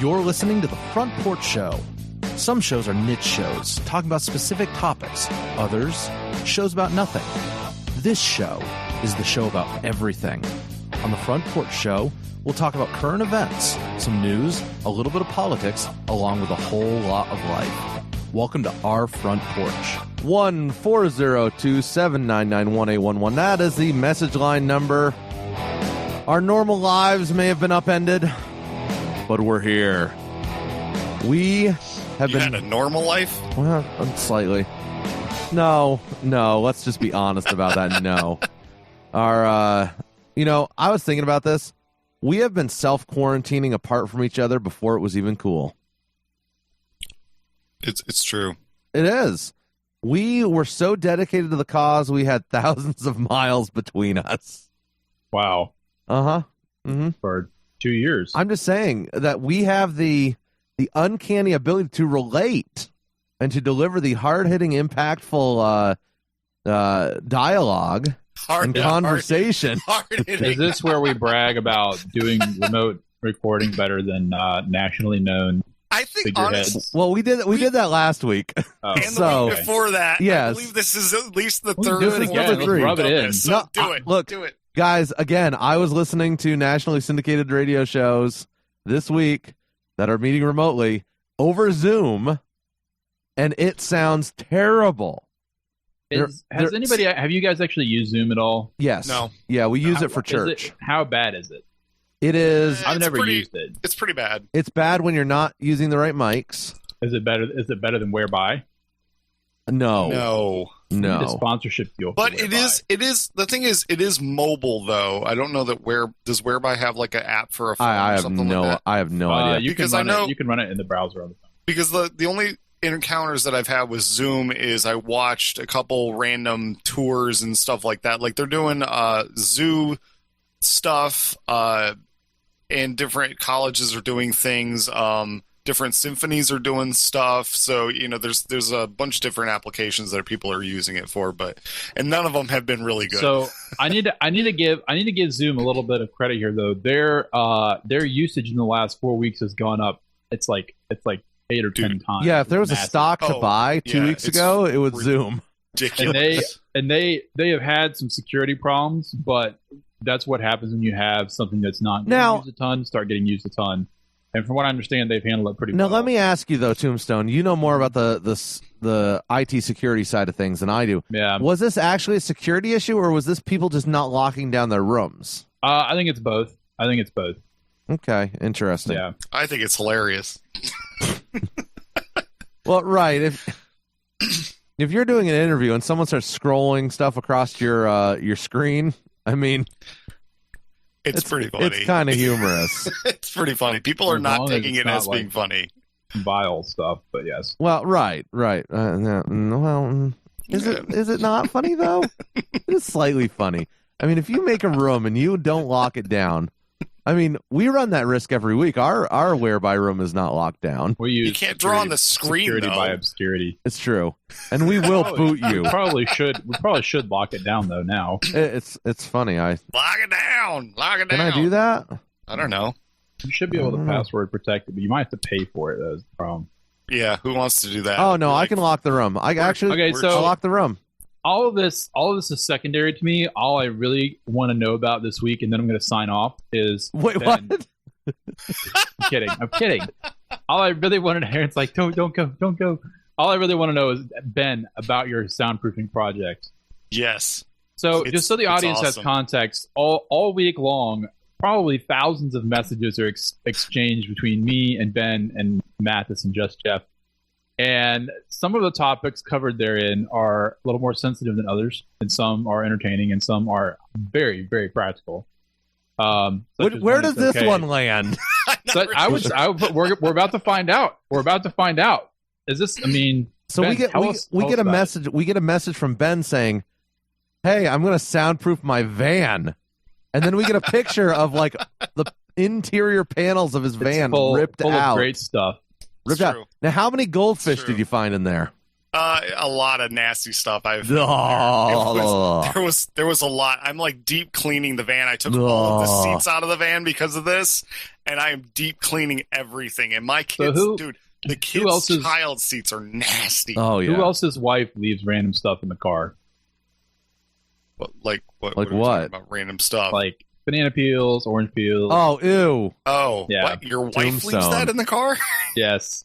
You're listening to The Front Porch Show. Some shows are niche shows, talking about specific topics. Others, shows about nothing. This show is the show about everything. On The Front Porch Show, we'll talk about current events, some news, a little bit of politics, along with a whole lot of life. Welcome to our Front Porch. 1-402-799-1811. That is the message line number. Our normal lives may have been upended, but we're here. We have been... had a normal life? Well, slightly. No, let's just be honest about that. No. I was thinking about this. We have been self-quarantining apart from each other before it was even cool. It's true. It is. We were so dedicated to the cause, we had thousands of miles between us. Wow. Uh-huh. Mm-hmm. For 2 years. I'm just saying that we have the uncanny ability to relate and to deliver the hard-hitting, impactful dialogue and conversation. Is this where we brag about doing remote recording better than nationally known? I think honestly, well, we did that last week. Oh. And the week before that. Yes. I believe this is at least the We'll third do or it fourth again. week Let's rub it of in. this, so No, do it. Look, do it. Guys, again, I was listening to nationally syndicated radio shows this week that are meeting remotely over Zoom, and it sounds terrible. Have you guys actually used Zoom at all? Yes. No. Yeah, we use it for church. How bad is it? It is. I've never used it. It's pretty bad. It's bad when you're not using the right mics. Is it better than Whereby? No. Need a sponsorship deal. But it is. The thing is, it is mobile though. I don't know that does Whereby have like an app for a phone or something like that? I have no idea. You can run it in the browser on the phone. Because the only encounters that I've had with Zoom is I watched a couple random tours and stuff like that. Like they're doing zoo stuff, and different colleges are doing things. Different symphonies are doing stuff. So there's a bunch of different applications that people are using it for, and none of them have been really good. So I need to give Zoom a little bit of credit here though. Their usage in the last 4 weeks has gone up. It's like 8 or 10 times. Yeah, if there was a stock to buy 2 weeks ago, it was Zoom. Ridiculous. And they have had some security problems, but that's what happens when you have something that's not getting used a ton, start getting used a ton. And from what I understand, they've handled it pretty well. Now, let me ask you, though, Tombstone, you know more about the IT security side of things than I do. Yeah. Was this actually a security issue, or was this people just not locking down their rooms? I think it's both. Okay, interesting. Yeah. I think it's hilarious. Well, right. If you're doing an interview and someone starts scrolling stuff across your screen, I mean... It's pretty funny. It's kind of humorous. It's pretty funny. People are not taking it as being funny. Vile stuff, but yes. Well, right. Is it not funny though? It is slightly funny. I mean, if you make a room and you don't lock it down, I mean, we run that risk every week. Our Whereby room is not locked down. You can't draw on the screen security though. by obscurity. It's true, and we will boot you. We probably should lock it down though. Now it's funny. Lock it down. Can I do that? I don't know. You should be able to password protect it, but you might have to pay for it. That's the problem. Yeah, who wants to do that? Oh no, I can lock the room. I'll lock the room. All of this is secondary to me. All I really want to know about this week, and then I'm going to sign off, is wait, Ben. what? I'm kidding. All I really wanted to hear, it's like, don't go. All I really want to know is, Ben, about your soundproofing project. Yes. So just so the audience has context, all week long, probably thousands of messages are exchanged between me and Ben and Mathis and Just Jeff. And some of the topics covered therein are a little more sensitive than others, and some are entertaining, and some are very, very practical. Where does this one land? So we're about to find out. Is this? I mean, so Ben, we get a message. We get a message from Ben saying, "Hey, I'm going to soundproof my van," and then we get a picture of like the interior panels of his van ripped full out. Of great stuff. Ripped out. Now, how many goldfish did you find in there? A lot of nasty stuff I've Oh. there was a lot. I'm like deep cleaning the van. I took all of the seats out of the van because of this, and I am deep cleaning everything. And my kids, dude, the kids' child seats are nasty. Oh yeah. Who else's wife leaves random stuff in the car? What are we what? talking about random stuff? Like banana peels, orange peels. Oh, ew. Oh, yeah. What? Your wife Tombstone. leaves that in the car? Yes.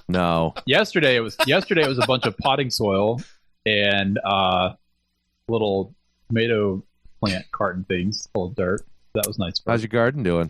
No. Yesterday it was a bunch of potting soil and little tomato plant carton things full of dirt. That was nice. How's your garden doing?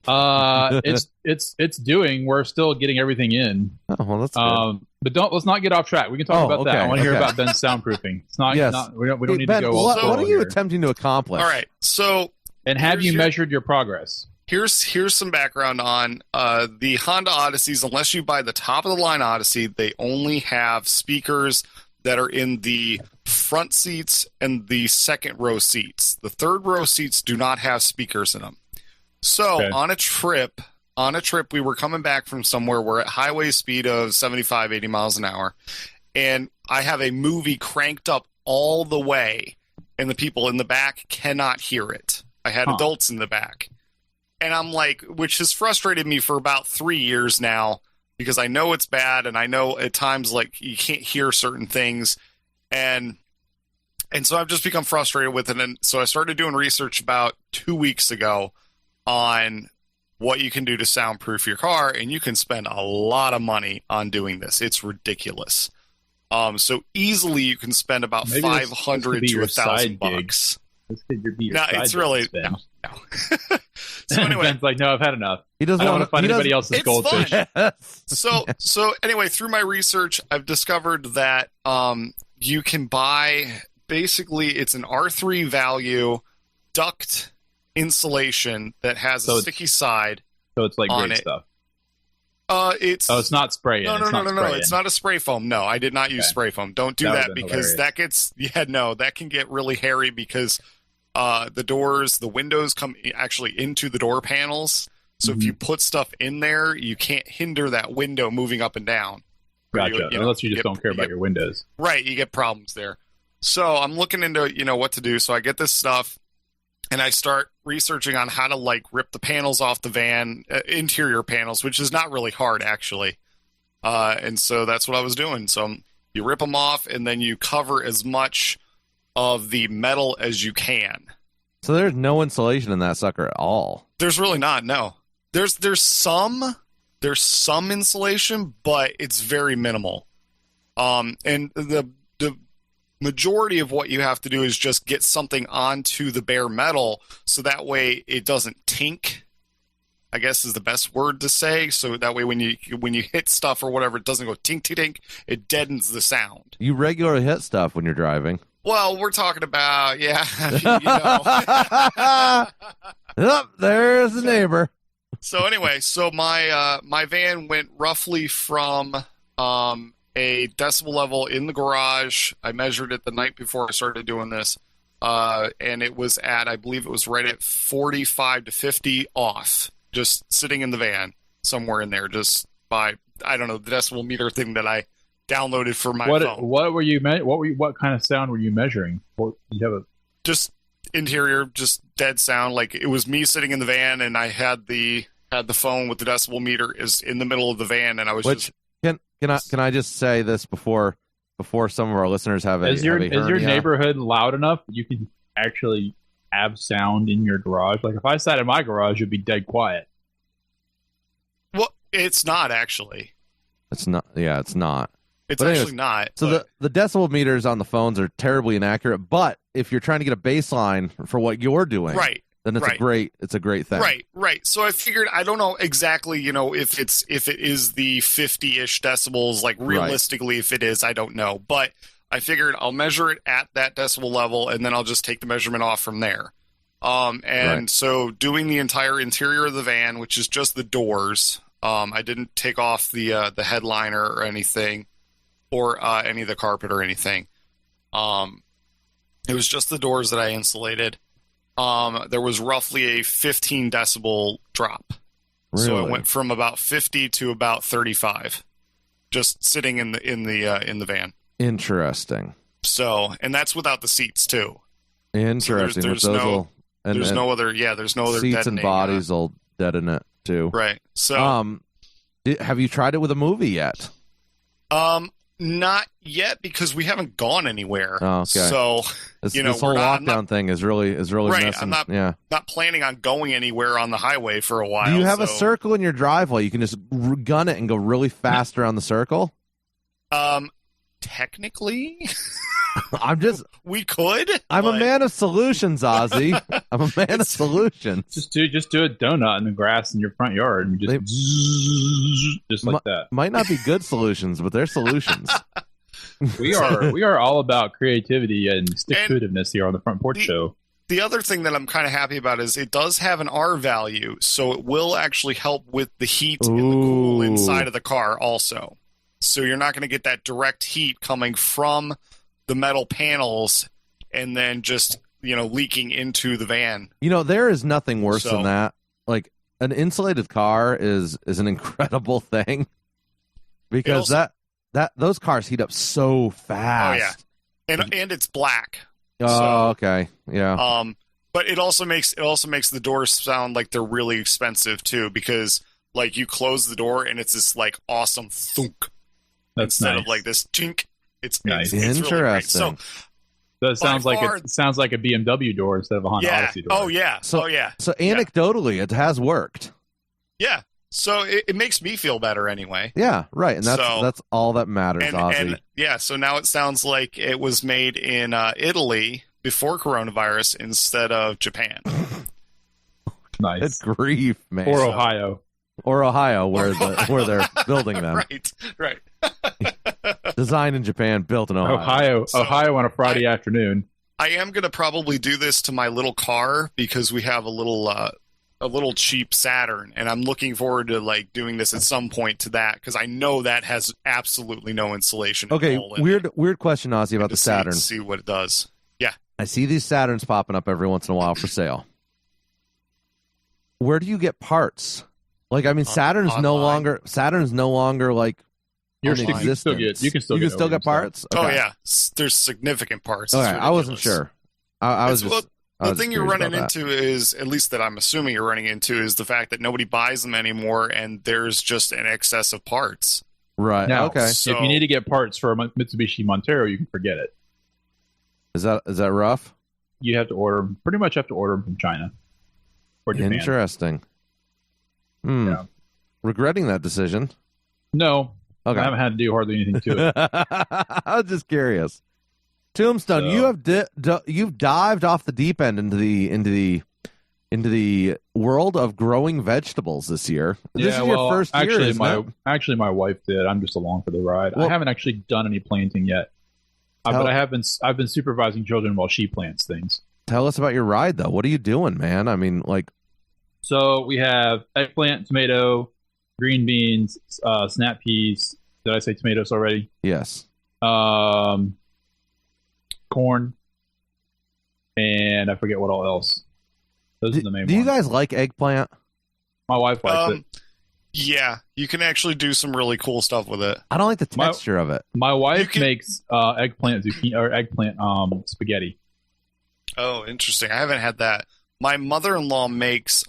It's doing. We're still getting everything in. Oh, well, that's good. But let's not get off track. We can talk about that. I want to hear about Ben's soundproofing. It's not. Yes. We don't need Ben, to go. What are you here. attempting to accomplish? All right. So, and have you measured your progress? Here's some background on the Honda Odysseys. Unless you buy the top of the line Odyssey, they only have speakers that are in the front seats and the second row seats. The third row seats do not have speakers in them. So on a trip, we were coming back from somewhere. We're at highway speed of 75, 80 miles an hour, and I have a movie cranked up all the way, and the people in the back cannot hear it. I had adults in the back. And I'm like, which has frustrated me for about 3 years now, because I know it's bad, and I know at times like you can't hear certain things, and so I've just become frustrated with it. And so I started doing research about 2 weeks ago on what you can do to soundproof your car, and you can spend a lot of money on doing this. It's ridiculous. So easily you can spend about $500 to $1,000. No, it's really no. So anyway, Ben's like, no, I've had enough. He doesn't want to find anybody else's goldfish. So anyway, through my research, I've discovered that you can buy, basically it's an R3 value duct insulation that has a sticky side. So it's like on great it. stuff. It's not spray. No. It's not a spray foam. No, I did not use spray foam. Don't do that because hilarious. That can get really hairy because the windows come actually into the door panels. So if you put stuff in there, you can't hinder that window moving up and down. Gotcha. Unless you just don't care about your windows. Right. You get problems there. So I'm looking into, what to do. So I get this stuff and I start researching on how to like rip the panels off the van, interior panels, which is not really hard actually. And so that's what I was doing. So you rip them off and then you cover as much of the metal as you can. So there's no insulation in that sucker at all. There's really not. No. There's some insulation, but it's very minimal. And the majority of what you have to do is just get something onto the bare metal so that way it doesn't tink, I guess is the best word to say. So that way when you hit stuff or whatever, it doesn't go tink, tink, tink. It deadens the sound. You regularly hit stuff when you're driving. Well, we're talking about, Oh, there's the neighbor. So anyway, my van went roughly from a decibel level in the garage. I measured it the night before I started doing this, and it was at, I believe it was right at 45 to 50 off, just sitting in the van somewhere in there, just by, I don't know, the decibel meter thing that I downloaded for my phone. What kind of sound were you measuring? Just interior, just dead sound. Like it was me sitting in the van, and I had the phone with the decibel meter is in the middle of the van, and I was Can I just say this before some of our listeners have a Is your neighborhood loud enough that you can actually have sound in your garage? Like if I sat in my garage, it'd be dead quiet. Well, it's not actually. It's not. Yeah, it's not. It's actually not. So the decibel meters on the phones are terribly inaccurate. But if you're trying to get a baseline for what you're doing, right, then it's a great thing. Right. So I figured, I don't know exactly, if it is the 50-ish decibels, like realistically, if it is, I don't know. But I figured I'll measure it at that decibel level, and then I'll just take the measurement off from there. So doing the entire interior of the van, which is just the doors, I didn't take off the headliner or anything, or any of the carpet or anything. It was just the doors that I insulated. There was roughly a 15 decibel drop. Really? So it went from about 50 to about 35. just sitting in the van. Interesting. So, and that's without the seats too. Interesting. So there's no other seats and bodies will deaden it too. Right. So, have you tried it with a movie yet? Not yet, because we haven't gone anywhere. Oh, okay. So this whole lockdown thing is really right. messing. I'm not planning on going anywhere on the highway for a while. Do you have a circle in your driveway? You can just gun it and go really fast around the circle. Technically, we could. I'm a man of solutions, Ozzy. I'm a man of solutions. Just do a donut in the grass in your front yard and just like that. Might not be good solutions, but they're solutions. We are all about creativity and stick-to-itiveness here on the Front Porch Show. The other thing that I'm kind of happy about is it does have an R value, so it will actually help with the heat and the cool inside of the car also. So you're not going to get that direct heat coming from the metal panels and then just, leaking into the van. There is nothing worse than that. Like, an insulated car is an incredible thing, because those cars heat up so fast. Oh yeah. And it's black. Oh, okay. Yeah. But it also makes the doors sound like they're really expensive too, because like you close the door and it's this like awesome thunk. That's instead nice. of like this chink. It's nice. It's Interesting. Really great. So it sounds like a BMW door instead of a Honda Odyssey door. Oh yeah. So anecdotally, it has worked. Yeah. So it makes me feel better anyway. Yeah, right. And that's all that matters, Ozzy. And so now it sounds like it was made in Italy before coronavirus instead of Japan. Nice. Good grief, man. Or Ohio. Or Ohio, where they're building them. Right. Designed in Japan, built in Ohio. Ohio on a Friday afternoon. I am going to probably do this to my little car because we have a little cheap Saturn, and I'm looking forward to like doing this at some point to that, because I know that has absolutely no insulation. Okay, weird question, Ozzy, about the Saturn. See what it does. Yeah, I see these Saturns popping up every once in a while for sale. Where do you get parts? Like, I mean, Saturn's no longer like you can still get parts. Okay. Oh yeah, there's significant parts. Okay, I wasn't sure. The thing you're running into is, at least that I'm assuming you're running into, is the fact that nobody buys them anymore, and there's just an excess of parts. Right. Now, okay. So, if you need to get parts for a Mitsubishi Montero, you can forget it. Is that rough? You have to order pretty much them from China or Japan. Interesting. Yeah. Regretting that decision? No. Okay. I haven't had to do hardly anything to it. I was just curious. Tombstone, you've dived off the deep end into the world of growing vegetables this year. This is your first year. Actually, my wife did. I'm just along for the ride. Well, I haven't actually done any planting yet, but I've been supervising children while she plants things. Tell us about your ride, though. What are you doing, man? I mean, like. So we have eggplant, tomato, green beans, snap peas. Did I say tomatoes already? Yes. Corn, and I forget what all else. Those are the main ones. Do you guys like eggplant? My wife likes it. Yeah, you can actually do some really cool stuff with it. I don't like the texture of it. My wife makes eggplant zucchini or eggplant spaghetti. Oh, interesting. I haven't had that. My mother-in-law makes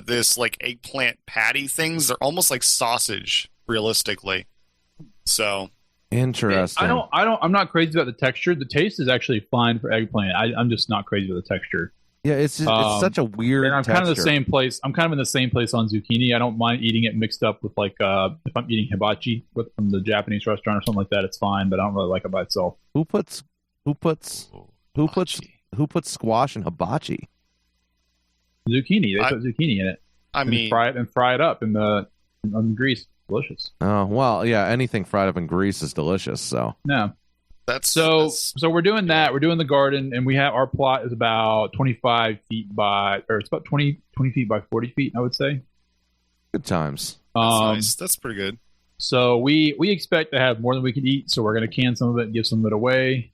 this like eggplant patty things. They're almost like sausage, realistically. So interesting. I'm not crazy about the texture. The taste is actually fine for eggplant. I'm just not crazy about the texture. Yeah, it's such a weird. And I'm texture. kind of the same place. I'm kind of in the same place on zucchini. I don't mind eating it mixed up with like if I'm eating hibachi from the Japanese restaurant or something like that. It's fine, but I don't really like it by itself. Who puts squash in hibachi? Zucchini. They put zucchini in it. Fry it up in the grease. Delicious. Oh well, yeah. Anything fried up in grease is delicious. So no, so we're doing that. We're doing the garden, and we have our plot is about 25 feet it's about 20 feet by 40 feet. I would say. Good times. That's nice. That's pretty good. So we expect to have more than we can eat. So we're going to can some of it and give some of it away.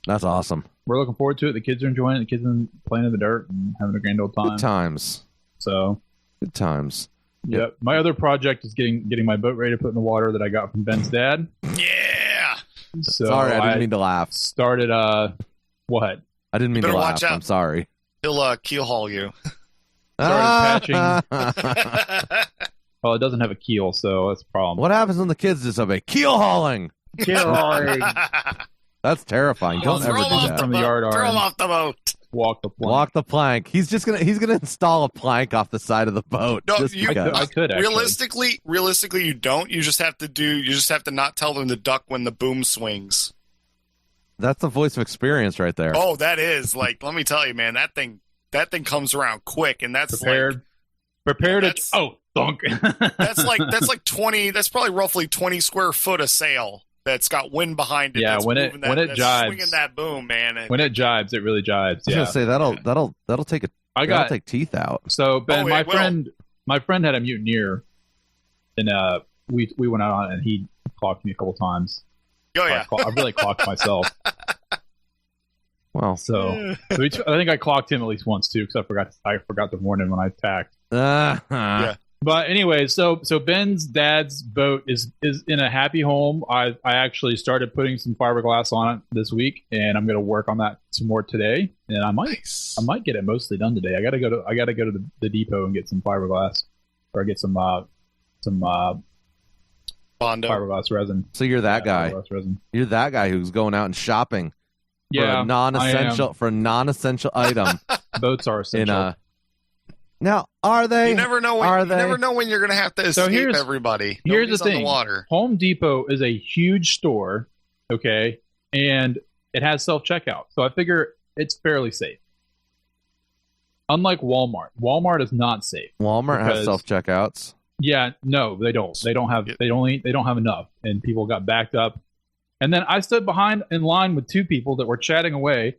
That's awesome. We're looking forward to it. The kids are enjoying it. The kids are playing in the dirt and having a grand old time. Good times. So good times. Yep. My other project is getting my boat ready to put in the water that I got from Ben's dad. Yeah. So Sorry, I didn't mean to laugh. Started what? I didn't mean to laugh. Watch out. I'm sorry. He'll keel haul you. Started patching. Well, it doesn't have a keel, so that's a problem. What happens when the kids disobey? Keel hauling. Keel hauling. That's terrifying. Don't ever do that. From the yard arm. Throw him off the boat. Walk the plank. Walk the plank. He's gonna install a plank off the side of the boat. No, just because. I could actually. Realistically, you don't. You just have to not tell them to duck when the boom swings. That's the voice of experience right there. Oh, that is let me tell you, man. That thing comes around quick, and that's prepared. Thunk. that's like 20. That's probably roughly 20 square foot of sail that's got wind behind it. Yeah, when it jibes, swinging that boom, man. When it jibes, it really jibes. I was gonna say that'll take teeth out. So Ben, my friend had a mutineer, and we went out on it, and he clocked me a couple times. Oh yeah, I really clocked myself. Well, so I think I clocked him at least once too, because I forgot to warn him when I attacked. Yeah. But anyway, so Ben's dad's boat is in a happy home. I actually started putting some fiberglass on it this week, and I'm going to work on that some more today. And I might get it mostly done today. I got to go to the depot and get some fiberglass, or get some Bondo fiberglass resin. So you're that guy. You're that guy who's going out and shopping. For a non-essential item. Boats are essential. Now, are they? You never know when you're going to have to escape everybody. Here's the thing. On the water. Home Depot is a huge store, okay, and it has self-checkout. So I figure it's fairly safe. Unlike Walmart. Walmart is not safe. Walmart has self-checkouts. Yeah, no, they don't. They don't have enough, and people got backed up. And then I stood in line with two people that were chatting away.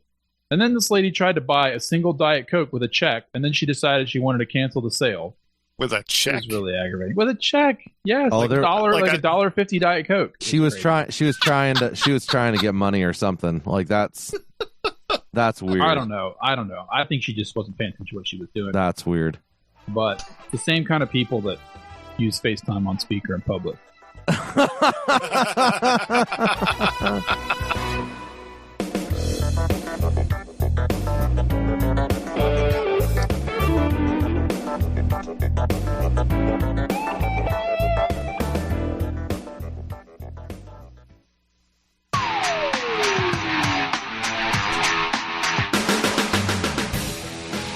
And then this lady tried to buy a single Diet Coke with a check, and then she decided she wanted to cancel the sale. With a check? It was really aggravating. With a check, yes, a $1.50 Diet Coke. She was trying to get money or something. Like that's weird. I don't know. I think she just wasn't paying attention to what she was doing. That's weird. But the same kind of people that use FaceTime on speaker in public.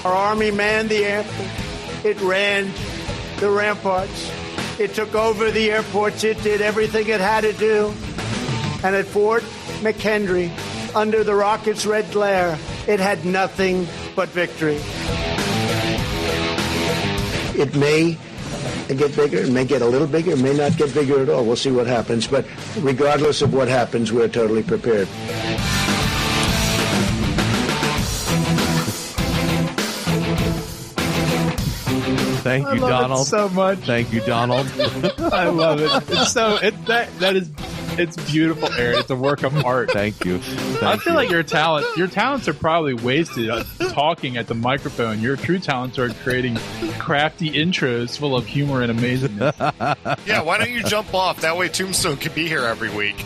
Our Army manned the airport. It ran the ramparts. It took over the airports. It did everything it had to do. And at Fort McHenry, under the rocket's red glare, it had nothing but victory. It may get bigger. It may get a little bigger. It may not get bigger at all. We'll see what happens. But regardless of what happens, we're totally prepared. Thank you, Donald. It so much. Thank you, Donald. I love it. It's beautiful, Aaron. It's a work of art. Thank you. I feel like your talents are probably wasted talking at the microphone. Your true talents are creating crafty intros full of humor and amazingness. Yeah, why don't you jump off? That way Tombstone can be here every week.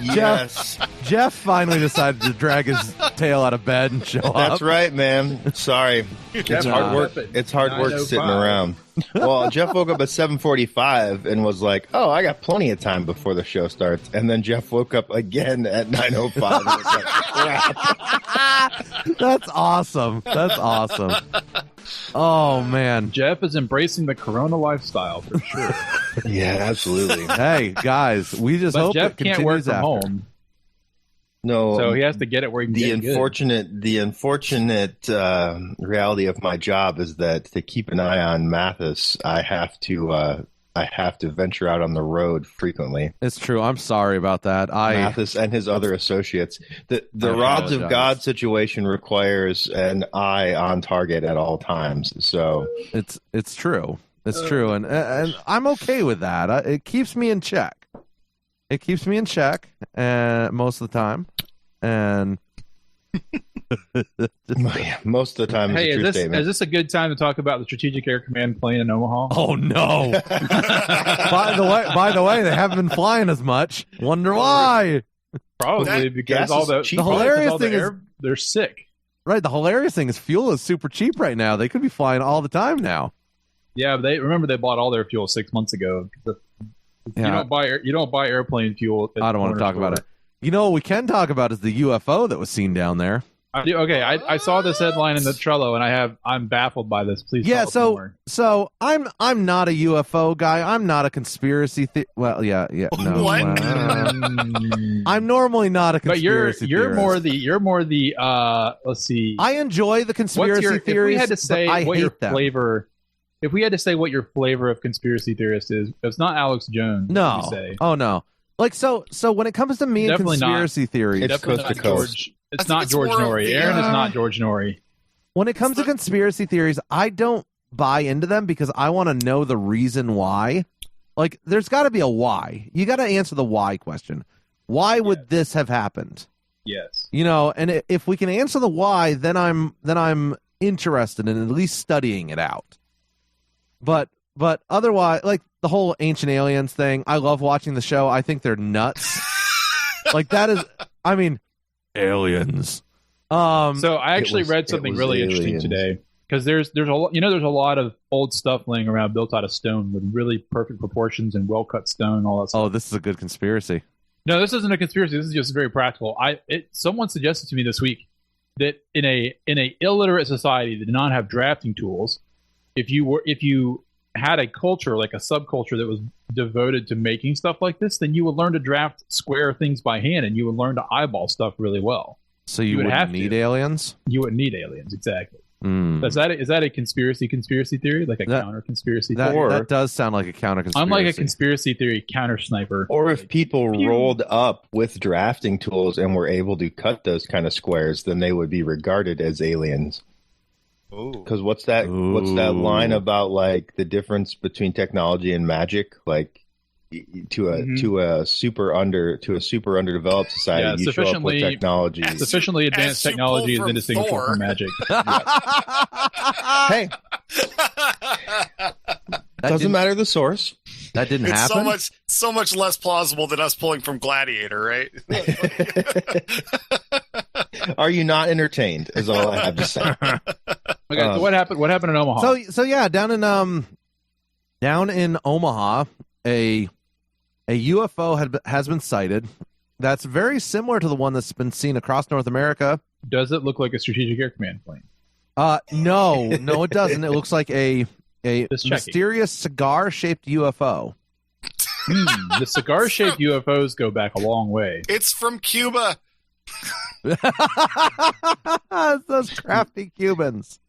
Yes. Jeff finally decided to drag his tail out of bed and show up. That's right, man. Sorry. It's hard work. It's hard work sitting around. Well, Jeff woke up at 7:45 and was like, "Oh, I got plenty of time before the show starts." And then Jeff woke up again at 9:05. And was like, crap. That's awesome. That's awesome. Oh man, Jeff is embracing the Corona lifestyle for sure. Yeah, absolutely. Hey guys, we just hope Jeff it continues can't work from after. home. No, so he has to get it where he can get it. The unfortunate reality of my job is that to keep an eye on Mathis, I have to venture out on the road frequently. It's true. I'm sorry about that. Mathis and his other associates. The rods of God situation requires an eye on target at all times. So it's true. It's true, and I'm okay with that. It keeps me in check. It keeps me in check most of the time. But Most of the time, hey, it's a true statement. Is this a good time to talk about the Strategic Air Command plane in Omaha? Oh no! By the way, they haven't been flying as much. Wonder why? Probably because all the hilarious thing is they're sick. Right. The hilarious thing is fuel is super cheap right now. They could be flying all the time now. Yeah, but they bought all their fuel 6 months ago. You don't buy airplane fuel. I don't want to talk about it. You know what we can talk about is the UFO that was seen down there. I saw this headline in the Trello, and I'm baffled by this. Please. Yeah. So I'm not a UFO guy. I'm not a conspiracy. Well, yeah. No. What? I'm normally not a conspiracy. But you're more the. Let's see. I enjoy the conspiracy theories. If we had to say what your them. flavor. If we had to say what your flavor of conspiracy theorist is, it's not Alex Jones. No. Oh no. Like so when it comes to me and conspiracy theories, it's coast to coast. It's not George Norrie. Aaron is not George Norrie. When it comes to conspiracy theories, I don't buy into them because I want to know the reason why. Like, there's got to be a why. You got to answer the why question. Why would this have happened? Yes. You know, and if we can answer the why, then I'm interested in at least studying it out. But otherwise, like the whole Ancient Aliens thing, I love watching the show. I think they're nuts. Like that is, I mean, aliens. So I actually read something really interesting today because there's a lot of old stuff laying around built out of stone with really perfect proportions and well cut stone, all that stuff. Oh, this is a good conspiracy. No, this isn't a conspiracy. This is just very practical. Someone suggested to me this week that in a illiterate society that did not have drafting tools, if you had a culture, like a subculture that was devoted to making stuff like this, then you would learn to draft square things by hand and you would learn to eyeball stuff really well. So you wouldn't need aliens? You wouldn't need aliens, exactly. Mm. Is that a conspiracy theory? Like a counter conspiracy theory? That does sound like a counter conspiracy. I'm like a conspiracy theory counter sniper. Or if people rolled up with drafting tools and were able to cut those kind of squares, then they would be regarded as aliens. Because what's that line about, like, the difference between technology and magic? Like, to a super underdeveloped society, you show up with technology. Sufficiently advanced technology is indistinguishable from magic. Hey, doesn't matter the source. That didn't happen. So much less plausible than us pulling from Gladiator, right? Are you not entertained? Is all I have to say. Okay, so what happened? What happened in Omaha? So yeah, down in Omaha, a UFO has been sighted. That's very similar to the one that's been seen across North America. Does it look like a Strategic Air Command plane? No, it doesn't. It looks like a mysterious cigar-shaped UFO. The cigar-shaped UFOs go back a long way. It's from Cuba. Those crafty Cubans.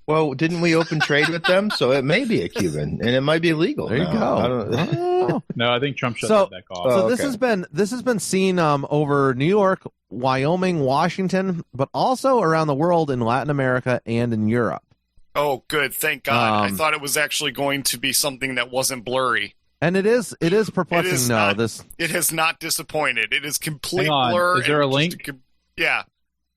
Well, didn't we open trade with them? So it may be a Cuban, and it might be illegal. There you go. No, I think Trump shut that back off. So this has been seen over New York, Wyoming, Washington, but also around the world in Latin America and in Europe. Oh, good. Thank God. I thought it was actually going to be something that wasn't blurry. And it is perplexing. It has not disappointed. It is complete Hang on. blur. Is there a link? Yeah.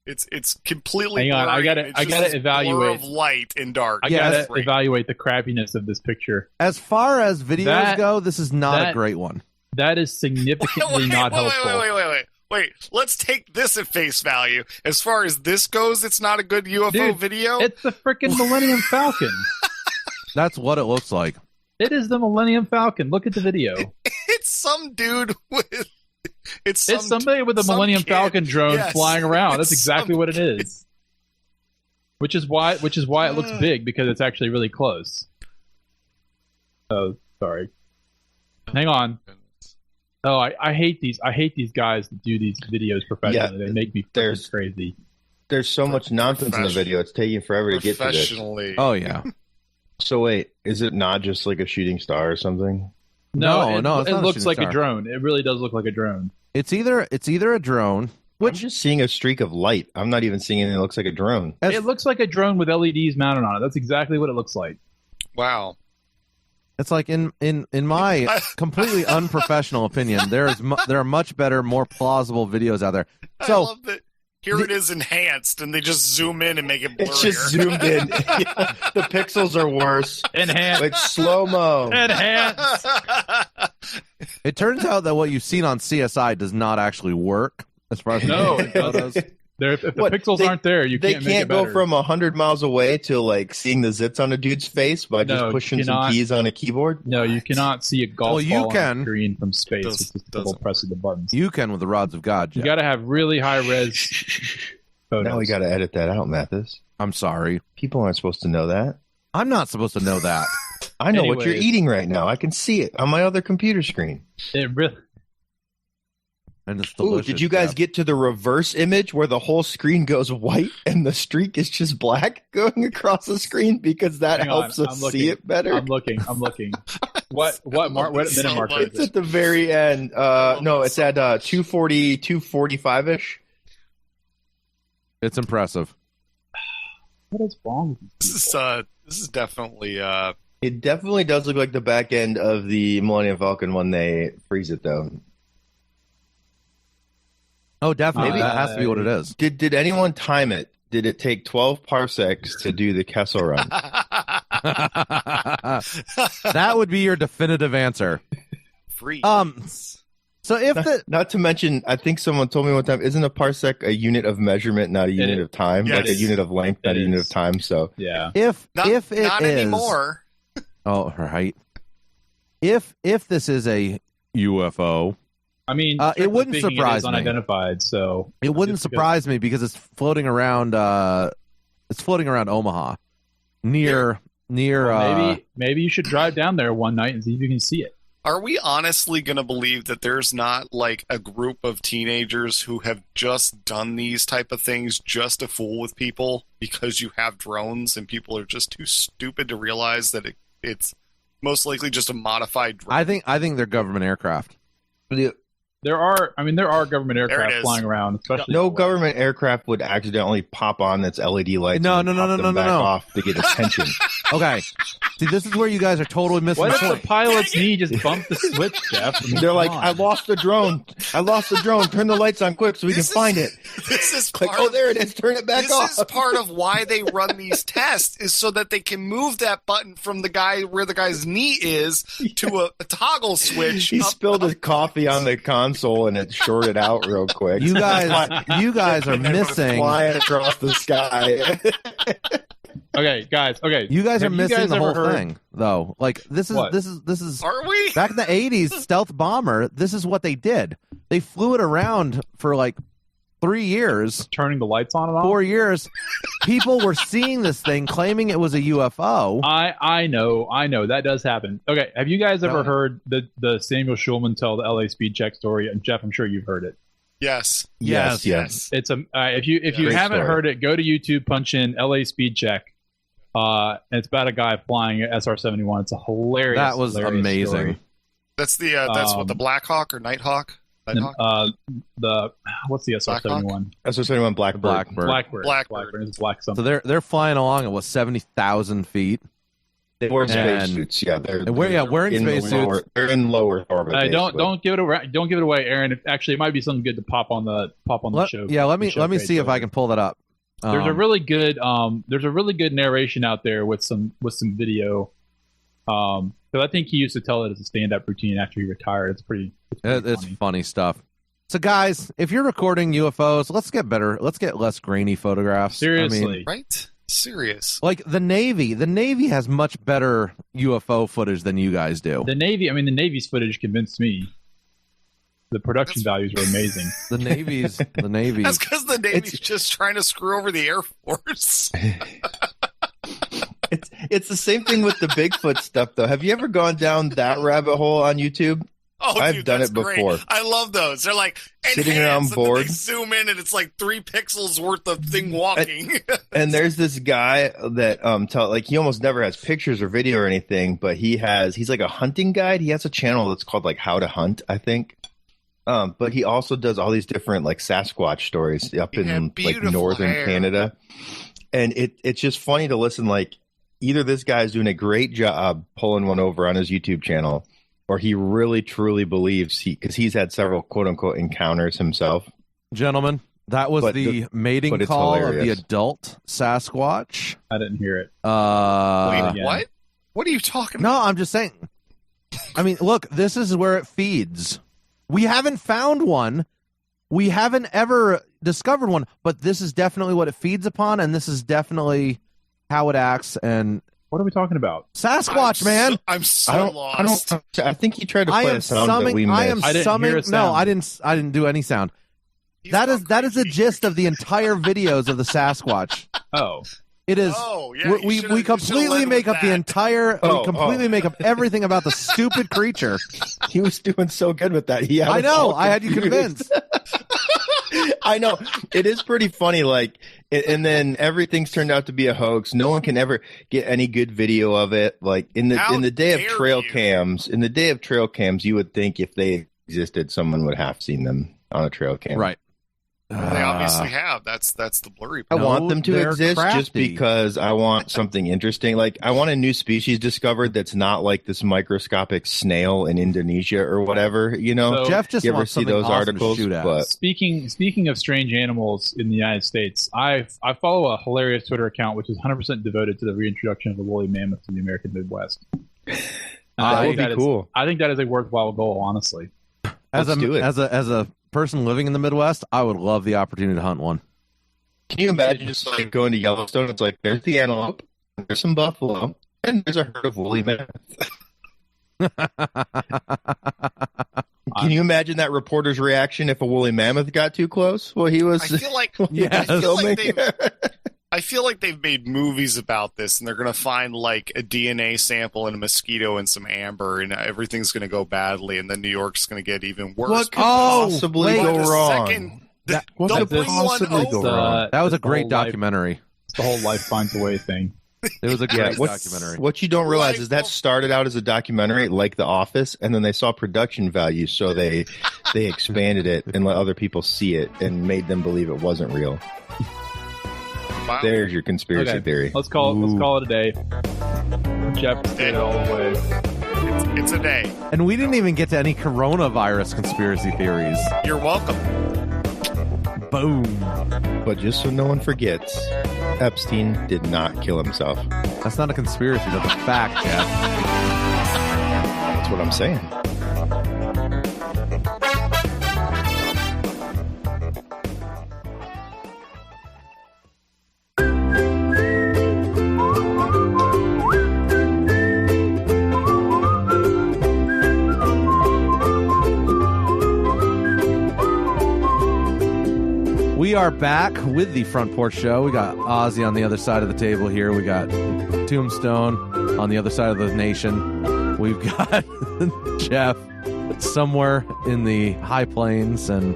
It's completely Hang on, I gotta evaluate blur of light and dark. I gotta evaluate the crappiness of this picture. As far as videos go, this is not a great one. That is significantly not helpful. Wait, let's take this at face value. As far as this goes, it's not a good UFO video. It's the freaking Millennium Falcon. That's what it looks like. It is the Millennium Falcon. Look at the video. It's some dude with. It's somebody with a Millennium Falcon drone flying around. That's exactly what it is. Which is why it looks big, because it's actually really close. Oh, sorry. Hang on. Oh, I hate these. I hate these guys that do these videos professionally. They make me crazy. There's so much nonsense in the video. It's taking forever to get to this. Oh yeah. So wait, is it not just like a shooting star or something? No, it looks like a drone. It really does look like a drone. It's either a drone. I'm just seeing a streak of light. I'm not even seeing anything that looks like a drone. It looks like a drone with LEDs mounted on it. That's exactly what it looks like. Wow. It's like in my completely unprofessional opinion, there are much better, more plausible videos out there. So I love that here it is enhanced, and they just zoom in and make it blurrier. It's just zoomed in. The pixels are worse. Enhanced. It's slow-mo. Enhanced. It turns out that what you've seen on CSI does not actually work as far as photos. If the pixels aren't there, you can't make it They can't go from 100 miles away to like seeing the zits on a dude's face by just pushing some keys on a keyboard. No, you cannot see a golf ball on the screen from space. It's just double pressing the buttons. You can with the rods of God, Jeff. You got to have really high res photos. Now we got to edit that out, Mathis. I'm sorry. People aren't supposed to know that. I'm not supposed to know that. I know what you're eating right now. I can see it on my other computer screen. It really. And it's delicious. Did you guys get to the reverse image where the whole screen goes white and the streak is just black going across the screen? Because that helps us see it better. I'm looking. What minute marker is It's at the very end. No, it's at 240, 245-ish. It's impressive. What is wrong with these people? This is definitely... It definitely does look like the back end of the Millennium Falcon when they freeze it, though. Oh, definitely. That has to be what it is. Did anyone time it? Did it take 12 parsecs to do the Kessel Run? That would be your definitive answer. Freeze. So if not to mention, I think someone told me one time, isn't a parsec a unit of measurement, not a unit of time? Yes. Like a unit of length, not a unit of time. So yeah. If not it is anymore. Oh, right. If this is a UFO, I mean, it wouldn't surprise me. Unidentified, so it wouldn't surprise me because it's floating around. It's floating around Omaha, near. Well, maybe you should drive down there one night and see if you can see it. Are we honestly going to believe that there's not like a group of teenagers who have just done these type of things just to fool with people because you have drones and people are just too stupid to realize that it's most likely just a modified drone? I think they're government aircraft. There are government aircraft flying around, especially. No government aircraft would accidentally pop on its LED lights. No, off to get attention. Okay, see, this is where you guys are totally missing What the if point. the pilot's knee just bumped the switch, Jeff? I mean, They're like, I lost the drone. Turn the lights on quick so we can find it. This is like, oh, there it is. Turn it back off. This is part of why they run these tests, is so that they can move that button from the guy where the guy's knee is to a toggle switch. He spilled his coffee on the console and it shorted out real quick. You guys are missing flying across the sky. Okay, guys. Okay, you guys are missing the whole thing, though. Like this is. Are we back in the 80s? Stealth bomber. This is what they did. They flew it around for like 3 years, turning the lights on and off. 4 years. People were seeing this thing, claiming it was a UFO. I know that does happen. Okay, have you guys ever heard the Samuel Schulman tell the LA speed check story? And Jeff, I'm sure you've heard it. Yes. It's a if you haven't heard it, go to YouTube, punch in LA speed check. And it's about a guy flying an SR-71. It's a hilarious. That was amazing. Story. That's what the Black Hawk or Nighthawk. What's the SR-71? SR-71 Blackbird. It's black something. So they're flying along at 70,000 feet. They wear spacesuits. Yeah, wearing spacesuits. They're in lower orbit. Don't give it away, Aaron. It might be something good to pop on the show. Yeah, let me see if I can pull that up. There's a really good narration out there with some video. Because I think he used to tell it as a stand-up routine after he retired. It's pretty funny stuff. So guys, if you're recording UFOs, let's get better. Let's get less grainy photographs. Seriously, right? Serious. Like the Navy has much better UFO footage than you guys do. The Navy's footage convinced me. The production values were amazing. The Navy's. That's because the Navy's just trying to screw over the Air Force. It's the same thing with the Bigfoot stuff, though. Have you ever gone down that rabbit hole on YouTube? Oh, I've done it before. Great. I love those. They're like sitting around bored. They zoom in and it's like 3 pixels worth of thing walking. And there's this guy that he almost never has pictures or video or anything, but he's like a hunting guide. He has a channel that's called like How to Hunt, I think. But he also does all these different like Sasquatch stories up in like northern Canada. And it's just funny to listen. Like either this guy's doing a great job pulling one over on his YouTube channel, or he really truly believes because he's had several quote unquote encounters himself. Gentlemen, That was the mating call hilarious. Of the adult Sasquatch. I didn't hear it. Wait, what? What are you talking about? No, I'm just saying. I mean, look, this is where it feeds. We haven't found one. We haven't ever discovered one, but this is definitely what it feeds upon, and this is definitely how it acts. And what are we talking about? Sasquatch, man. I'm so lost. I think he tried to play a sound that we missed. I am summing. No, I didn't do any sound. That is the gist of the entire videos of the Sasquatch. Oh. It is. Oh, yeah, we completely make up the entire. We completely make up everything about the stupid creature. He was doing so good with that. I know. I had you convinced. I know. It is pretty funny. Like, and then everything's turned out to be a hoax. No one can ever get any good video of it. Like in the day of trail cams, you would think if they existed, someone would have seen them on a trail cam. Right. They obviously have. That's the blurry part. I want them to exist crafty. Just because I want something interesting. Like, I want a new species discovered that's not like this microscopic snail in Indonesia or whatever, you know? So, Jeff just you ever wants see those awesome articles? To shoot at. But speaking of strange animals in the United States, I follow a hilarious Twitter account which is 100% devoted to the reintroduction of the woolly mammoth to the American Midwest. That would be cool. I think that is a worthwhile goal, honestly. As a person living in the Midwest, I would love the opportunity to hunt one. Can you imagine just like going to Yellowstone? It's like there's the antelope, there's some buffalo, and there's a herd of woolly mammoths. Can you imagine that reporter's reaction if a woolly mammoth got too close? Well, he was. I feel like, I feel like they've made movies about this, and they're going to find like a DNA sample and a mosquito and some amber, and everything's going to go badly, and then New York's going to get even worse. What could possibly go wrong? That was a great documentary. The whole life finds a way thing. It was a great documentary. What you don't realize is that started out as a documentary like The Office, and then they saw production value, so they expanded it and let other people see it and made them believe it wasn't real. Wow. There's your conspiracy theory. Let's call it a day. Jeff did it all the way. It's a day. And we didn't even get to any coronavirus conspiracy theories. You're welcome. Boom. But just so no one forgets, Epstein did not kill himself. That's not a conspiracy. That's a fact, Jeff. That's what I'm saying. We are back with the Front Porch Show. We got Ozzy on the other side of the table here. We got Tombstone on the other side of the nation. We've got Jeff somewhere in the high plains, and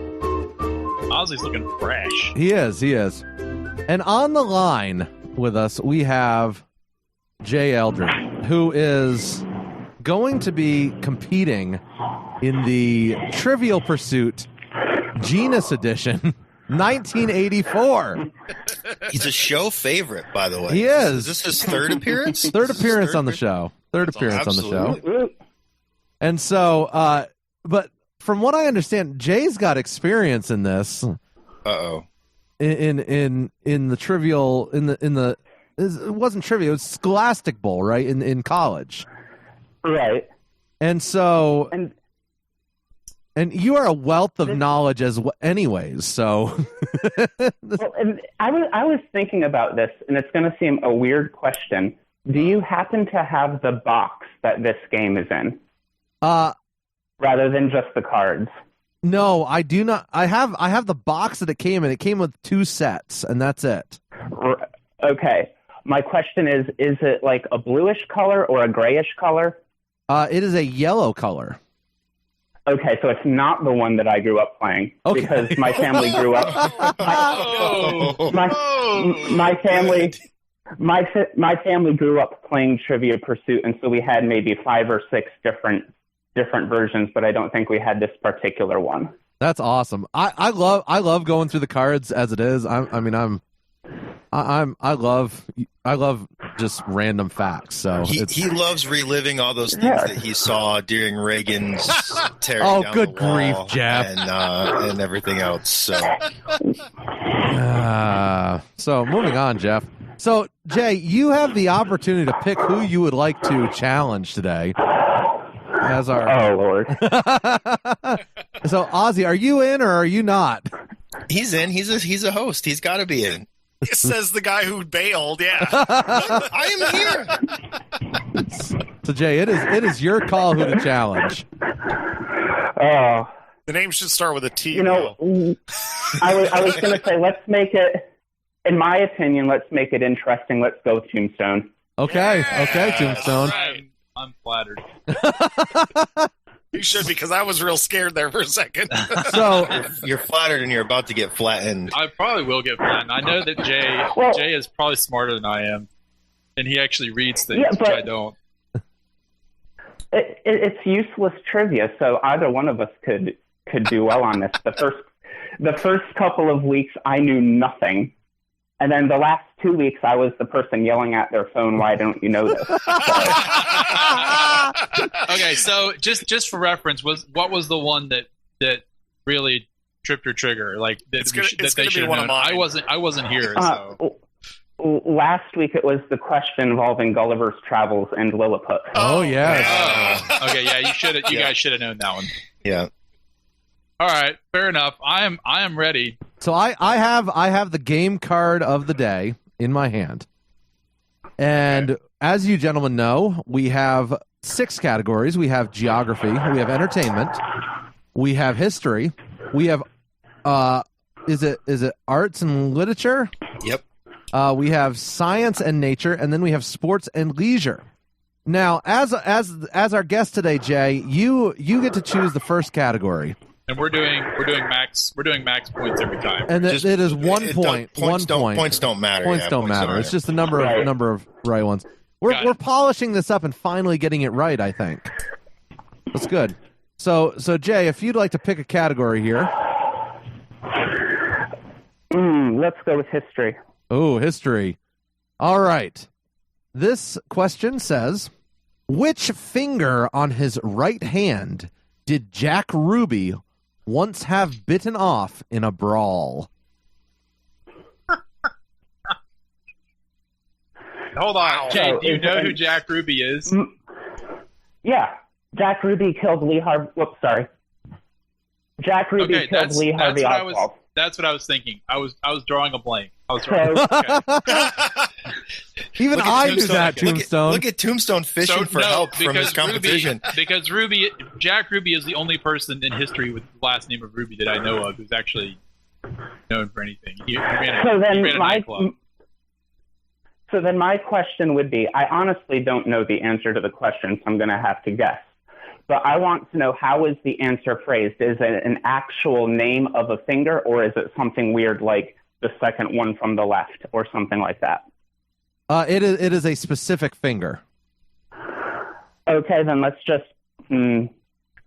Ozzy's looking fresh. He is. And on the line with us, we have Jay Eldred, who is going to be competing in the Trivial Pursuit Genus Edition 1984. He's a show favorite, by the way. He is. Is this his third appearance? Third appearance on the show. Third appearance on the show. And so, but from what I understand, Jay's got experience in this. Uh-oh. In the trivial it wasn't trivial, it was Scholastic Bowl, right? In college. Right. And so and you are a wealth of knowledge anyways, so well, and I was thinking about this, and it's going to seem a weird question. Do you happen to have the box that this game is in? Rather than just the cards? No, I do not. I have the box that it came in. It came with 2 sets, and that's it. Okay. My question is it like a bluish color or a grayish color? It is a yellow color. Okay, so it's not the one that I grew up playing, because my family grew up. My family grew up playing Trivia Pursuit, and so we had maybe 5 or 6 different versions, but I don't think we had this particular one. That's awesome. I love going through the cards as it is. I love just random facts. So he loves reliving all those things that he saw during Reagan's tearing down the good wall grief, Jeff, and everything else. So moving on, Jeff. So Jay, you have the opportunity to pick who you would like to challenge today. As our Lord. So Ozzy, are you in or are you not? He's in. He's a host. He's got to be in. It says the guy who bailed. Yeah, I am here. So Jay, it is your call who to challenge. The name should start with a T. You know, I was going to say, let's make it. In my opinion, let's make it interesting. Let's go Tombstone. Okay, Tombstone. Right. I'm flattered. You should, because I was real scared there for a second. So you're flattered and you're about to get flattened. I probably will get flattened. I know that Jay is probably smarter than I am, and he actually reads things, which I don't. It's useless trivia, so either one of us could do well on this. The first couple of weeks, I knew nothing. And then the last 2 weeks, I was the person yelling at their phone, "Why don't you know this?" Okay, so just for reference, what was the one that really tripped your trigger? Like that they should have known. I wasn't here. So last week it was the question involving Gulliver's Travels and Lilliput. Oh yes. Okay, yeah, you guys should have known that one. Yeah. All right, fair enough. I am ready. So I have the game card of the day in my hand. And as you gentlemen know, we have 6 categories. We have geography, we have entertainment, we have history, we have is it arts and literature? Yep. We have science and nature, and then we have sports and leisure. Now, as our guest today, Jay, you get to choose the first category. And we're doing max points every time. And it is 1 point. Points don't matter. Points don't matter. It's just the number of right ones. We're polishing this up and finally getting it right, I think. That's good. So Jay, if you'd like to pick a category here. Let's go with history. Oh, history. All right. This question says, which finger on his right hand did Jack Ruby once have bitten off in a brawl? Hold on, Jay. Do you know who Jack Ruby is? Yeah, Jack Ruby killed Lee Harvey. Whoops, sorry. Jack Ruby killed Lee Harvey Oswald. That's what I was thinking. I was drawing a blank. Even I knew that, Tombstone. Look at Tombstone fishing for help from his competition. Because Jack Ruby is the only person in history with the last name of Ruby that I know of who's actually known for anything. He ran a nightclub. So then my question would be, I honestly don't know the answer to the question, so I'm going to have to guess. But I want to know, how is the answer phrased? Is it an actual name of a finger, or is it something weird like the second one from the left or something like that? It is a specific finger. Okay, then let's just,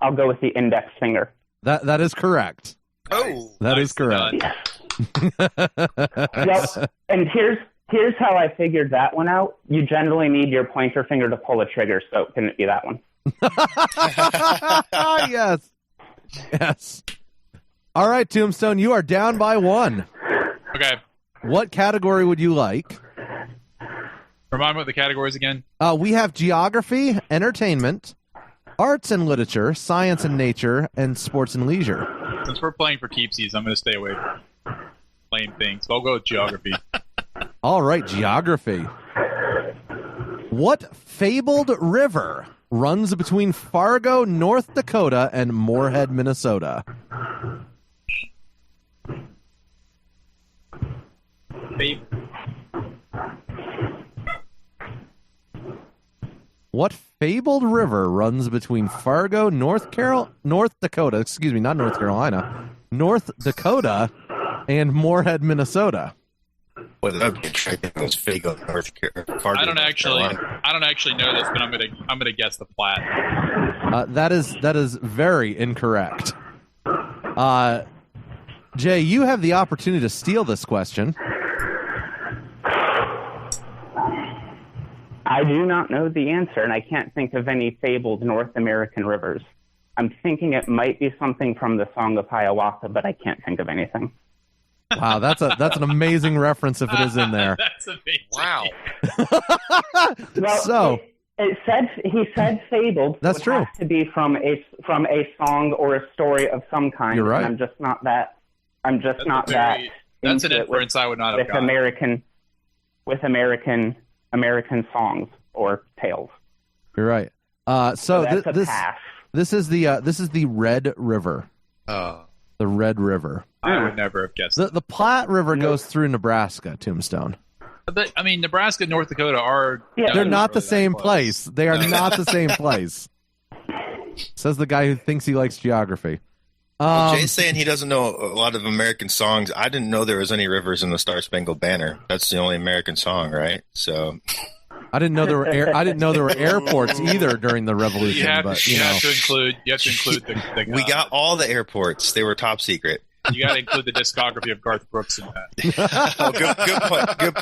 I'll go with the index finger. That is correct. Oh, that is correct. Yep. And here's how I figured that one out. You generally need your pointer finger to pull a trigger, so can it be that one? Yes. All right, Tombstone, you are down by 1. Okay. What category would you like? Remind me what the categories again. We have geography, entertainment, arts and literature, science and nature, and sports and leisure. Since we're playing for keepsies, I'm going to stay away from lame things. So I'll go with geography. All right, geography. What fabled river runs between Fargo, North Dakota, and Moorhead, Minnesota? What fabled river runs between Fargo, North Dakota, and Moorhead, Minnesota? I don't actually know this, but I'm gonna guess the Platte. That is very incorrect. Jay, you have the opportunity to steal this question. I do not know the answer, and I can't think of any fabled North American rivers. I'm thinking it might be something from the Song of Hiawatha, but I can't think of anything. Wow, that's an amazing reference if it is in there. That's amazing. Wow. Well, So he said fabled. That's would true. Have to be from a song or a story of some kind. You're right. And I'm just not that. That's an into it inference I would not have with gotten. American songs or tales. you're right. So That's a this pass. this is the Red River. The Red River. I would never have guessed. The Platte River goes through Nebraska, Tombstone. But, I mean, Nebraska and North Dakota are... Yeah. They're not the really that same close. place. They are not the same place. Says the guy who thinks he likes geography. Jay's saying he doesn't know a lot of American songs. I didn't know there was any rivers in the Star Spangled Banner. That's the only American song, right? So I didn't know there were airports either during the Revolution. You have, but you have to include the we got all the airports. They were top secret. You got to include the discography of Garth Brooks in that. Oh, good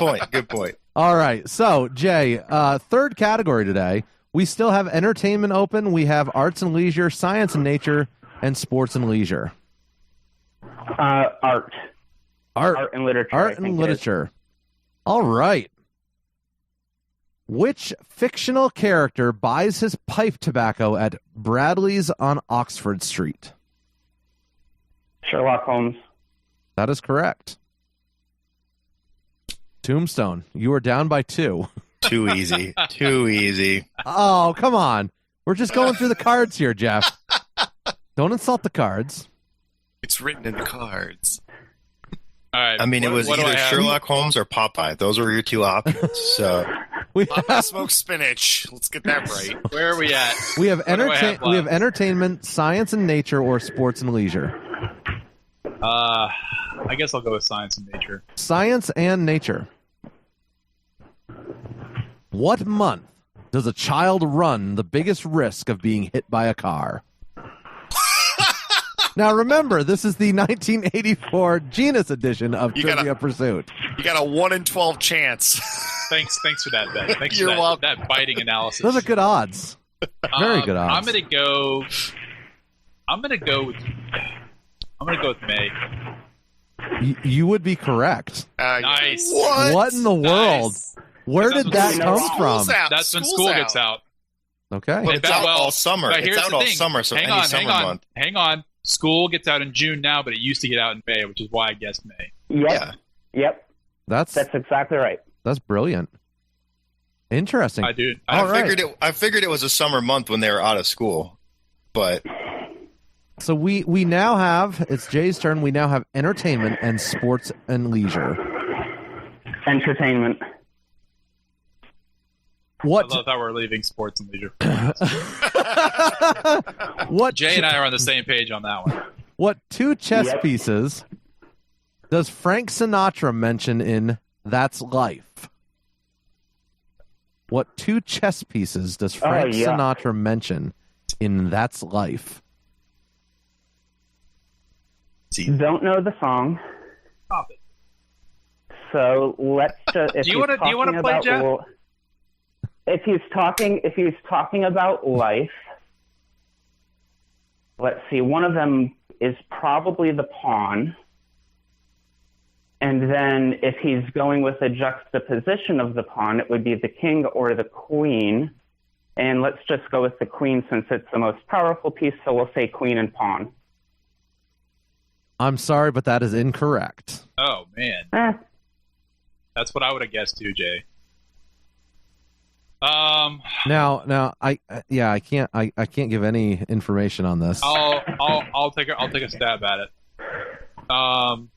point. All right. So, Jay, third category today. We still have entertainment open. We have arts and leisure, science and nature, and sports and leisure. Art and literature. Art and literature. All right. Which fictional character buys his pipe tobacco at Bradley's on Oxford Street? Sherlock Holmes. That is correct. Tombstone, you are down by 2. Too easy. Oh, come on. We're just going through the cards here, Jeff. Don't insult the cards. It's written in the cards. All right. I mean, it was either Sherlock Holmes or Popeye. Those were your two options. So Popeye smoked spinach. Let's get that right. Where are we at? We have we have entertainment, science and nature, or sports and leisure. I guess I'll go with science and nature. Science and nature. What month does a child run the biggest risk of being hit by a car? Now, remember, this is the 1984 Genus edition of Trivia Pursuit. You got a 1 in 12 chance. Thanks for that, Ben. Thanks You're for welcome. that biting analysis. Those are good odds. Very good odds. I'm gonna go with May. You would be correct. Nice. What in the world? Nice. Where did that come from? That's when school gets out. Okay. But it's out all summer. But here's It's out the all thing. summer, so hang any on, summer month. Hang on. School gets out in June now, but it used to get out in May, which is why I guessed May. Yep. That's exactly right. That's brilliant. Interesting. I do. I figured it was a summer month when they were out of school, but So we now have, it's Jay's turn, we now have entertainment and sports and leisure. Entertainment. What? I love how we're leaving sports and leisure. What? Jay and I are on the same page on that one. What 2 chess pieces does Frank Sinatra mention in That's Life? What 2 chess pieces does Frank Sinatra mention in That's Life? Don't know the song. Stop it. So let's just. Do you want to play, Jeff? If he's talking about life, let's see. One of them is probably the pawn, and then if he's going with a juxtaposition of the pawn, it would be the king or the queen. And let's just go with the queen since it's the most powerful piece. So we'll say queen and pawn. I'm sorry, but that is incorrect. Oh man, that's what I would have guessed too, Jay. Now, I can't give any information on this. I'll take a stab at it. I'll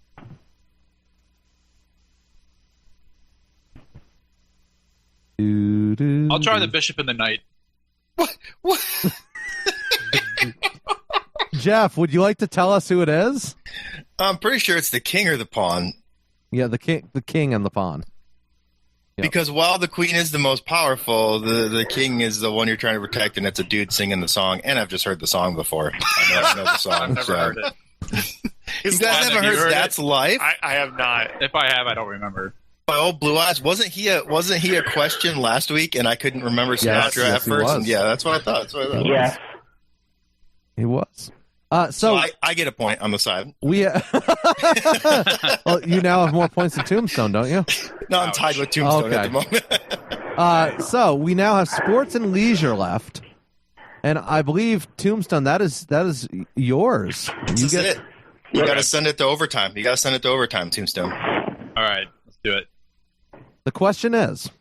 try the bishop and the knight. what? Jeff, would you like to tell us who it is? I'm pretty sure it's the king or the pawn. Yeah, the king and the pawn. Yep. Because while the queen is the most powerful, the king is the one you're trying to protect, and it's a dude singing the song. And I've just heard the song before. I know the song. I've never heard it. You guys haven't heard That's Life? I have not. If I have, I don't remember. My old Blue Eyes, wasn't he a question last week, and I couldn't remember Sinatra at first? And that's what I thought. Yeah, he was. So I get a point on the side. Well, you now have more points than Tombstone, don't you? No, I'm tied with Tombstone at the moment. So we now have sports and leisure left, and I believe Tombstone, that is yours. This is it. You got to send it to overtime. Tombstone. All right, let's do it. The question is,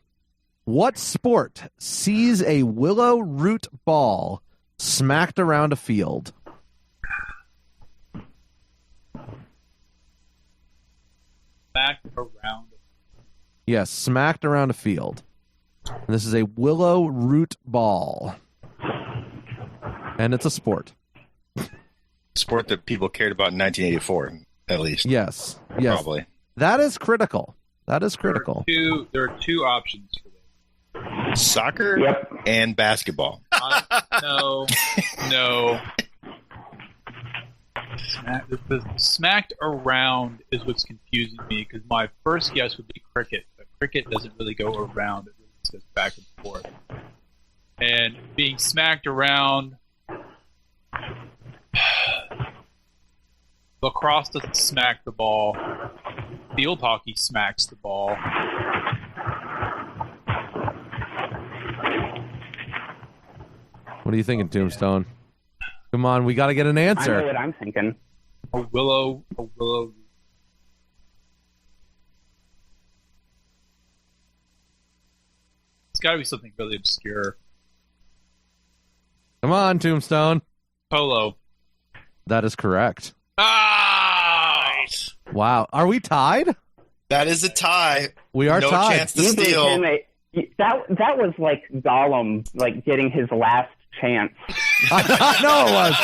what sport sees a willow root ball smacked around a field? Smacked around. Yes, smacked around a field. And this is a willow root ball. And it's a sport. Sport that people cared about in 1984, at least. Yes. Probably. That is critical. There are two options for this. Soccer and basketball. No. Smacked around is what's confusing me, because my first guess would be cricket, but cricket doesn't really go around. It really just goes back and forth. And being smacked around, lacrosse doesn't smack the ball. Field hockey smacks the ball. What are you thinking, Tombstone? Come on, we got to get an answer. I know what I'm thinking. A willow. It's got to be something really obscure. Come on, Tombstone. Polo. That is correct. Nice. Wow. Are we tied? That is a tie. We are no tied. No chance to steal. That was like Gollum, like getting his last chance. I know it was.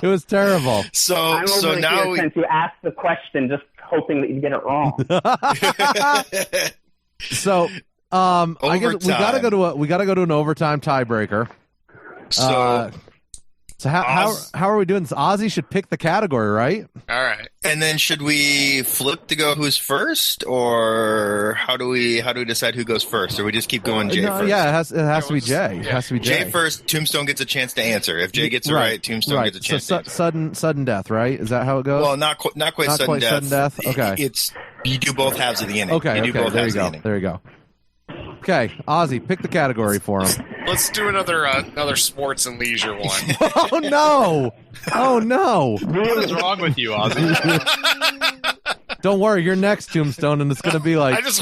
It was terrible. So now since you asked the question, just hoping that you get it wrong. So I guess we gotta go to an overtime tiebreaker. So how are we doing this? Ozzy should pick the category, right? All right. And then should we flip to go who's first, or how do we decide who goes first, or we just keep going Jay first? Yeah, it has to be Jay. It has to be Jay. Jay first. Tombstone gets a chance to answer. If Jay gets it right, Tombstone gets a chance. So sudden death, right? Is that how it goes? Well, not quite sudden death. Okay. It's you do both halves of the inning. Okay. There you go. Okay, Ozzy, pick the category for him. Let's do another sports and leisure one. Oh no! What is wrong with you, Ozzy? Don't worry, you're next, Tombstone, and it's going to be arts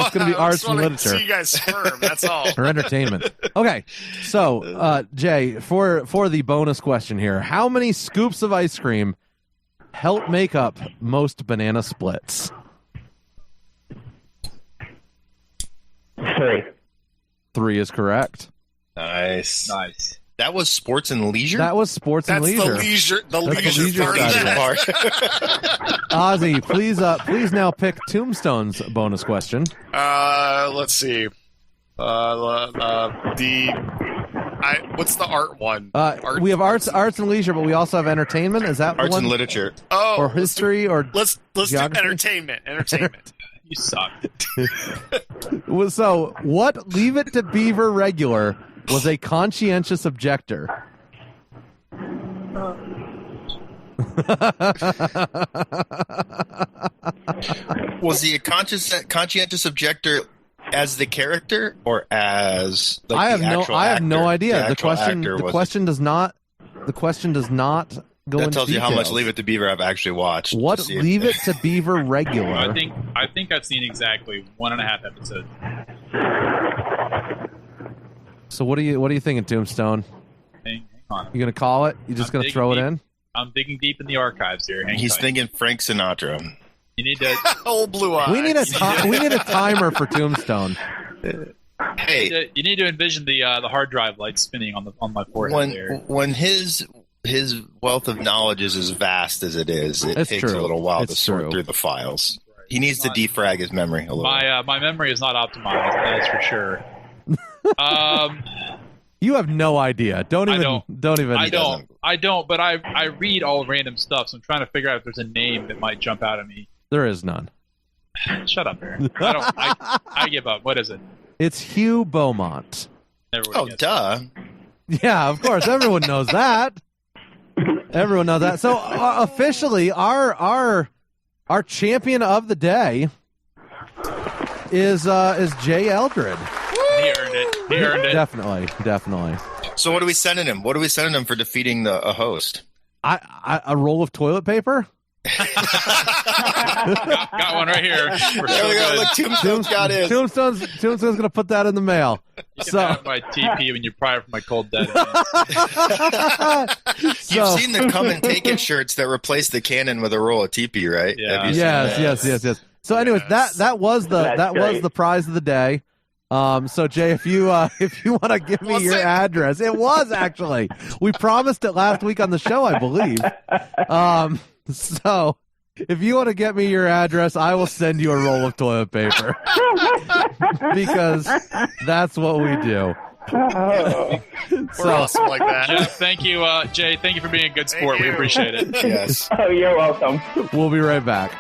and literature. See you guys squirm. That's all. Or entertainment. Okay, so Jay, for the bonus question here, how many scoops of ice cream help make up most banana splits? 3. 3 is correct. Nice. That was sports and leisure? That was sports and leisure. The leisure part. Ozzy, please now pick Tombstone's bonus question. Let's see. What's the art one? We have arts and leisure, but we also have entertainment. Is that arts one? And literature? Oh, or history or let's do entertainment. You suck. So, what Leave It to Beaver regular was a conscientious objector? Was he a conscientious objector as the character or as I have no idea. The question does not go into that tells details. You how much Leave It to Beaver I've actually watched. What Leave It to Beaver regular? I think I've seen exactly 1.5 episodes. So what are you thinking, Tombstone? Hang on. You gonna call it? You just gonna throw it in? I'm digging deep in the archives here. He's thinking Frank Sinatra. You need to old blue eyes. We need a timer for Tombstone. Hey, you need to envision the hard drive light spinning on my forehead. When his wealth of knowledge is as vast as it is, it takes a little while to sort through the files. Right. He needs to defrag his memory a little. My memory is not optimized. That's for sure. You have no idea. Don't even. I don't. But I read all random stuff, so I'm trying to figure out if there's a name that might jump out at me. There is none. Shut up, Aaron. I give up. What is it? It's Hugh Beaumont. Duh. Yeah, of course. Everyone knows that. Everyone knows that. So officially, our champion of the day is Jay Eldred. He earned it. Definitely. So what are we sending him? What are we sending him for defeating a host? A roll of toilet paper. got one right here. There we go. Look, Tombstone's got it. Tombstone's gonna put that in the mail. You can have my TP when you pry from my cold dead. You've seen the come and take it shirts that replace the cannon with a roll of TP, right? Yeah. Yes. So, anyways, that was the prize of the day. So Jay, if you want to give me your address, it was actually, we promised it last week on the show, I believe. So if you want to get me your address, I will send you a roll of toilet paper because that's what we do. We're awesome like that. Jeff, thank you, Jay. Thank you for being a good sport. We appreciate it. Yes. Oh, you're welcome. We'll be right back.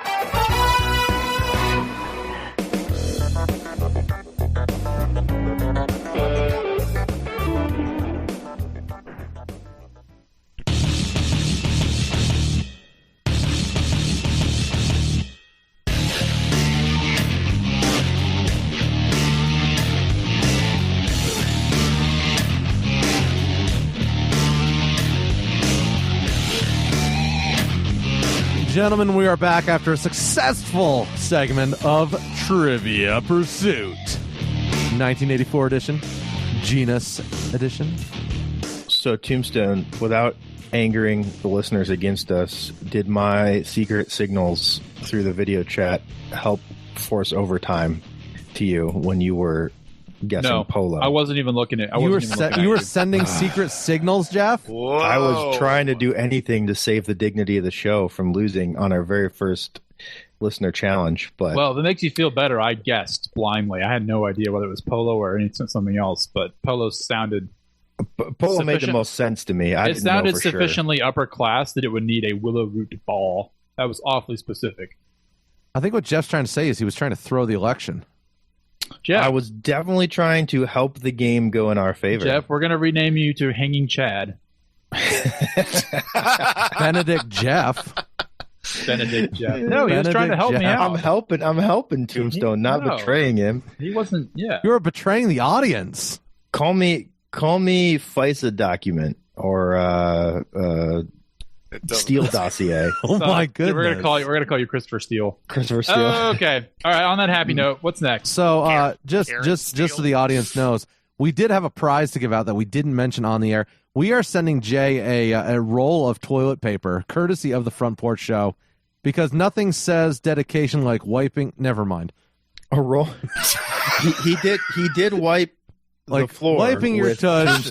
Gentlemen, we are back after a successful segment of Trivia Pursuit. 1984 edition, Genus edition. So, Tombstone, without angering the listeners against us, did my secret signals through the video chat help force overtime to you when you were guessing Polo? I wasn't even looking at. You were sending secret signals, Jeff? Whoa. I was trying to do anything to save the dignity of the show from losing on our very first listener challenge. But well, if it makes you feel better, I guessed blindly. I had no idea whether it was Polo or something else, but Polo sounded. Polo made the most sense to me. It sounded sufficiently upper class that it would need a willow root ball. That was awfully specific. I think what Jeff's trying to say is he was trying to throw the election. Jeff, I was definitely trying to help the game go in our favor. Jeff, we're going to rename you to Hanging Chad. Benedict Jeff. No, he was trying to help me out. I'm helping Tombstone, not betraying him. He wasn't. Yeah, you were betraying the audience. Call me FISA document or Steele dossier. Oh my goodness! We're gonna call you Christopher Steele. Christopher Steele. Okay. All right. On that happy note, what's next? So, just so the audience knows, we did have a prize to give out that we didn't mention on the air. We are sending Jay a roll of toilet paper, courtesy of the Front Porch Show, because nothing says dedication like wiping. Never mind. A roll. he did wipe like the floor, wiping your tush.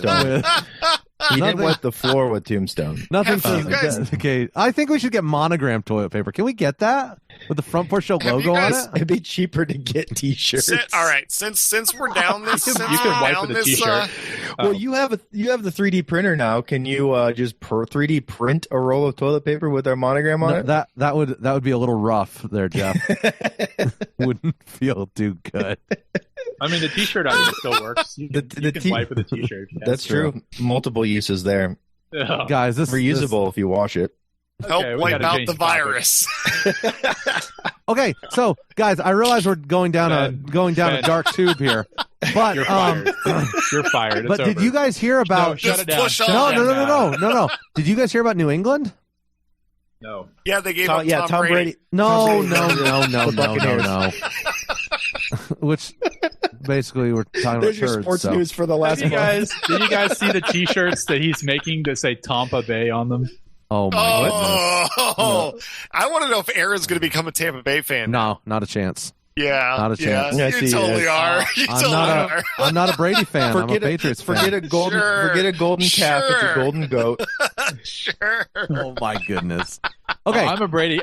He did wipe the floor with Tombstone. Nothing says okay. I think we should get monogrammed toilet paper. Can we get that with the Front Porch Show logo on it? It'd be cheaper to get T-shirts. All right, since we're down this, you can wipe with a T-shirt. Well, you have the 3D printer now. Can you just 3D print a roll of toilet paper with our monogram on it? That would be a little rough there, Jeff. Wouldn't feel too good. I mean, the T-shirt idea still works. You can wipe with a T-shirt. Yeah. That's true. Multiple uses there. Oh. Guys, this reusable if you wash it. Help wipe out the virus. Okay, so guys, I realize we're going down a dark tube here, but you're fired. You're fired. But did you guys hear about? No, shut it down. No. Did you guys hear about New England? No. Yeah, they gave up Tom Brady. No. Which basically we're talking There's about your sports news for the last month. Did you guys see the T-shirts that he's making that say Tampa Bay on them? Oh my goodness! No. I want to know if Aaron's going to become a Tampa Bay fan. No, not a chance. Yeah, not a chance. Yeah, you totally are. I'm not a Brady fan. I'm a Patriots fan. Forget a golden calf. It's a golden goat. Sure. Oh my goodness. Okay, I'm a Brady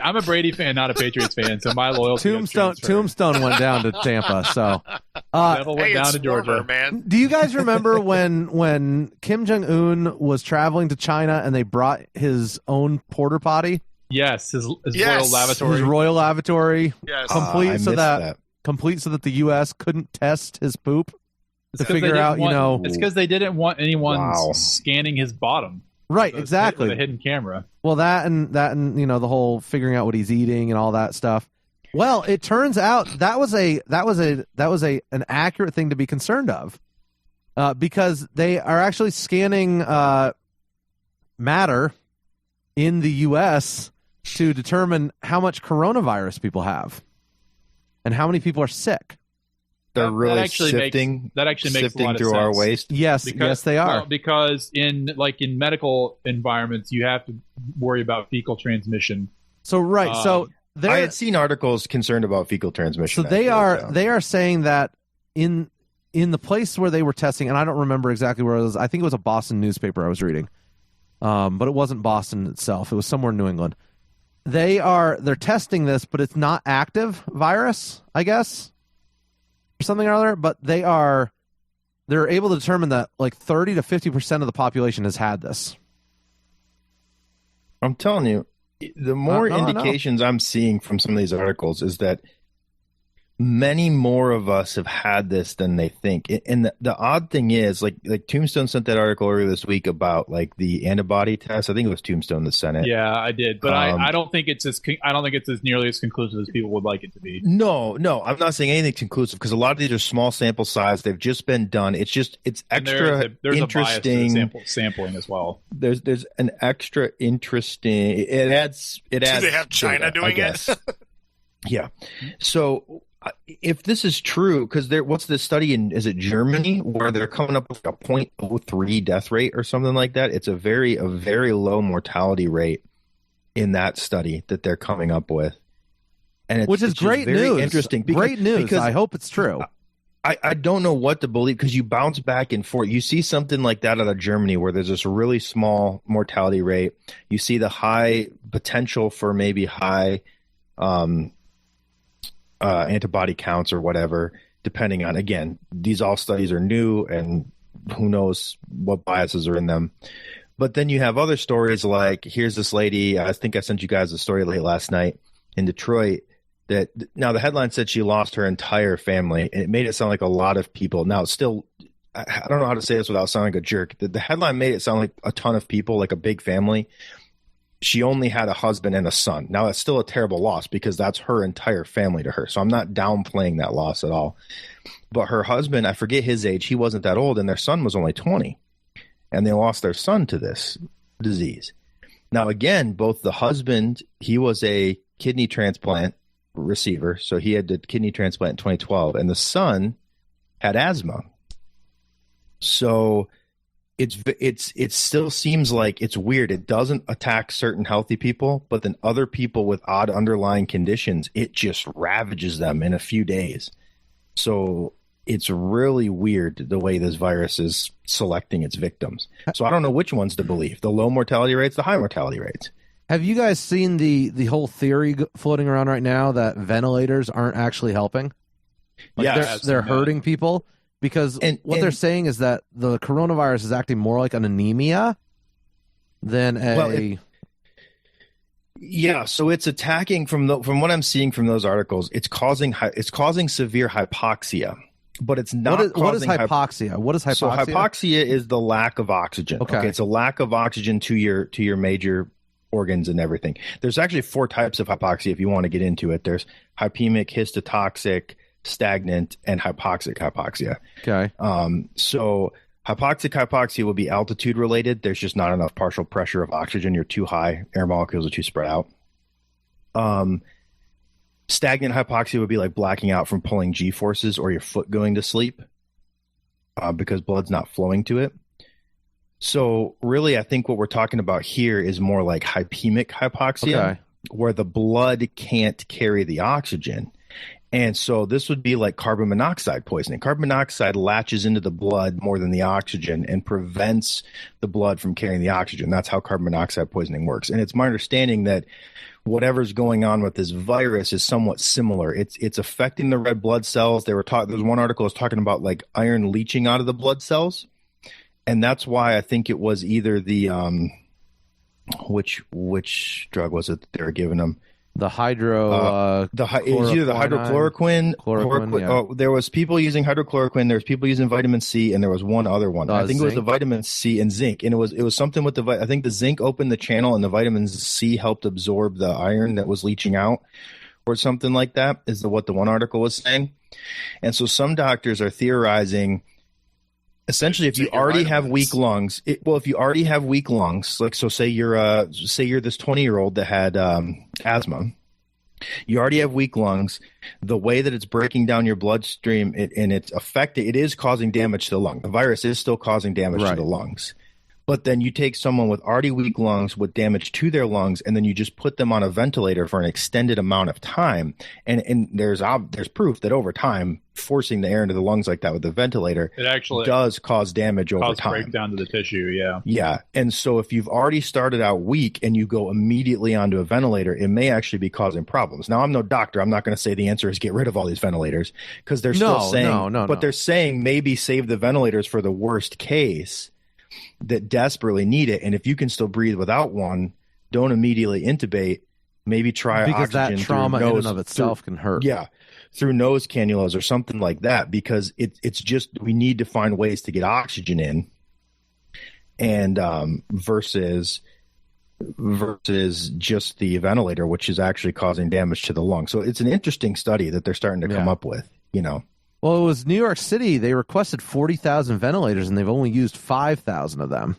fan, not a Patriots fan. So my loyalty. Tombstone went down to Tampa. So Neville went down to Georgia. Warmer, man. Do you guys remember when Kim Jong-un was traveling to China and they brought his own porta potty? Yes, his royal lavatory. His royal lavatory. Yes. Complete so that the U.S. couldn't test his poop to figure out, It's because they didn't want anyone scanning his bottom. Right, exactly. With a hidden camera. Well, that and the whole figuring out what he's eating and all that stuff. Well, it turns out that was an accurate thing to be concerned of, because they are actually scanning matter in the U.S. to determine how much coronavirus people have and how many people are sick. They're really sifting a lot of through sense. our waste. Yes, yes, they are. Well, because in medical environments, you have to worry about fecal transmission. So I had seen articles concerned about fecal transmission. So they are saying that in the place where they were testing, and I don't remember exactly where it was. I think it was a Boston newspaper I was reading, but it wasn't Boston itself. It was somewhere in New England. They're testing this, but it's not active virus, I guess, or something or other. But they're able to determine that like 30 to 50% of the population has had this. I'm telling you, the more indications I'm seeing from some of these articles is that many more of us have had this than they think. And the odd thing is, like Tombstone sent that article earlier this week about like the antibody test. I think it was Tombstone that sent it. Yeah, I did, but I don't think it's as nearly as conclusive as people would like it to be. No, I'm not saying anything conclusive because a lot of these are small sample size. They've just been done. It's extra there's interesting. A bias to sampling as well. There's an extra interesting. It adds. Do they have China doing it? Yeah. So if this is true, because what's the study in? Is it Germany where they're coming up with a 0.03 death rate or something like that? It's a very low mortality rate in that study that they're coming up with, and which is great news. Interesting, great news. Because I hope it's true. I don't know what to believe because you bounce back and forth. You see something like that out of Germany where there's this really small mortality rate. You see the high potential for maybe high antibody counts or whatever, depending on, again, these all studies are new and who knows what biases are in them. But then you have other stories like, here's this lady, I think I sent you guys a story late last night in Detroit that now the headline said she lost her entire family, and it made it sound like a lot of people. Now it's still, I don't know how to say this without sounding like a jerk. The headline made it sound like a ton of people, like a big family. She only had a husband and a son. Now, that's still a terrible loss because that's her entire family to her. So I'm not downplaying that loss at all. But her husband, I forget his age, he wasn't that old, and their son was only 20. And they lost their son to this disease. Now, again, both the husband, he was a kidney transplant receiver, so he had the kidney transplant in 2012, and the son had asthma. So it still seems like it's weird. It doesn't attack certain healthy people, but then other people with odd underlying conditions, it just ravages them in a few days. So it's really weird the way this virus is selecting its victims. So I don't know which ones to believe, the low mortality rates, the high mortality rates. Have you guys seen the whole theory floating around right now that ventilators aren't actually helping? They're hurting people? Because what they're saying is that the coronavirus is acting more like an anemia than so it's attacking from what I'm seeing from those articles. It's causing severe hypoxia, but it's not. What is hypoxia? What is hypoxia? So hypoxia is the lack of oxygen. Okay, it's a lack of oxygen to your major organs and everything. There's actually 4 types of hypoxia if you want to get into it. There's hypemic, histotoxic, stagnant, and hypoxic hypoxia. Okay. So hypoxic hypoxia will be altitude related. There's just not enough partial pressure of oxygen. You're too high. Air molecules are too spread out. Stagnant hypoxia would be like blacking out from pulling G forces or your foot going to sleep because blood's not flowing to it. So really, I think what we're talking about here is more like hypemic hypoxia, where the blood can't carry the oxygen. And so this would be like carbon monoxide poisoning. Carbon monoxide latches into the blood more than the oxygen and prevents the blood from carrying the oxygen. That's how carbon monoxide poisoning works. And it's my understanding that whatever's going on with this virus is somewhat similar. It's affecting the red blood cells. There's one article was talking about like iron leaching out of the blood cells. And that's why I think it was either the which drug was it that they were giving them? The it's either the hydrochloroquine. There was people using hydrochloroquine. There was people using vitamin C, and there was one other one. I think zinc? It was the vitamin C and zinc, and it was something with I think the zinc opened the channel, and the vitamin C helped absorb the iron that was leaching out, or something like that. Is what the one article was saying. And so some doctors are theorizing. Essentially, if you already have weak lungs, if you already have weak lungs, like so, say you're this 20-year-old that had asthma, you already have weak lungs. The way that it's breaking down your bloodstream and it's affecting, it is causing damage to the lung. The virus is still causing damage to the lungs. But then you take someone with already weak lungs with damage to their lungs, and then you just put them on a ventilator for an extended amount of time. And there's proof that over time, forcing the air into the lungs like that with the ventilator, it actually does cause damage over time. Breakdown to the tissue, yeah. Yeah. And so if you've already started out weak and you go immediately onto a ventilator, it may actually be causing problems. Now, I'm no doctor. I'm not going to say the answer is get rid of all these ventilators, because they're still saying, they're saying maybe save the ventilators for the worst case that desperately need it. And if you can still breathe without one, don't immediately intubate. Maybe try because oxygen that trauma in and of itself can hurt. Yeah, through nose cannulas or something like that, because it's just we need to find ways to get oxygen in, and versus just the ventilator, which is actually causing damage to the lung. So it's an interesting study that they're starting to come up with, Well, it was New York City. They requested 40,000 ventilators, and they've only used 5,000 of them.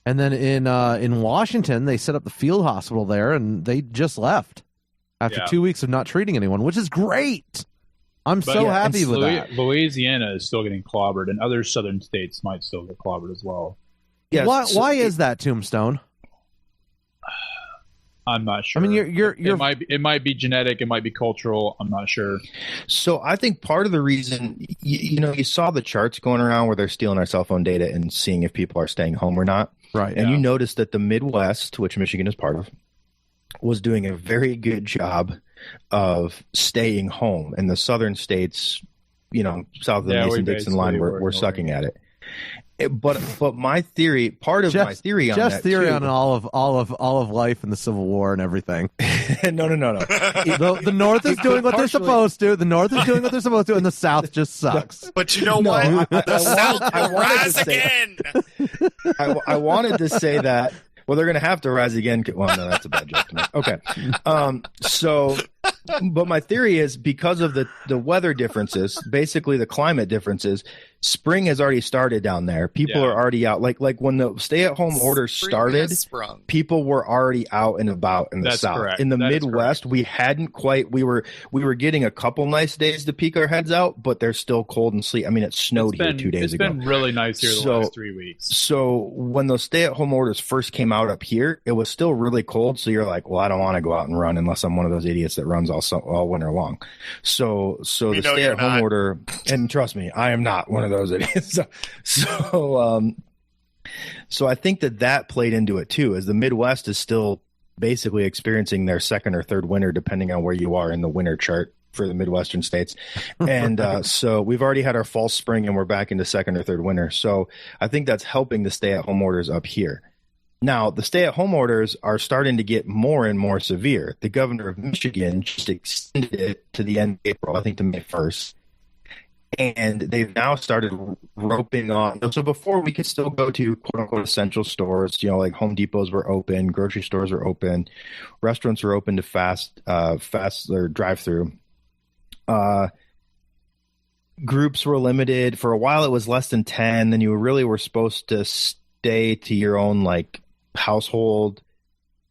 And then in Washington, they set up the field hospital there, and they just left after 2 weeks of not treating anyone, which is great. I'm so happy with that. Louisiana is still getting clobbered, and other southern states might still get clobbered as well. Yes. Why is that, Tombstone? I'm not sure. I mean, it might be genetic, it might be cultural. I'm not sure. So I think part of the reason, you saw the charts going around where they're stealing our cell phone data and seeing if people are staying home or not. Right. And you notice that the Midwest, which Michigan is part of, was doing a very good job of staying home, and the southern states, south of the Mason-Dixon line, were sucking at it. But my theory, part of my theory on Jeff's that theory too, on all of life and the Civil War and everything. No. The North is doing what they're supposed to. The North is doing what they're supposed to, and the South just sucks. But you know what? The South will rise again. I wanted to say that. Well, they're going to have to rise again. Well, no, that's a bad joke to make. Okay. But my theory is because of the weather differences, basically the climate differences, spring has already started down there. People are already out. Like when the stay-at-home order started, people were already out and about in the South. Correct. In the Midwest, we hadn't quite. We were getting a couple nice days to peek our heads out, but they're still cold and sleet. I mean, it snowed here 2 days ago. It's been really nice here the last 3 weeks. So when those stay-at-home orders first came out up here, it was still really cold. So you're like, well, I don't want to go out and run unless I'm one of those idiots that runs all winter long. So the stay-at-home order, and trust me, I am not one of those idiots. So I think that played into it too, as the Midwest is still basically experiencing their second or third winter, depending on where you are in the winter chart for the Midwestern states. And so we've already had our fall spring and we're back into second or third winter. So I think that's helping the stay-at-home orders up here. Now, the stay-at-home orders are starting to get more and more severe. The governor of Michigan just extended it to the end of April, I think to May 1st. And they've now started roping on. So before, we could still go to quote-unquote essential stores, like Home Depots were open, grocery stores were open, restaurants were open to fast or drive-through. Groups were limited. For a while, it was less than 10. Then you really were supposed to stay to your own, household,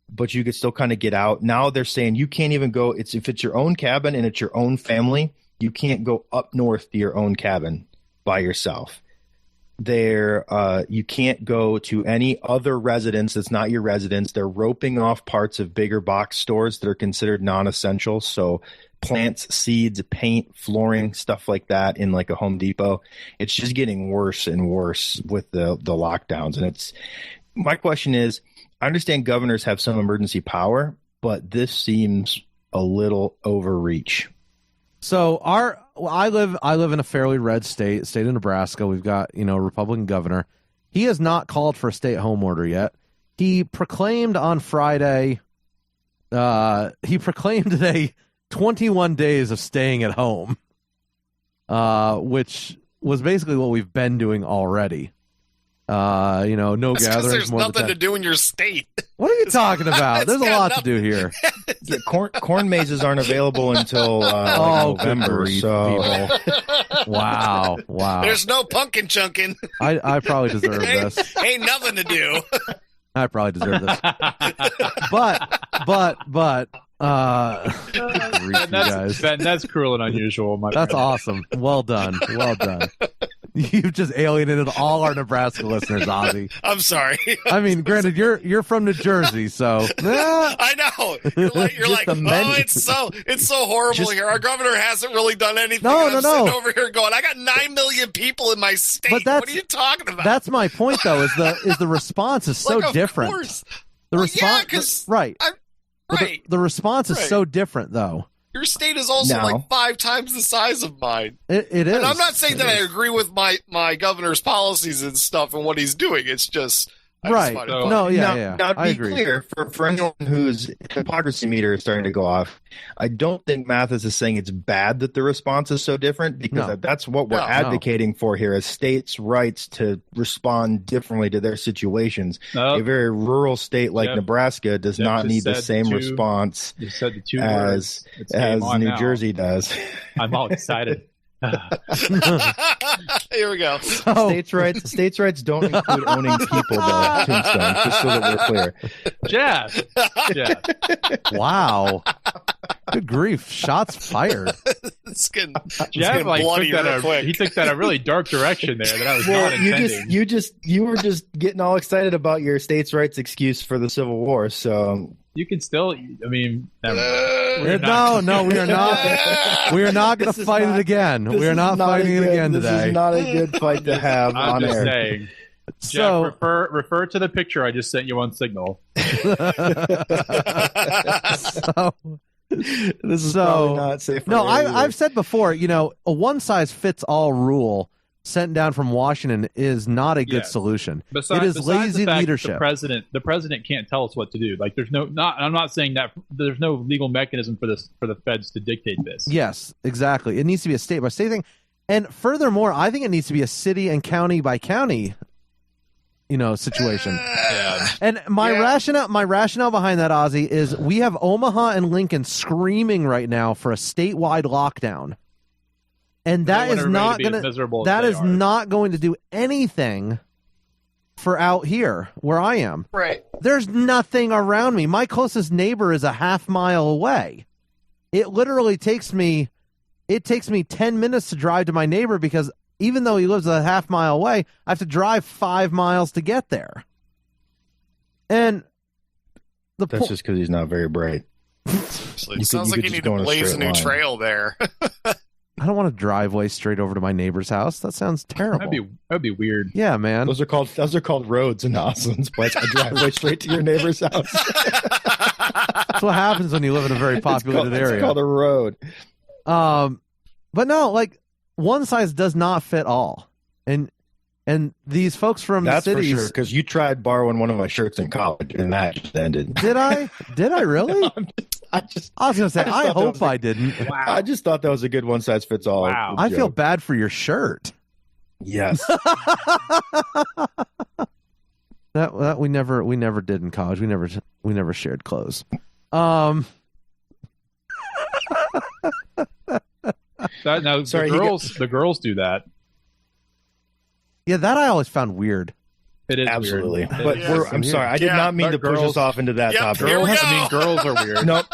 but you could still kind of get out. Now they're saying you can't even go. If it's your own cabin and it's your own family, you can't go up north to your own cabin by yourself. You can't go to any other residence that's not your residence. They're roping off parts of bigger box stores that are considered non-essential. So plants, seeds, paint, flooring, stuff like that in a Home Depot. It's just getting worse and worse with the lockdowns. And my question is, I understand governors have some emergency power, but this seems a little overreach. So I live in a fairly red state of Nebraska. We've got, a Republican governor. He has not called for a stay-at-home order yet. he proclaimed on Friday, today 21 days of staying at home, which was basically what we've been doing already. No That's gatherings. There's nothing to do in your state. What are you talking about? There's a lot to do here. Yeah, corn mazes aren't available until November. So wow. There's no pumpkin chunking. I probably deserve this. Ain't nothing to do. I probably deserve this. but that's cruel and unusual. That's awesome. Well done. You've just alienated all our Nebraska listeners, Ozzy. I'm sorry. I mean, granted, you're from New Jersey, so I know. You're like, it's so horrible here. Our governor hasn't really done anything. I'm sitting over here going, I got 9 million people in my state. What are you talking about? That's my point, though. Is the response is so different. Course. The response, right? Right. The response is so different, though. Your state is also like 5 times the size of mine. It is. And I'm not saying that I agree with my governor's policies and stuff and what he's doing. It's just right. Now, to be clear, for anyone whose hypocrisy meter is starting to go off, I don't think Mathis is saying it's bad that the response is so different, because that's what we're advocating for here, as states' rights to respond differently to their situations. A very rural state like Nebraska does not need the same response as New Jersey does. I'm all excited. Here we go. States' rights don't include owning people, though. Tombstone, just so that we're clear. Jeff. Wow. Good grief! Shots fired. Jeff he took that a really dark direction there that I was not intending. You were just getting all excited about your states' rights excuse for the Civil War, so. You can still. I mean, no, we are not. We are not going to fight it again. We are not fighting it again today. This is not a good fight to have on air. I'm just saying. So Jeff, refer to the picture I just sent you on Signal. This is probably not safe. No, I've said before. A one-size-fits-all rule sent down from Washington is not a good solution. It is lazy leadership. The president can't tell us what to do. Like, I'm not saying that there's no legal mechanism for the feds to dictate this. Yes, exactly. It needs to be a state by state thing. And furthermore, I think it needs to be a city and county by county, situation. And my rationale behind that, Ozzy, is we have Omaha and Lincoln screaming right now for a statewide lockdown. And that is not going to do anything for out here where I am. Right. There's nothing around me. My closest neighbor is a half mile away. It literally takes me 10 minutes to drive to my neighbor, because even though he lives a half mile away, I have to drive 5 miles to get there. And that's just because he's not very bright. It sounds like you need to blaze a new trail there. I don't want a driveway straight over to my neighbor's house. That sounds terrible. That'd be weird. Yeah, man. Those are called roads in Austin's, but a driveway straight to your neighbor's house. That's what happens when you live in a very populated area. It's called a road. But no, like, one size does not fit all. And these folks from the cities... That's for sure, because you tried borrowing one of my shirts in college, and that just ended. Did I? Did I really? I was going to say, I hope I didn't. Wow. I just thought that was a good one-size-fits-all. Wow. I feel bad for your shirt. Yes. that we never did in college. We never shared clothes. The girls do that. Yeah, that I always found weird. It is absolutely weird. But I'm sorry, I did not mean to push us off into that topic. Girls are weird. Nope.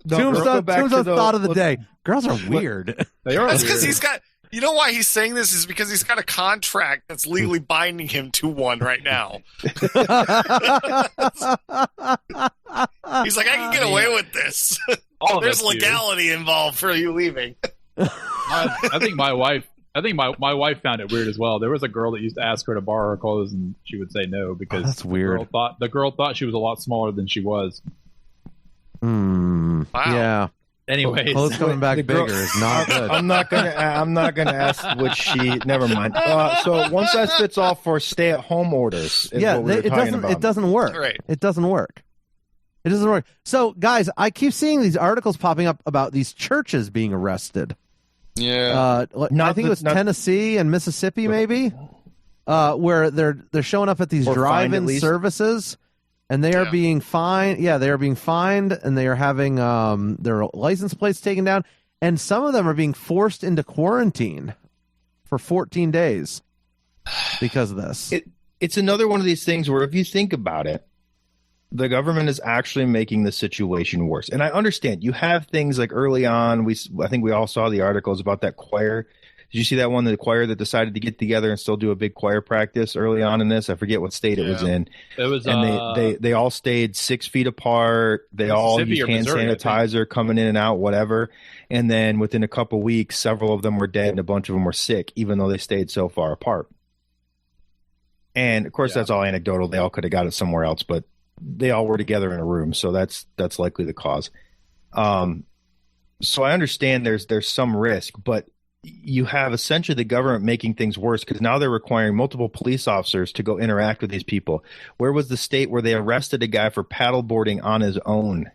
Tombstone's thought of the day. Girls are weird. They are. That's because he's got. You know why he's saying this is because he's got a contract that's legally binding him to one right now. He's like, I can get away with this. There's legality involved for you leaving. I think my wife found it weird as well. There was a girl that used to ask her to borrow her clothes, and she would say no because that's weird. The girl thought she was a lot smaller than she was. Wow. Yeah. Anyways, clothes coming back bigger is not good. I'm not gonna ask what she. Never mind. So one size fits all for stay-at-home orders. It doesn't work. Right. It doesn't work. It doesn't work. So, guys, I keep seeing these articles popping up about these churches being arrested. Yeah. I think it was Tennessee and Mississippi, maybe, where they're showing up at these drive-in services, and they are being fined. Yeah, they are being fined, and they are having their license plates taken down, and some of them are being forced into quarantine for 14 days because of this. It's another one of these things where if you think about it, the government is actually making the situation worse. And I understand you have things like early on, I think we all saw the articles about that choir. Did you see that one, the choir that decided to get together and still do a big choir practice early on in this? I forget what state it was in. It was, and they all stayed 6 feet apart. They all used hand sanitizer coming in and out, whatever. And then within a couple weeks, several of them were dead and a bunch of them were sick, even though they stayed so far apart. And of course, that's all anecdotal. They all could have got it somewhere else, but they all were together in a room, so that's likely the cause. So I understand there's some risk, but you have essentially the government making things worse because now they're requiring multiple police officers to go interact with these people. Where was the state where they arrested a guy for paddleboarding on his own?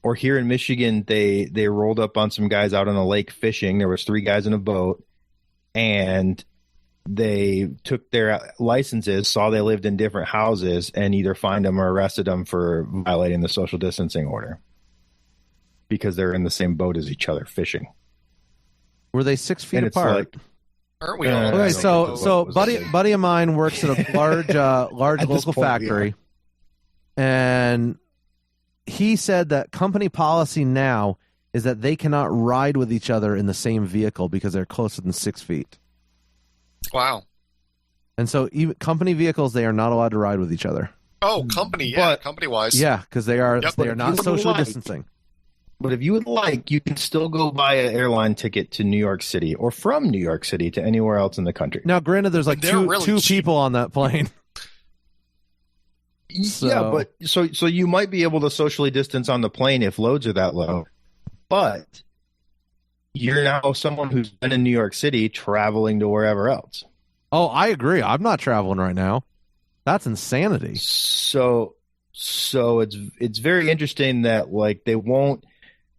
Or here in Michigan, they rolled up on some guys out on a lake fishing. There was 3 guys in a boat, and they took their licenses, saw they lived in different houses, and either fined them or arrested them for violating the social distancing order because they're in the same boat as each other fishing. Were they 6 feet apart? Aren't we all? Okay, so buddy of mine works at a large local factory, and he said that company policy now is that they cannot ride with each other in the same vehicle because they're closer than 6 feet. Wow. And so even company vehicles, they are not allowed to ride with each other. Oh, company wise. Yeah, because they are not socially distancing. But if you would like, you can still go buy an airline ticket to New York City or from New York City to anywhere else in the country. Now, granted, there's like two people on that plane. Yeah, but so you might be able to socially distance on the plane if loads are that low. But you're now someone who's been in New York City traveling to wherever else. Oh, I agree. I'm not traveling right now. That's insanity. So it's very interesting that like they won't.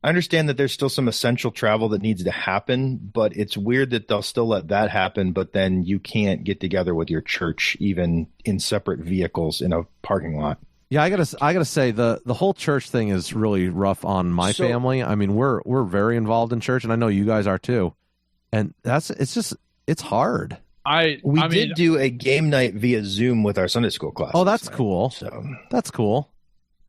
I understand that there's still some essential travel that needs to happen, but it's weird that they'll still let that happen, but then you can't get together with your church even in separate vehicles in a parking lot. Yeah, I gotta say the whole church thing is really rough on my family. I mean, we're very involved in church, and I know you guys are too. And it's hard. We did do a game night via Zoom with our Sunday school class. Oh, that's cool. So that's cool.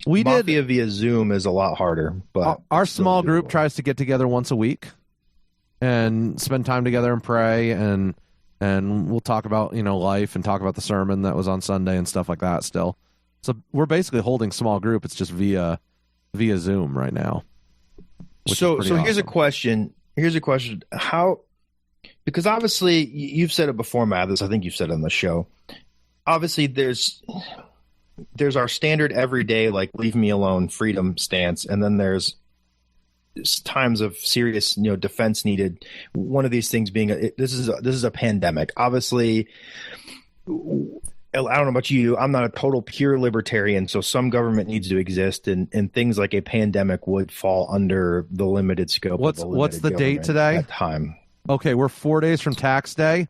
Mafia via Zoom is a lot harder, but our small group tries to get together once a week and spend time together and pray, and we'll talk about life and talk about the sermon that was on Sunday and stuff like that. Still, so we're basically holding small group. It's just via Zoom right now. So here's a question. How? Because obviously you've said it before, Mathis. I think you've said it on the show. Obviously, there's our standard everyday, like leave me alone, freedom stance, and then there's times of serious, defense needed. One of these things being this is a pandemic. Obviously, I don't know about you. I'm not a total pure libertarian, so some government needs to exist, and things like a pandemic would fall under the limited scope. What's the date today? At time. Okay, we're 4 days from tax day.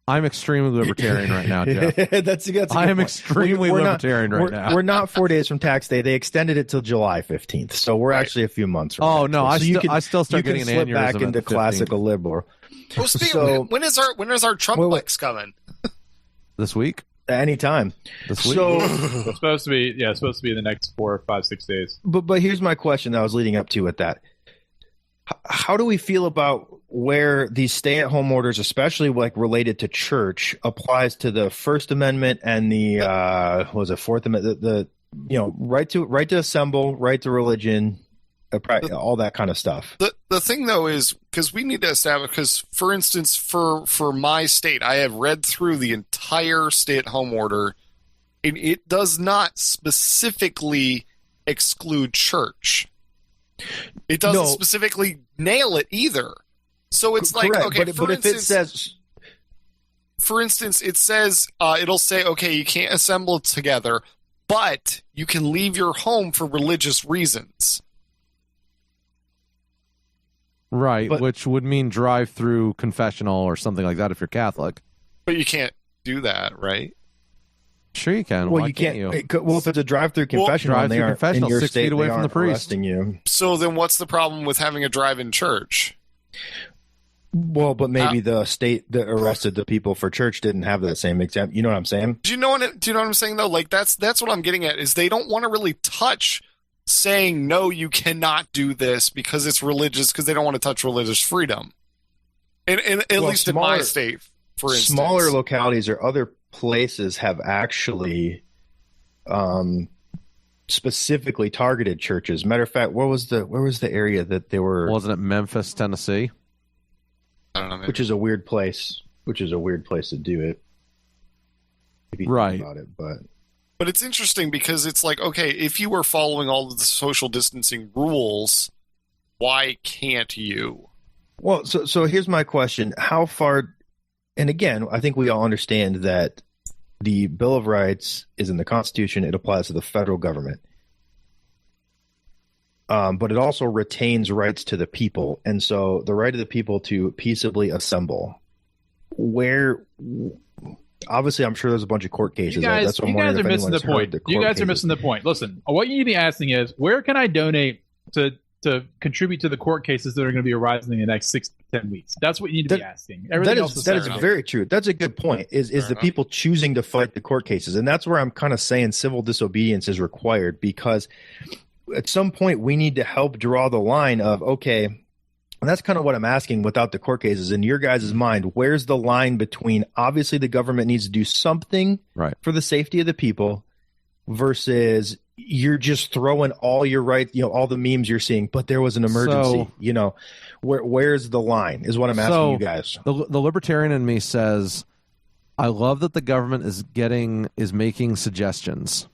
I'm extremely libertarian right now, Jeff. I am extremely libertarian right now. We're not 4 days from tax day. They extended it till July 15th, so we're actually a few months from. Oh no, I still start getting an aneurysm. You can slip back into classical liberal. Well, when is our Trump likes coming? This week? Anytime. This week. So it's supposed to be in the next 4, 5, 6 days. But here's my question that I was leading up to with that. How do we feel about where these stay-at-home orders, especially like related to church, applies to the First Amendment and the Fourth Amendment, the right to assemble, right to religion, all that kind of stuff. The thing though is because we need to establish, because for instance, for my state, I have read through the entire stay-at-home order, and it does not specifically exclude church. It doesn't specifically nail it either. So it's like, correct, okay, but if it says... For instance, it says, it'll say, okay, you can't assemble together, but you can leave your home for religious reasons. Right, which would mean drive-through confessional or something like that if you're Catholic. But you can't do that, right? Sure you can. Well, Why you can't you? Well, if it's a drive-through confessional, drive-through confessional, in your 6 state, feet away they from the aren't priest. arresting you. So then what's the problem with having a drive-in church? Well, but maybe the state that arrested the people for church didn't have that same exempt. You know what I'm saying? Do you know what I'm saying, though? Like, that's what I'm getting at, is they don't want to really touch saying, no, you cannot do this because it's religious, because they don't want to touch religious freedom. And at least in my state, for instance. Smaller localities or other places have actually specifically targeted churches. Matter of fact, where was the area that they were? Wasn't it Memphis, Tennessee? I don't know. Maybe. Which is a weird place. Which is a weird place to do it. If you right. think about it, but it's interesting because it's like, okay, if you were following all of the social distancing rules, why can't you? Well, so here's my question: how far? And again, I think we all understand that the Bill of Rights is in the Constitution. It applies to the federal government. But it also retains rights to the people. And so the right of the people to peaceably assemble, where obviously I'm sure there's a bunch of court cases. You guys are missing the point. You guys are missing the point. Listen, what you need to be asking is, where can I donate to contribute to the court cases that are going to be arising in the next 6 to 10 weeks? That's what you need to be asking. That is very true. That's a good point. Is the people choosing to fight the court cases? And that's where I'm kind of saying civil disobedience is required, because at some point we need to help draw the line of, okay, and that's kind of what I'm asking without the court cases. In your guys' mind, where's the line between obviously the government needs to do something for the safety of the people versus you're just throwing all your all the memes you're seeing, but there was an emergency, where's the line is what I'm asking you guys. The libertarian in me says, I love that the government is making suggestions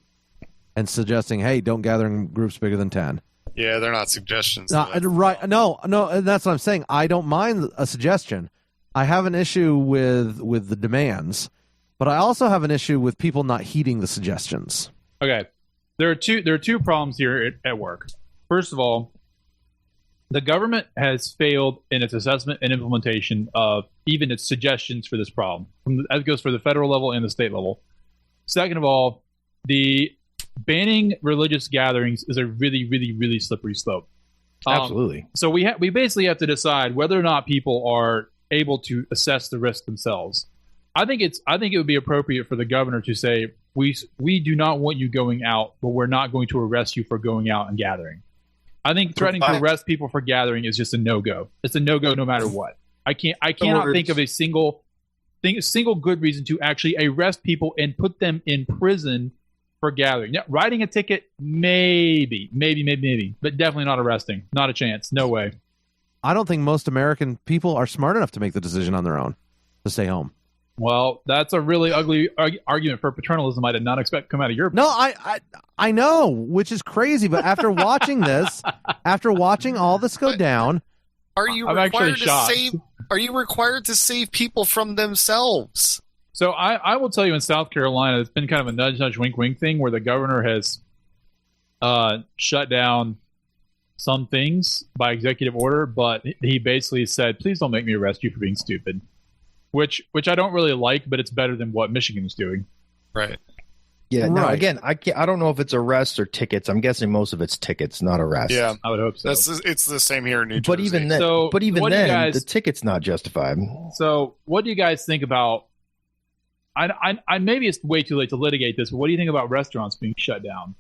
and suggesting, hey, don't gather in groups bigger than 10. Yeah, they're not suggestions. Right. No, that's what I'm saying. I don't mind a suggestion. I have an issue with the demands, but I also have an issue with people not heeding the suggestions. Okay. There are two problems here at work. First of all, the government has failed in its assessment and implementation of even its suggestions for this problem. That goes for the federal level and the state level. Second of all, the banning religious gatherings is a really, really, really slippery slope. Absolutely. So we basically have to decide whether or not people are able to assess the risk themselves. I think it would be appropriate for the governor to say, we do not want you going out, but we're not going to arrest you for going out and gathering. I think threatening to arrest people for gathering is just a no-go. It's a no-go no matter what. I cannot think of a single good reason to actually arrest people and put them in prison for gathering. Now, writing a ticket, maybe, but definitely not arresting. Not a chance. No way. I don't think most American people are smart enough to make the decision on their own to stay home. Well, that's a really ugly argument for paternalism I did not expect to come out of your... No, I know, which is crazy, but after watching this, after watching all this go down... Are you required to save people from themselves? So I will tell you, in South Carolina, it's been kind of a nudge, wink, wink thing where the governor has shut down some things by executive order, but he basically said, please don't make me arrest you for being stupid, which I don't really like, but it's better than what Michigan is doing. Right. Yeah. Now, again, I don't know if it's arrests or tickets. I'm guessing most of it's tickets, not arrests. Yeah, I would hope so. It's the same here in New Jersey. But even then, the ticket's not justified. So what do you guys think about... I maybe it's way too late to litigate this, but what do you think about restaurants being shut down?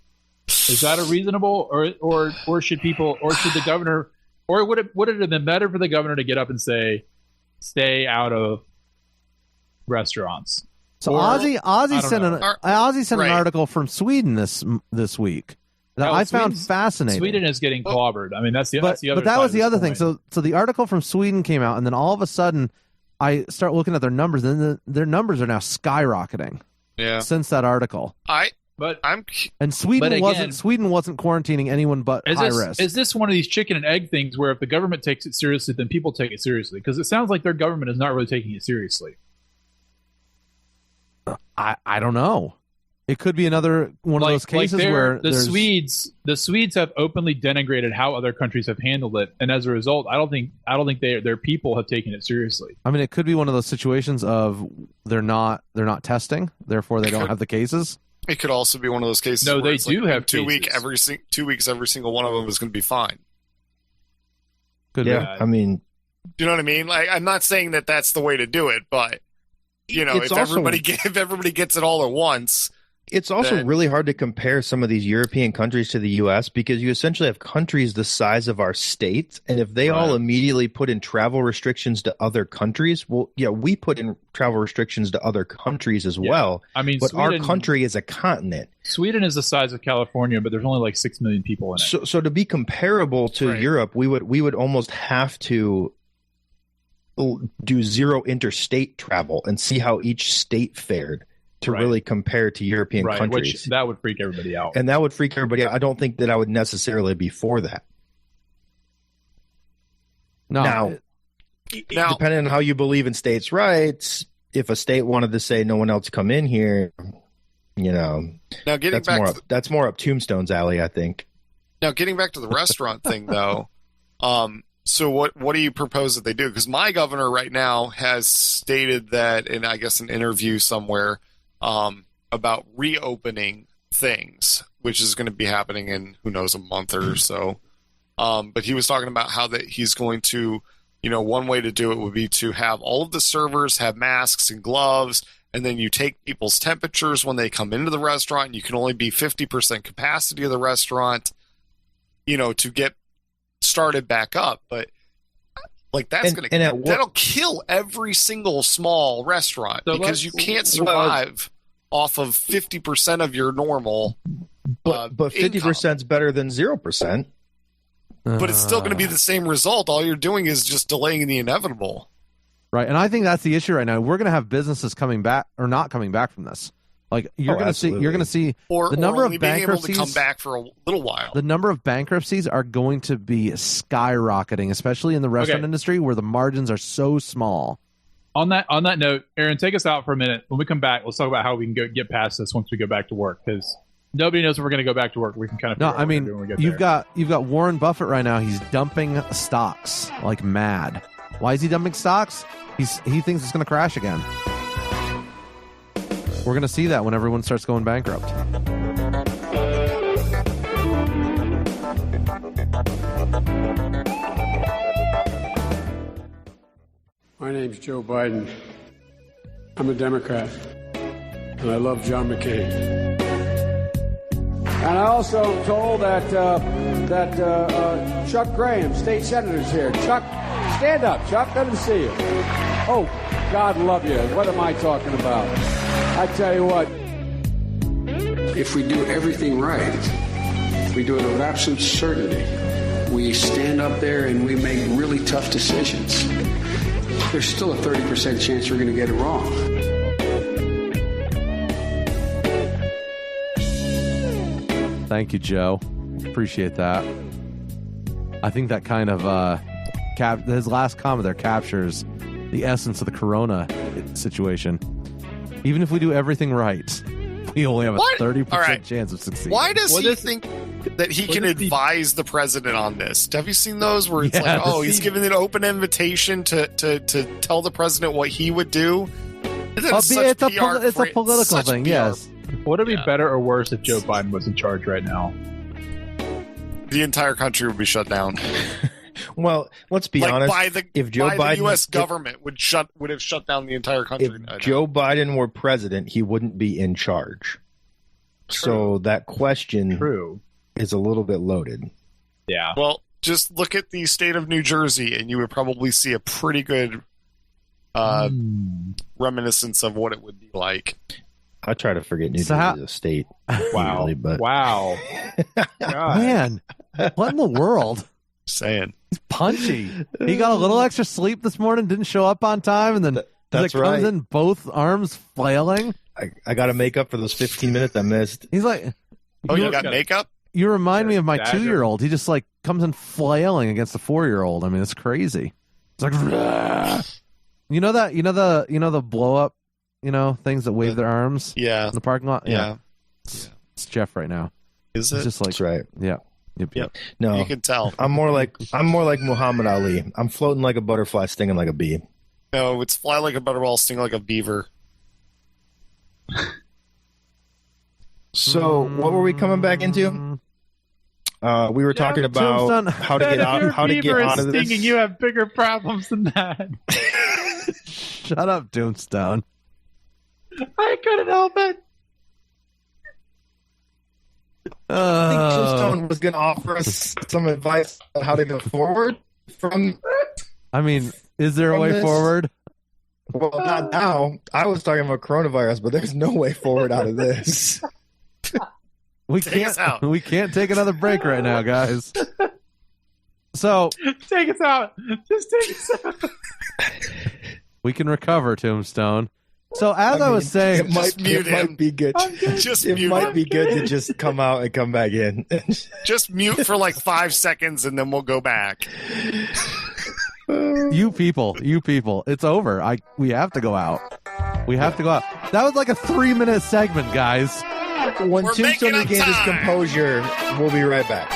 Is that a reasonable, or should people, or should the governor, or would it have been better for the governor to get up and say, stay out of restaurants? So Ozzy sent an article from Sweden this week that I found fascinating. Sweden is getting clobbered. I mean, that's the other. But that was the other thing. So the article from Sweden came out, and then all of a sudden, I start looking at their numbers, and their numbers are now skyrocketing. Yeah. Since that article, And Sweden wasn't quarantining anyone but high risk. Is this one of these chicken and egg things where if the government takes it seriously, then people take it seriously? Because it sounds like their government is not really taking it seriously. I don't know. It could be another one of those cases where the Swedes have openly denigrated how other countries have handled it, and as a result, I don't think their people have taken it seriously. I mean, it could be one of those situations of they're not testing, therefore they don't have the cases. It could also be one of those cases. No, they do have 2 weeks. Every single one of them is going to be fine. Could be. I mean, do you know what I mean? Like, I'm not saying that that's the way to do it, but if everybody gets it all at once. It's also really hard to compare some of these European countries to the U.S. because you essentially have countries the size of our states, and if they all immediately put in travel restrictions to other countries, well, yeah, we put in travel restrictions to other countries as well. I mean, but our country is a continent. Sweden is the size of California, but there's only like 6 million people in it. So to be comparable to Europe, we would almost have to do zero interstate travel and see how each state fared. To really compare to European countries. Which that would freak everybody out. And that would freak everybody out. I don't think that I would necessarily be for that. Now, depending on how you believe in states' rights, if a state wanted to say no one else come in here, that's more up Tombstone's alley, I think. Now, getting back to the restaurant thing, though, so what do you propose that they do? Because my governor right now has stated that in, I guess, an interview somewhere, about reopening things, which is going to be happening in, who knows, a month or so. But he was talking about how that he's going to, one way to do it would be to have all of the servers have masks and gloves, and then you take people's temperatures when they come into the restaurant. You can only be 50% capacity of the restaurant, to get started back up. But like that'll kill every single small restaurant because you can't survive off of 50% of your normal. But 50% is better than 0%. But it's still going to be the same result. All you're doing is just delaying the inevitable. Right, and I think that's the issue right now. We're going to have businesses coming back or not coming back from this. Like you're going to see the number of bankruptcies able to come back for a little while. The number of bankruptcies are going to be skyrocketing, especially in the restaurant industry where the margins are so small. On that note, Aaron, take us out for a minute. When we come back, let's talk about how we can get past this once we go back to work, because nobody knows if we're going to go back to work. We can kind of you've got Warren Buffett right now. He's dumping stocks like mad. Why is he dumping stocks? He thinks it's going to crash again. We're going to see that when everyone starts going bankrupt. My name's Joe Biden. I'm a Democrat, and I love John McCain. And I also am told that Chuck Graham, state senator's here. Chuck, stand up. Chuck, good to see you. Oh, God love you. What am I talking about? I tell you what. If we do everything right, if we do it with absolute certainty, we stand up there and we make really tough decisions, there's still a 30% chance we're going to get it wrong. Thank you, Joe. Appreciate that. I think that kind of his last comment there captures the essence of the corona situation. Even if we do everything right, we only have a 30% chance of succeeding. Why does he think that he can advise the president on this? Have you seen those where it's he's giving an open invitation to tell the president what he would do? It's a political thing, yes. Would it be better or worse if Joe Biden was in charge right now? The entire country would be shut down. Well, let's be honest. If Joe Biden, the U.S. government would have shut down the entire country. If Joe Biden were president, he wouldn't be in charge. True. So that question is a little bit loaded. Yeah. Well, just look at the state of New Jersey, and you would probably see a pretty good reminiscence of what it would be like. I try to forget New Jersey as a state. Wow. Usually, but... Wow. Man, what in the world? Saying. He's punchy. He got a little extra sleep this morning, didn't show up on time, and then comes in both arms flailing. I got to make up for those 15 minutes I missed. He's like, oh, you got makeup? You remind me of my 2-year-old. He just like comes in flailing against the 4-year-old. I mean, it's crazy. It's like, you know the blow up, things that wave their arms. Yeah. In the parking lot. Yeah. It's Jeff right now. Is it? It's just like, That's right. Yeah. Yep. No, you can tell. I'm more like Muhammad Ali. I'm floating like a butterfly, stinging like a bee. No, it's fly like a butterball, sting like a beaver. So, what were we coming back into? We were talking about how to get out of this. You have bigger problems than that. Shut up, Tombstone. I couldn't help it. I think Tombstone was going to offer us some advice on how to go forward from. I mean, is there a way forward? Well, not now. I was talking about coronavirus, but there's no way forward out of this. We can't take another break right now, guys. So take us out. Just take us out. We can recover, Tombstone. So as I was saying, it might be good. It might be good to just come out and come back in. Just mute for like 5 seconds, and then we'll go back. You people, it's over. We have to go out. That was like a 3-minute segment, guys. When Tombstone regains his composure, we'll be right back.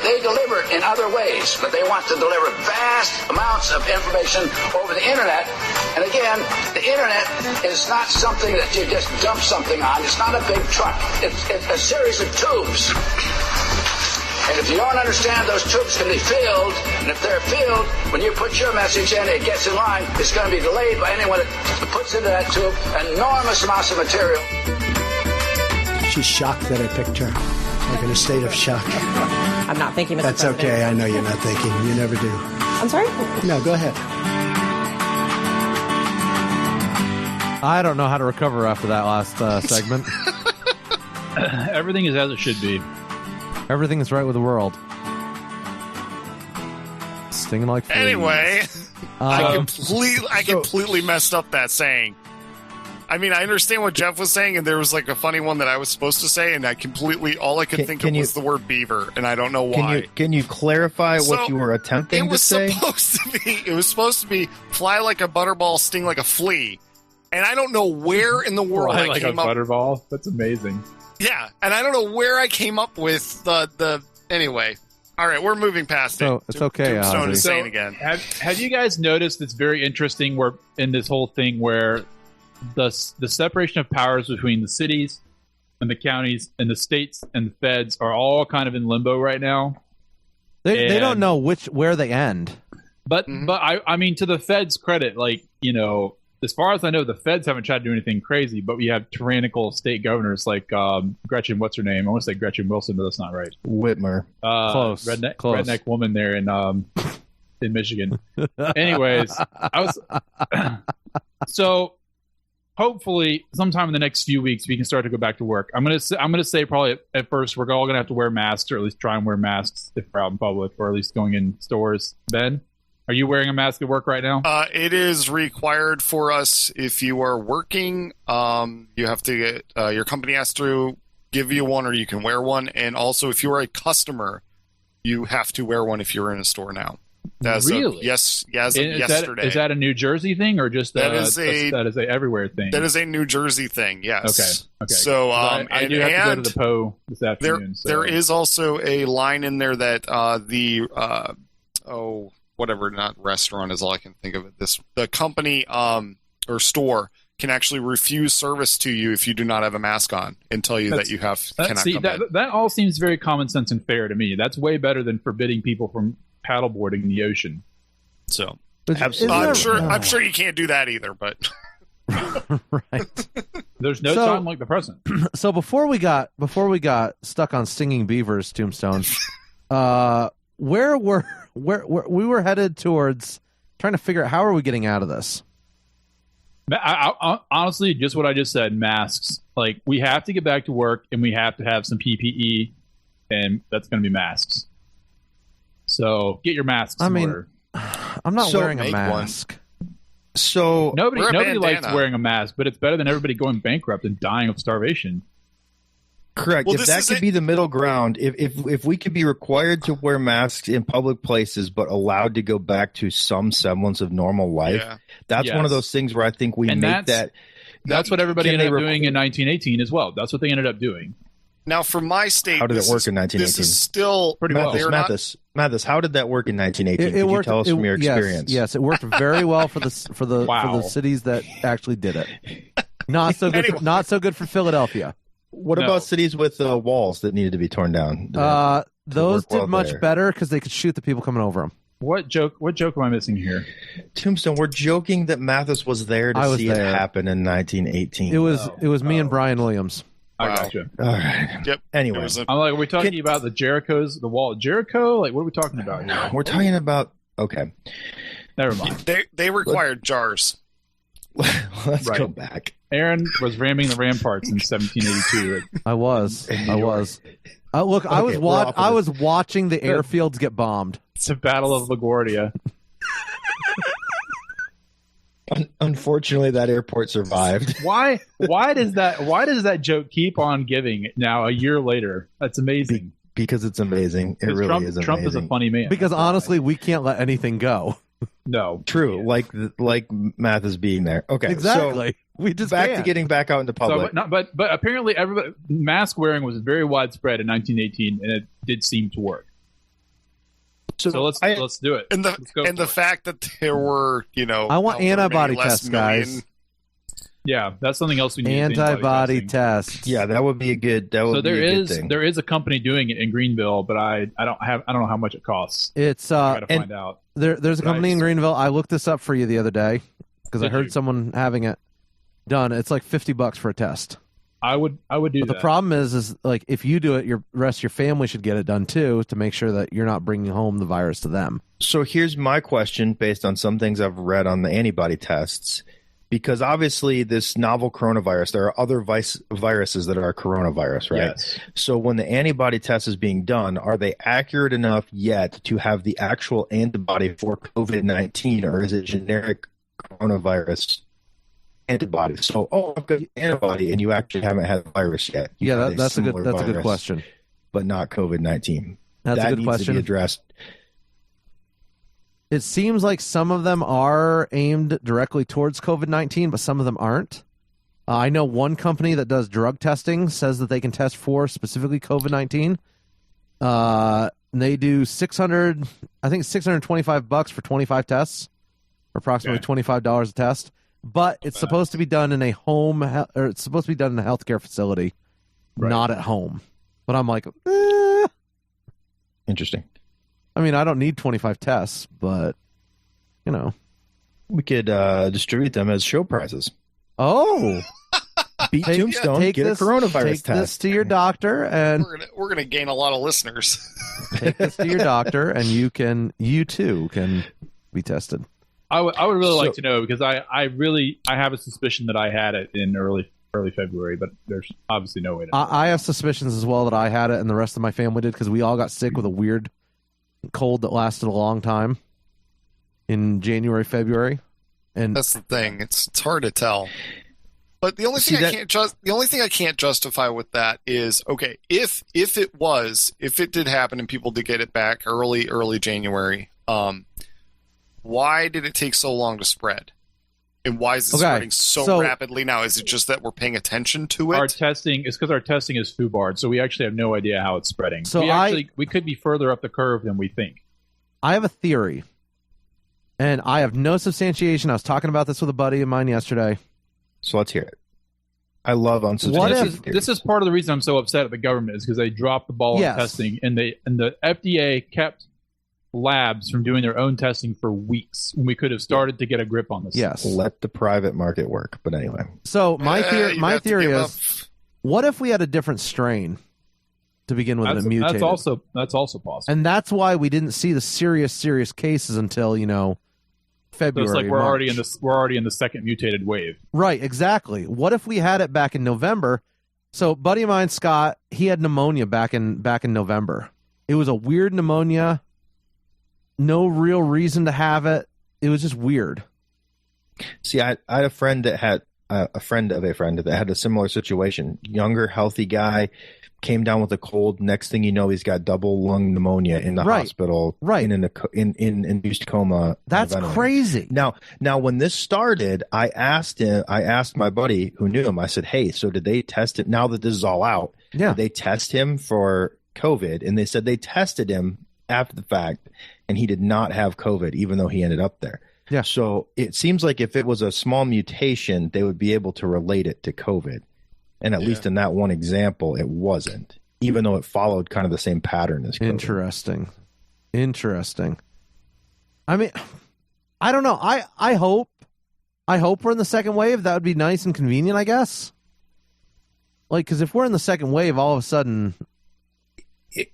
They deliver in other ways, but they want to deliver vast amounts of information over the internet. And again, the internet is not something that you just dump something on. It's not a big truck. It's a series of tubes. And if you don't understand, those tubes can be filled. And if they're filled, when you put your message in, it gets in line. It's going to be delayed by anyone that puts into that tube enormous amounts of material. She's shocked that I picked her. Like in a state of shock. I'm not thinking, Mr. That's President. okay. I know you're not thinking. You never do. I'm sorry? No, go ahead. I don't know how to recover after that last segment. Everything is as it should be. Everything is right with the world. Stinging like fleas. Anyway, I completely messed up that saying. I mean, I understand what Jeff was saying, and there was like a funny one that I was supposed to say, and all I could think of was the word beaver, and I don't know why. Can you clarify what you were attempting to say? It was supposed to be fly like a butterball, sting like a flea, and I don't know where in the world I came up. Butterball? That's amazing. Yeah, and I don't know where I came up with the anyway. All right, we're moving past it. It's okay. Tombstone is saying again. Have you guys noticed it's very interesting where in this whole thing where the separation of powers between the cities and the counties and the states and the feds are all kind of in limbo right now. They don't know where they end. But I mean, to the feds' credit, like, as far as I know, the feds haven't tried to do anything crazy, but we have tyrannical state governors like Gretchen, what's her name? I want to say Gretchen Wilson, but that's not right. Whitmer. Close. Redneck woman there in Michigan. Anyways, so hopefully sometime in the next few weeks we can start to go back to work. I'm gonna say probably at first we're all gonna have to wear masks, or at least try and wear masks if we're out in public, or at least going in stores. Ben, are you wearing a mask at work right now? It is required for us if you are working. You have to get your company has to give you one, or you can wear one. And also, if you are a customer, you have to wear one if you're in a store now. Really? Yesterday. Is that a New Jersey thing, or just that is a everywhere thing? That is a New Jersey thing. Yes. Okay. So I do have to go to the PO this afternoon. There is also a line in there that not restaurant is all I can think of it. The company or store can actually refuse service to you if you do not have a mask on and tell you that you cannot come in. That all seems very common sense and fair to me. That's way better than forbidding people from paddleboarding in the ocean. So absolutely, I'm sure you can't do that either, but right. There's no time like the present. So before we got stuck on stinging beavers, Tombstone, where we were headed towards trying to figure out how are we getting out of this. I, honestly, just what I just said, masks. Like, we have to get back to work, and we have to have some PPE, and that's going to be masks. So get your masks in order. I'm not wearing a mask. So nobody likes wearing a mask, but it's better than everybody going bankrupt and dying of starvation. Correct. Well, if that could be the middle ground, if we could be required to wear masks in public places but allowed to go back to some semblance of normal life, that's one of those things where I think we make that. That's what everybody ended up doing in 1918 as well. That's what they ended up doing. Now, for my state, how did it work in 1918? This is still pretty well. Mathis, how did that work in 1918? Could you tell us from your experience? Yes, it worked very well for the cities that actually did it. Not so good. Not so good for Philadelphia. What about cities with walls that needed to be torn down? Those did much better because they could shoot the people coming over them. What joke am I missing here? Tombstone, we're joking that Mathis was there to see it happen in 1918. It was me and Brian Williams. I gotcha. All right. Yep. Anyway, I'm like, are we talking about the wall of Jericho? Like, what are we talking about here? We're talking about. Okay. Never mind. They required jars. Let's go back. Aaron was ramming the ramparts in 1782. I was. Look, I was watching the airfields get bombed. It's a battle of LaGuardia. Unfortunately, that airport survived. Why does that joke keep on giving now a year later? That's amazing. Because it's amazing. It really is amazing. Trump is a funny man. Because honestly, we can't let anything go. No. True. Like Mathis being there. Okay. Exactly. So we just to getting back out into public. But apparently mask wearing was very widespread in 1918, and it did seem to work. So let's do it. And the fact that there were, I want antibody tests, guys. Yeah, that's something else we need. Antibody tests. Yeah, that would be a good. That would be a good thing. There is a company doing it in Greenville, but I don't know how much it costs. It's I gotta find out. There's a company in Greenville. I looked this up for you the other day because I heard someone having it done. It's like $50 for a test. I would do that. The problem is like if you do it, your rest of your family should get it done too to make sure that you're not bringing home the virus to them. So here's my question based on some things I've read on the antibody tests. Because obviously this novel coronavirus, there are other viruses that are coronavirus, right? Yes. So when the antibody test is being done, are they accurate enough yet to have the actual antibody for COVID-19, or is it generic coronavirus antibody? So, I've got the antibody, and you actually haven't had the virus yet. That's a good question. But not COVID-19. That's a good question. That needs to be addressed. It seems like some of them are aimed directly towards COVID-19, but some of them aren't. I know one company that does drug testing says that they can test for specifically COVID-19. They do $625 for 25 tests, or approximately $25 a test. But it's supposed to be done in a home, or it's supposed to be done in a healthcare facility, not at home. But I'm like, Interesting. I mean, I don't need 25 tests, but, we could distribute them as show prizes. Oh. Beat Tombstone, get a coronavirus test. Take this to your doctor, and we're gonna gain a lot of listeners. Take this to your doctor, and you too can be tested. I would really like to know, because I have a suspicion that I had it in early February, but there's obviously no way to know. I have suspicions as well that I had it, and the rest of my family did, because we all got sick with a weird cold that lasted a long time in January, February, and that's the thing. It's hard to tell. But the only thing I can't justify with that is, okay, if it did happen and people did get it back early January, why did it take so long to spread? And why is it spreading so rapidly now? Is it just that we're paying attention to it? Our testing is because our testing is FUBAR'd, so we actually have no idea how it's spreading. So we could be further up the curve than we think. I have a theory, and I have no substantiation. I was talking about this with a buddy of mine yesterday. So let's hear it. I love unsubstantiated theories. This is part of the reason I'm so upset at the government, is because they dropped the ball on testing, and the FDA kept labs from doing their own testing for weeks when we could have started to get a grip on this. Yes. Let the private market work. But anyway. So my theory is, what if we had a different strain to begin with, and mutated? That's also possible. And that's why we didn't see the serious cases until, February. So it's like March. we're already in the second mutated wave. Right, exactly. What if we had it back in November? So, buddy of mine, Scott, he had pneumonia back in November. It was a weird pneumonia. No real reason to have it. It was just weird. See, I had a friend that had a friend of a friend that had a similar situation. Younger, healthy guy, came down with a cold. Next thing you know, he's got double lung pneumonia in the hospital. Right. In induced coma. That's crazy. Now, when this started, I asked my buddy who knew him. I said, "Hey, so did they test it? Now that this is all out, did they test him for COVID?" And they said they tested him after the fact, and he did not have COVID, even though he ended up there. Yeah. So it seems like if it was a small mutation, they would be able to relate it to COVID. And at least in that one example, it wasn't, even though it followed kind of the same pattern as COVID. Interesting. I mean, I don't know. I hope we're in the second wave. That would be nice and convenient, I guess. Like, because if we're in the second wave, all of a sudden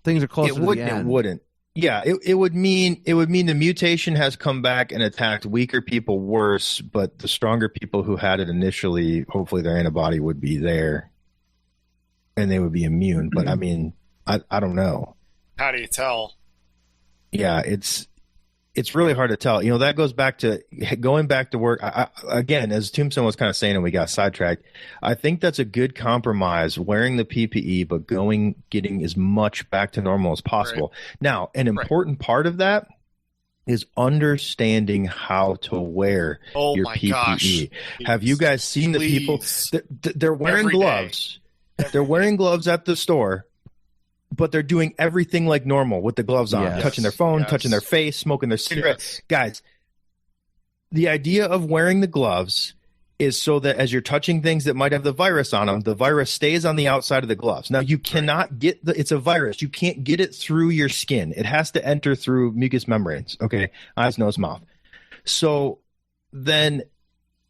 things are closer to the end. It wouldn't. Yeah, it would mean the mutation has come back and attacked weaker people worse, but the stronger people who had it initially, hopefully their antibody would be there and they would be immune. But I mean, I don't know. How do you tell? Yeah, it's really hard to tell. You know, that goes back to going back to work. Again, as Tombstone was kind of saying, and we got sidetracked, I think that's a good compromise, wearing the PPE, but getting as much back to normal as possible. Right. Now, an important part of that is understanding how to wear your PPE. Gosh. Have you guys seen the people? They're wearing gloves. They're wearing gloves at the store, but they're doing everything like normal with the gloves on, touching their phone, touching their face, smoking their cigarette. Guys, the idea of wearing the gloves is so that as you're touching things that might have the virus on them, the virus stays on the outside of the gloves. Now, you cannot get it's a virus. You can't get it through your skin. It has to enter through mucous membranes. Okay. Eyes, nose, mouth. So then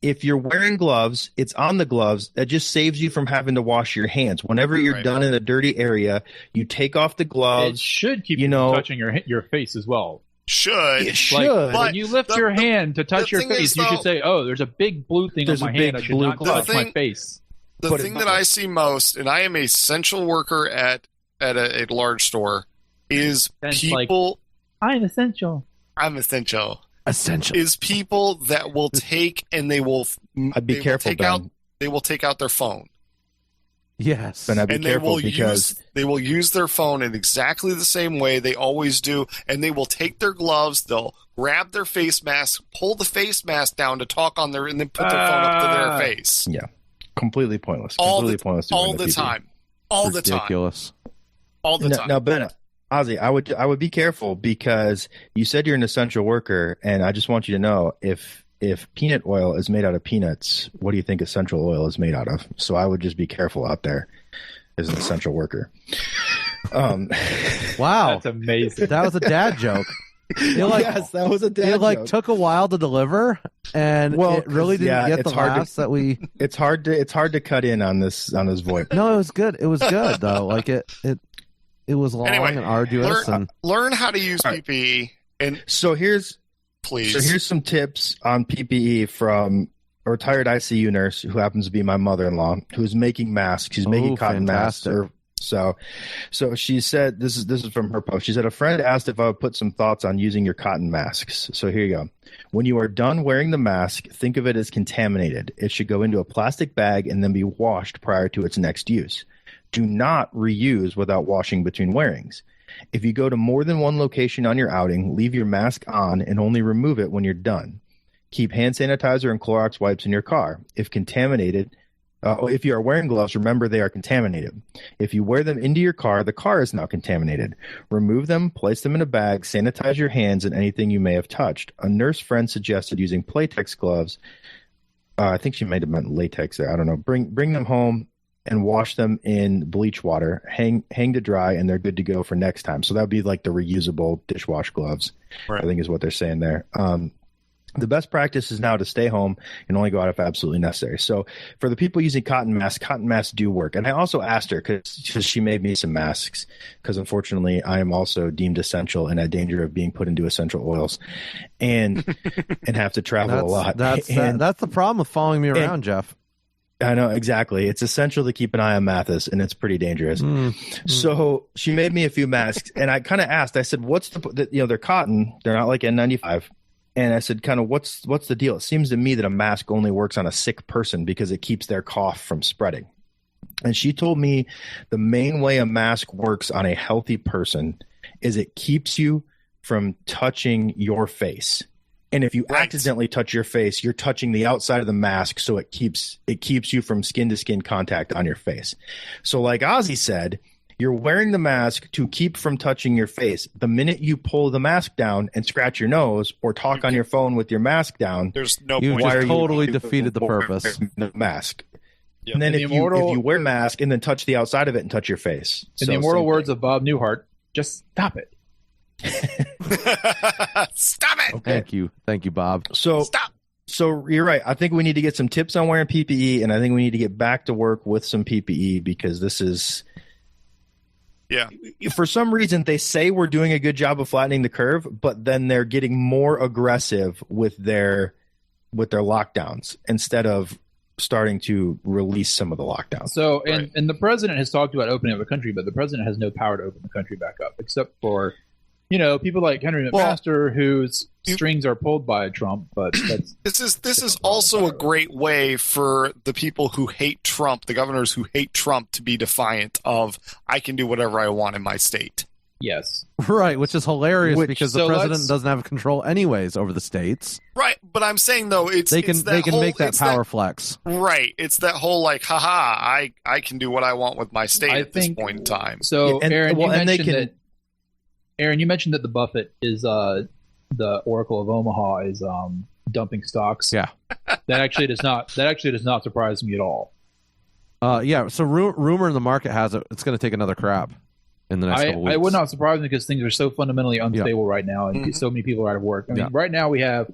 if you're wearing gloves, it's on the gloves. That just saves you from having to wash your hands. Whenever you're done in a dirty area, you take off the gloves. It should keep you from touching your face as well. It should. Like, when you lift your hand to touch your face, you should say, "Oh, there's a big blue thing on my hand. I should not touch my face." The thing that I see most, and I am an essential worker at a large store, is people. I'm essential. Essential is people that will take and they will. I'd be careful. They will take out their phone. Yes, and I'd be careful because they will use their phone in exactly the same way they always do, and they will take their gloves. They'll grab their face mask, pull the face mask down to talk on and then put their phone up to their face. Yeah, completely pointless. All the time. Ridiculous. All the time. Now, Ben, Ozzy, I would be careful because you said you're an essential worker, and I just want you to know if peanut oil is made out of peanuts, what do you think essential oil is made out of? So I would just be careful out there as an essential worker. Wow, that's amazing. That was a dad joke. Yes, that was a dad joke. It took a while to deliver, and it really didn't get the laughs that we. It's hard to cut in on this voice. No, it was good. It was good though. Like it was long and arduous. Learn how to use PPE. And so here's some tips on PPE from a retired ICU nurse who happens to be my mother-in-law, who's making masks. She's making cotton masks. So she said, this is from her post. She said, a friend asked if I would put some thoughts on using your cotton masks. So here you go. When you are done wearing the mask, think of it as contaminated. It should go into a plastic bag and then be washed prior to its next use. Do not reuse without washing between wearings. If you go to more than one location on your outing, leave your mask on and only remove it when you're done. Keep hand sanitizer and Clorox wipes in your car. If you are wearing gloves, remember they are contaminated. If you wear them into your car, the car is now contaminated. Remove them, place them in a bag, sanitize your hands and anything you may have touched. A nurse friend suggested using Playtex gloves. I think she might have meant latex there. I don't know. Bring them home and wash them in bleach water, hang to dry, and they're good to go for next time. So that would be like the reusable dishwash gloves, I think is what they're saying there. The best practice is now to stay home and only go out if absolutely necessary. So for the people using cotton masks do work. And I also asked her, because she made me some masks, because unfortunately I am also deemed essential and at danger of being put into essential oils and have to travel a lot. That's the problem with following me around, Jeff. I know, exactly. It's essential to keep an eye on Mathis, and it's pretty dangerous. So she made me a few masks, and I kind of asked, I said, what's they're cotton. They're not like N95. And I said, kind of, what's the deal? It seems to me that a mask only works on a sick person because it keeps their cough from spreading. And she told me the main way a mask works on a healthy person is it keeps you from touching your face. And if you accidentally touch your face, you're touching the outside of the mask, so it keeps you from skin-to-skin contact on your face. So like Ozzy said, you're wearing the mask to keep from touching your face. The minute you pull the mask down and scratch your nose or talk on your phone with your mask down, there's no you point. just totally defeated the purpose. The mask. Yep. And then if you wear a mask and then touch the outside of it and touch your face. In the immortal words of Bob Newhart, just stop it. Stop it. Okay. Thank you, Bob. Stop. So you're right. I think we need to get some tips on wearing PPE, and I think we need to get back to work with some PPE, because this is. Yeah. For some reason, they say we're doing a good job of flattening the curve, but then they're getting more aggressive with their lockdowns instead of starting to release some of the lockdowns. So, and the president has talked about opening up the country, but the president has no power to open the country back up, except for, people like Henry McMaster, whose strings are pulled by Trump. But this is also a great way for the people who hate Trump, the governors who hate Trump, to be defiant of, I can do whatever I want in my state. Yes. Right, which is hilarious because the president doesn't have control anyways over the states. Right, but I'm saying though, they can make that power flex. Right, it's that whole like, haha, I can do what I want with my state at this point in time. So, Aaron, you mentioned that the Buffett is the Oracle of Omaha is dumping stocks. Yeah, that actually does not surprise me at all. So rumor in the market has it's going to take another crap in the next couple weeks. It would not surprise me because things are so fundamentally unstable right now, and so many people are out of work. I mean, right now we have,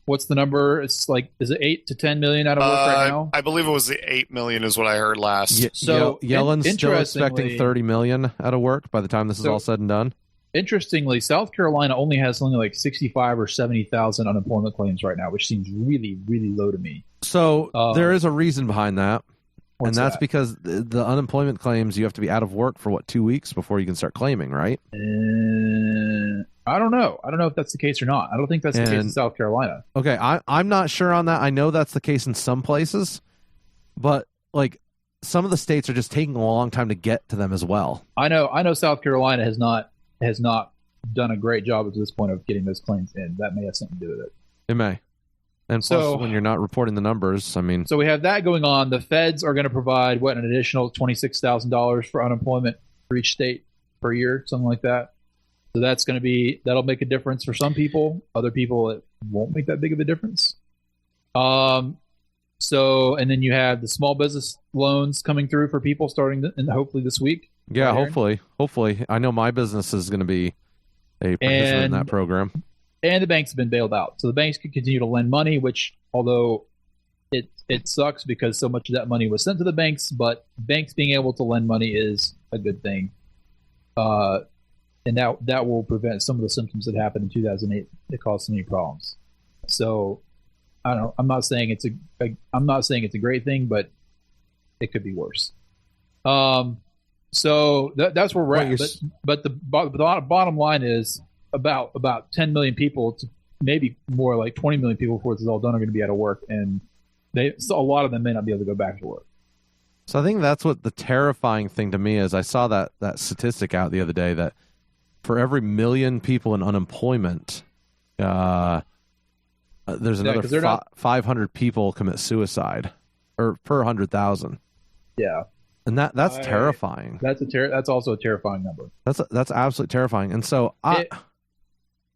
what's the number? It's like, is it 8 to 10 million out of work right now? I believe it was 8 million is what I heard last. So Yellen's still expecting 30 million out of work by the time this is all said and done. Interestingly, South Carolina only has something like 65 or 70,000 unemployment claims right now, which seems really, really low to me. So there is a reason behind that. And that's because the unemployment claims, you have to be out of work for 2 weeks before you can start claiming, right? I don't know. I don't know if that's the case or not. I don't think that's the case in South Carolina. Okay, I'm not sure on that. I know that's the case in some places, but like some of the states are just taking a long time to get to them as well. I know South Carolina has not done a great job at this point of getting those claims in. That may have something to do with it. It may. And plus, when you're not reporting the numbers, I mean... So we have that going on. The feds are going to provide, an additional $26,000 for unemployment for each state per year, something like that. So that'll make a difference for some people. Other people, it won't make that big of a difference. And then you have the small business loans coming through for people starting hopefully this week. Yeah, hopefully. I know my business is going to be a participant in that program. And the banks have been bailed out. So the banks can continue to lend money, which, although it sucks because so much of that money was sent to the banks, but banks being able to lend money is a good thing. And that will prevent some of the symptoms that happened in 2008 that caused so many problems. So I don't know. I'm not saying it's a great thing, but it could be worse. So that's where we're at. But the bottom line is, about 10 million people, to maybe more like 20 million people before this is all done, are going to be out of work, and a lot of them may not be able to go back to work. So I think that's what the terrifying thing to me is. I saw that statistic out the other day that for every million people in unemployment, there's another 500 people commit suicide, or per 100,000. Yeah. And that's terrifying. That's also a terrifying number. That's absolutely terrifying. And so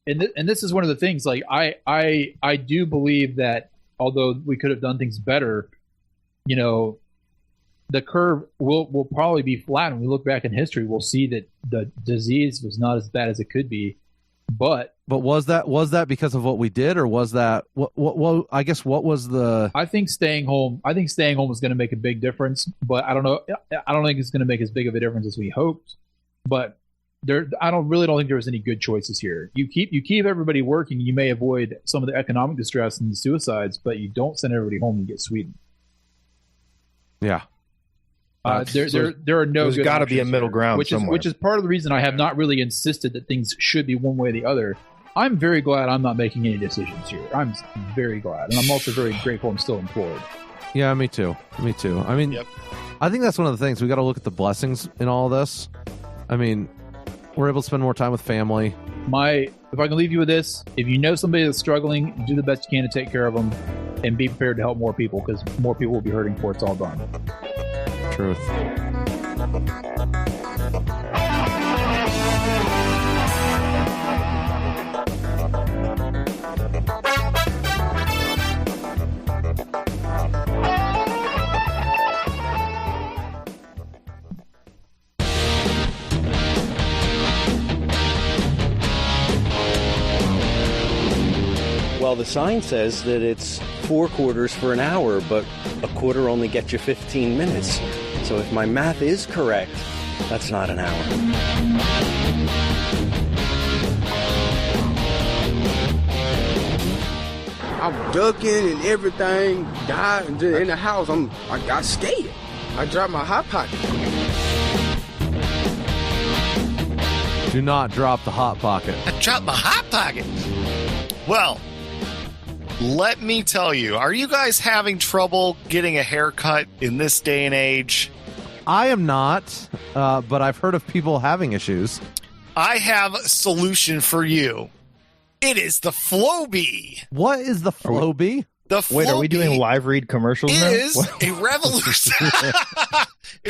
And this is one of the things, like I do believe that although we could have done things better, the curve will probably be flat. When we look back in history, we'll see that the disease was not as bad as it could be, But was that because of what we did, or was that what I guess what was the? I think staying home is going to make a big difference, but I don't know. I don't think it's going to make as big of a difference as we hoped. But I don't think there was any good choices here. You keep everybody working, you may avoid some of the economic distress and the suicides, but you don't send everybody home and get Sweden. Yeah. There are no. There's got to be a middle ground somewhere. Which is part of the reason I have not really insisted that things should be one way or the other. I'm very glad I'm not making any decisions here. I'm very glad, and I'm also very grateful I'm still employed. Yeah, me too. I mean, I think that's one of the things we got to look at the blessings in all this. I mean, we're able to spend more time with family. If I can leave you with this, if you know somebody that's struggling, do the best you can to take care of them, and be prepared to help more people, because more people will be hurting before it's all done. Truth. Well, the sign says that it's 4 quarters for an hour, but a quarter only gets you 15 minutes. So if my math is correct, that's not an hour. I'm ducking and everything, died in the house. I got scared. I dropped my hot pocket. Do not drop the hot pocket. I dropped my hot pocket. Well, let me tell you, are you guys having trouble getting a haircut in this day and age? I am not, but I've heard of people having issues. I have a solution for you. It is the Flowbee. What is the Flowbee? Wait, are we doing live read commercials now? Is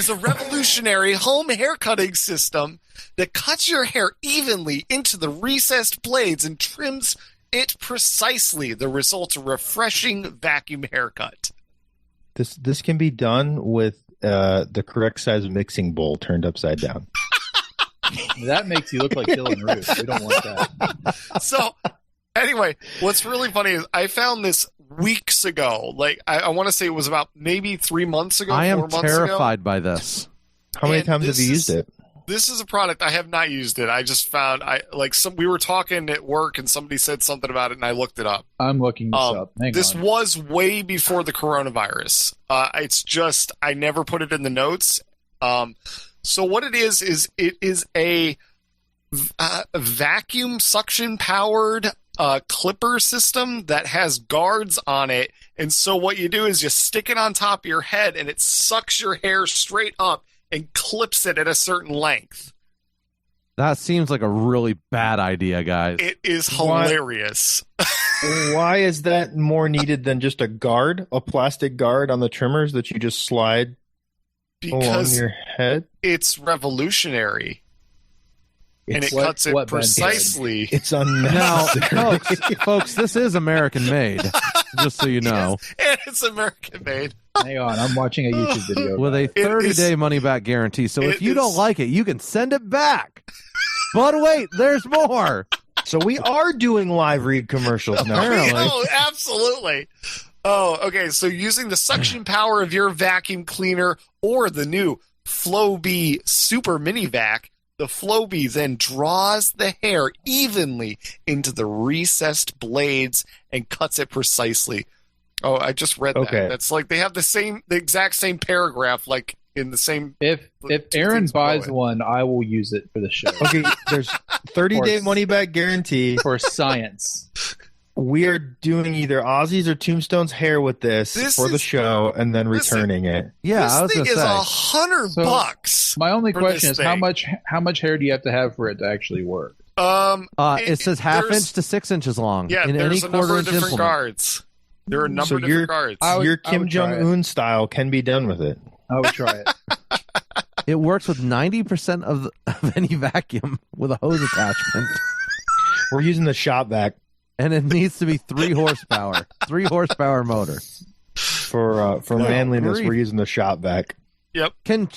a revolutionary home haircutting system that cuts your hair evenly into the recessed blades and trims it precisely. The result's a refreshing vacuum haircut. This can be done with the correct size mixing bowl turned upside down. That makes you look like Dylan Ruth. We don't want that. So, anyway, what's really funny is I found this weeks ago. Like, I want to say it was about maybe 3 months ago. I am 4 months terrified ago. by this. How many times have you used it? This is a product I have not used it. I just found we were talking at work and somebody said something about it and I looked it up. I'm looking this up. This was way before the coronavirus. It's just I never put it in the notes. So what it is it is a vacuum suction powered clipper system that has guards on it. And so what you do is you stick it on top of your head and it sucks your hair straight up and clips it at a certain length. That seems like a really bad idea, guys. It is hilarious. Why is that more needed than just a guard, a plastic guard on the trimmers that you just slide along your head? It's revolutionary. And it cuts it precisely. It's unnecessary. Now, folks, this is American made, just so you know. And it's American made. Hang on, I'm watching a YouTube video. With a 30-day money-back guarantee. So if you don't like it, you can send it back. But wait, there's more. So we are doing live read commercials now. Oh, absolutely. Oh, okay. So using the suction power of your vacuum cleaner or the new Flowbee Super Mini Vac, the Flowbee then draws the hair evenly into the recessed blades and cuts it precisely. Oh, I just read that. That's like they have the exact same paragraph, like in the same. If Aaron buys one, I will use it for the show. Okay, there's 30-day money back guarantee for science. We are doing either Ozzy's or Tombstone's hair with this for the show, and then returning it. Yeah, this I was thing gonna is say $100. My only question is how much hair do you have to have for it to actually work? It says half-inch to 6 inches long. Yeah, in there's any a number of quarter-inch different implement. guards. There are a number of different guards. Your Kim Jong-un style can be done with it. I would try it. It works with 90% of any vacuum with a hose attachment. We're using the shop vac. And it needs to be 3 horsepower. 3 horsepower motor. For manliness, we're using the shop vac. Yep. Can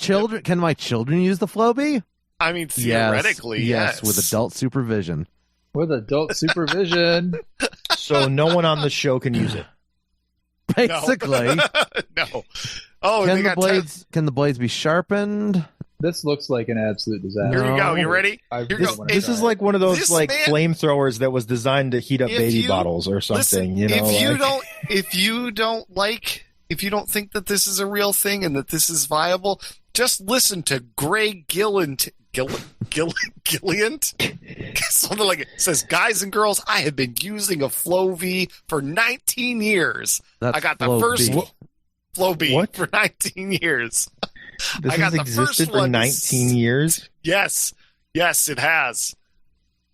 my children use the Flowbee? I mean, theoretically, yes. With adult supervision. With adult supervision. So no one on the show can use it. Basically. No. Oh, can the blades be sharpened? This looks like an absolute disaster. Here you go. You ready? This is like one of those flamethrowers that was designed to heat up baby bottles or something. Listen, if you don't think that this is a real thing and that this is viable, just listen to Greg Gilliant. Something like it says, "Guys and girls, I have been using a Flow V for 19 years. I got the first Flow V for 19 years. This has existed for 19 years? Yes, it has.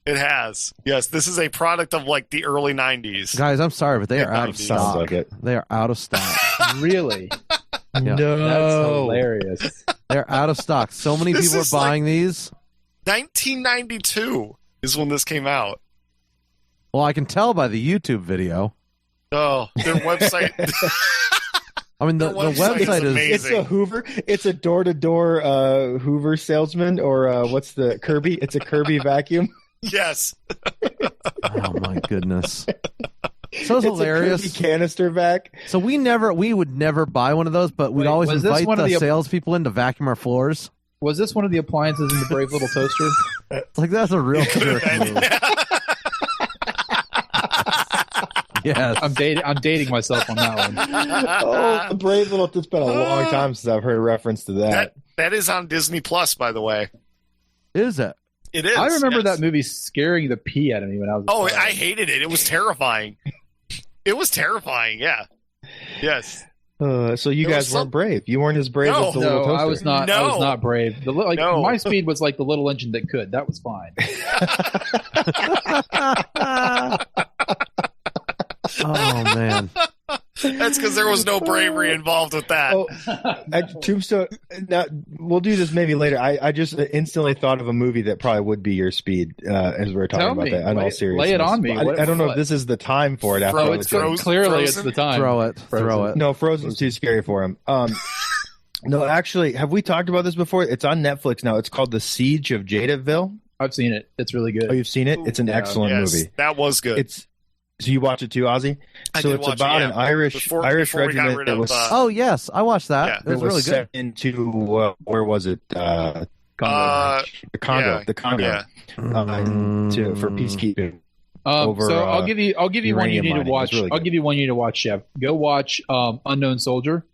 It has. Yes, this is a product of like the early 90s. Guys, I'm sorry, but they are out of stock. They are out of stock. Really? Yeah. No. That's hilarious. They're out of stock. So many people are buying these. 1992 is when this came out. Well, I can tell by the YouTube video. Oh, their website. I mean, the website is amazing. It's a Hoover. It's a door-to-door Hoover salesman, or what's the Kirby? It's a Kirby vacuum. Yes. Oh my goodness. So it's hilarious. A Kirby canister vac. So we would never buy one of those, but we'd always invite the salespeople in to vacuum our floors. Was this one of the appliances in the Brave Little Toaster? Like, that's a real jerk move. Yes. I'm dating myself on that one. Oh, the Brave Little. It's been a long time since I've heard a reference to that. That is on Disney Plus, by the way. Is it? It is. I remember that movie scaring the pee out of me when I was. Oh, I hated it. It was terrifying. It was terrifying. Yeah. Yes. So you guys weren't brave. You weren't as brave as the Little Toaster. I was not. No. I was not brave. My speed was like the little engine that could. That was fine. Oh man. That's because there was no bravery involved with that. Oh, Tombstone. Now, we'll do this maybe later. I just instantly thought of a movie that probably would be your speed as we were talking about that. In all seriousness, lay it on me. I don't know if this is the time for it. Clearly, it's the time. Throw it. No, Frozen's too scary for him. No, actually, have we talked about this before? It's on Netflix now. It's called The Siege of Jadaville. I've seen it. It's really good. Oh, you've seen it? It's an excellent movie. That was good. So you watch it too, Ozzy? So it's about an Irish regiment that was. Oh yes, I watched that. Yeah, it was really good. Into where was it? The Congo. Yeah. For peacekeeping. So I'll give you one you need to watch. Really I'll give you one you need to watch, Jeff. Go watch Unknown Soldier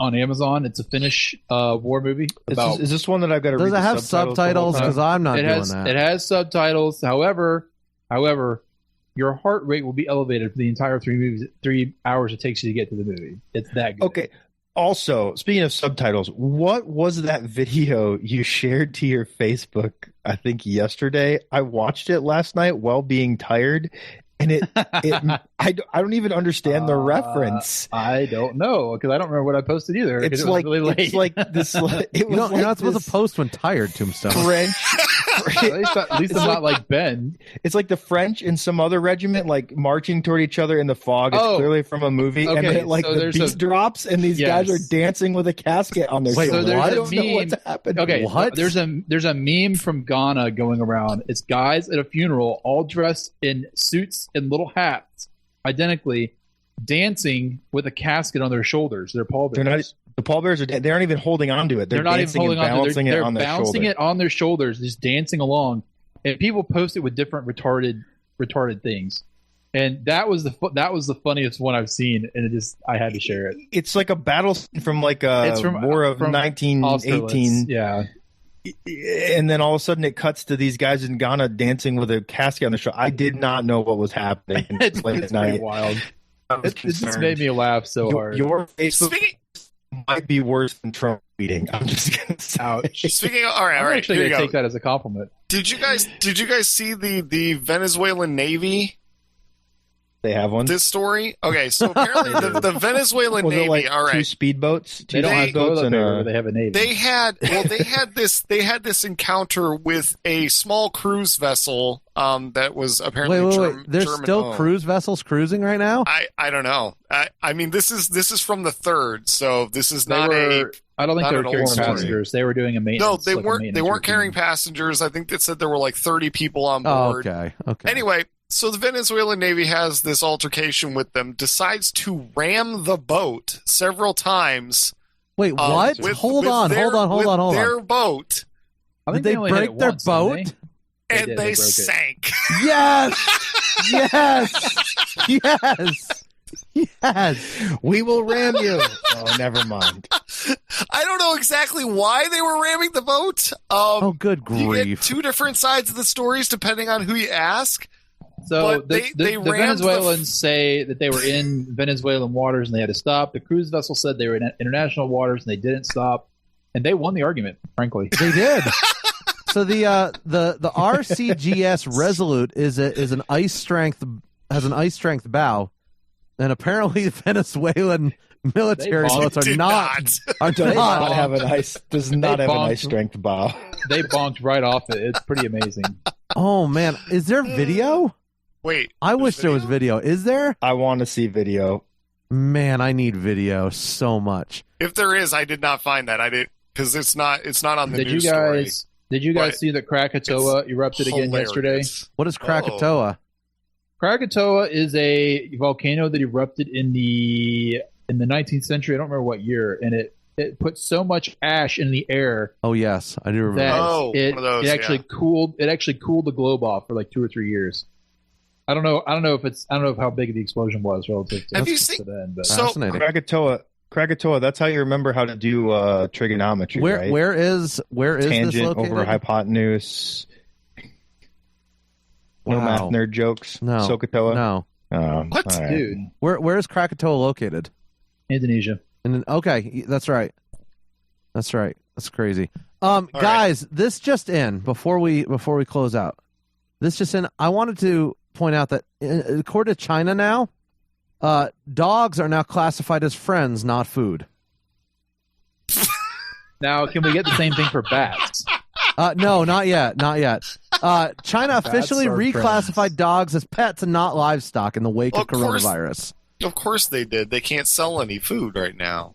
on Amazon. It's a Finnish war movie. Is this one that I've got to read? Does it have subtitles? Because I'm not doing that. It has subtitles. However, your heart rate will be elevated for the entire 3 hours it takes you to get to the movie. It's that good. Okay. Also, speaking of subtitles, what was that video you shared to your Facebook, I think yesterday? I watched it last night while being tired, and I don't even understand the reference. I don't know, because I don't remember what I posted either. It's like, really late. It's like this. You're not supposed to post when tired, Tombstone. French. At least I'm not like Ben. It's like the French in some other regiment, like marching toward each other in the fog. It's clearly from a movie, and then the beat drops, and these guys are dancing with a casket on their shoulders. So I don't know what's happening. Okay, what? There's a meme from Ghana going around. It's guys at a funeral, all dressed in suits and little hats, identically, dancing with a casket on their shoulders. They're pallbearers. The pallbearers they aren't even holding on to it. They're not even holding on to it. They're bouncing it on their shoulders, just dancing along. And people post it with different retarded things. And that was the funniest one I've seen, and I had to share it. It's like a battle from like a War of 1918. Yeah. And then all of a sudden it cuts to these guys in Ghana dancing with a casket on their shoulder. I did not know what was happening. It's pretty wild. It just made me laugh so hard. Your Facebook might be worse than Trump tweeting. I'm just gonna say. Ouch. Speaking of, all right, I'm actually gonna take that as a compliment. Did you guys see the Venezuelan Navy They have one. This story? Okay, so apparently the Venezuelan Navy. Like all right, 2 speedboats. They don't have boats, they have a navy. They had this encounter with a small cruise vessel that was apparently wait. There's German still owned. cruise vessels cruising right now? I don't know. I mean, this is from the 3rd, so this is not I don't think they were carrying passengers. They were doing a maintenance. No, they weren't carrying passengers. I think it said there were like 30 people on board. Oh, okay. Anyway, so the Venezuelan Navy has this altercation with them, decides to ram the boat several times. Wait, what? Hold on. Their boat. Did they break their boat? And they sank. Yes! Yes! We will ram you. Oh, never mind. I don't know exactly why they were ramming the boat. Good grief. You get 2 different sides of the stories depending on who you ask. So the Venezuelans say that they were in Venezuelan waters and they had to stop. The cruise vessel said they were in international waters and they didn't stop. And they won the argument, frankly. They did. So the RCGS Resolute is an ice strength bow, and apparently the Venezuelan military boats does not have an ice strength bow. They bonked right off it. It's pretty amazing. Oh man, is there video? Wait, I wish there was video. Is there? I want to see video. Man, I need video so much. If there is, I did not find that. I did because it's not on the news story. Did you guys see that Krakatoa erupted again yesterday? What is Krakatoa? Krakatoa is a volcano that erupted in the 19th century. I don't remember what year, and it put so much ash in the air. Oh yes, I do remember. It actually cooled the globe off for like 2 or 3 years. I don't know how big the explosion was relative to. Have you seen? But fascinating. Krakatoa. That's how you remember how to do trigonometry. Right? Where is tangent this located? Over hypotenuse? No math nerd jokes. No. Sokotoa. No. What, right. Dude? Where is Krakatoa located? Indonesia. Okay, that's right. That's crazy. Guys, this just in before we close out. This just in. I wanted to point out that according to China now, dogs are now classified as friends, not food. Now, can we get the same thing for bats? No, not yet. China officially reclassified dogs as pets and not livestock in the wake of coronavirus. Of course they did. They can't sell any food right now.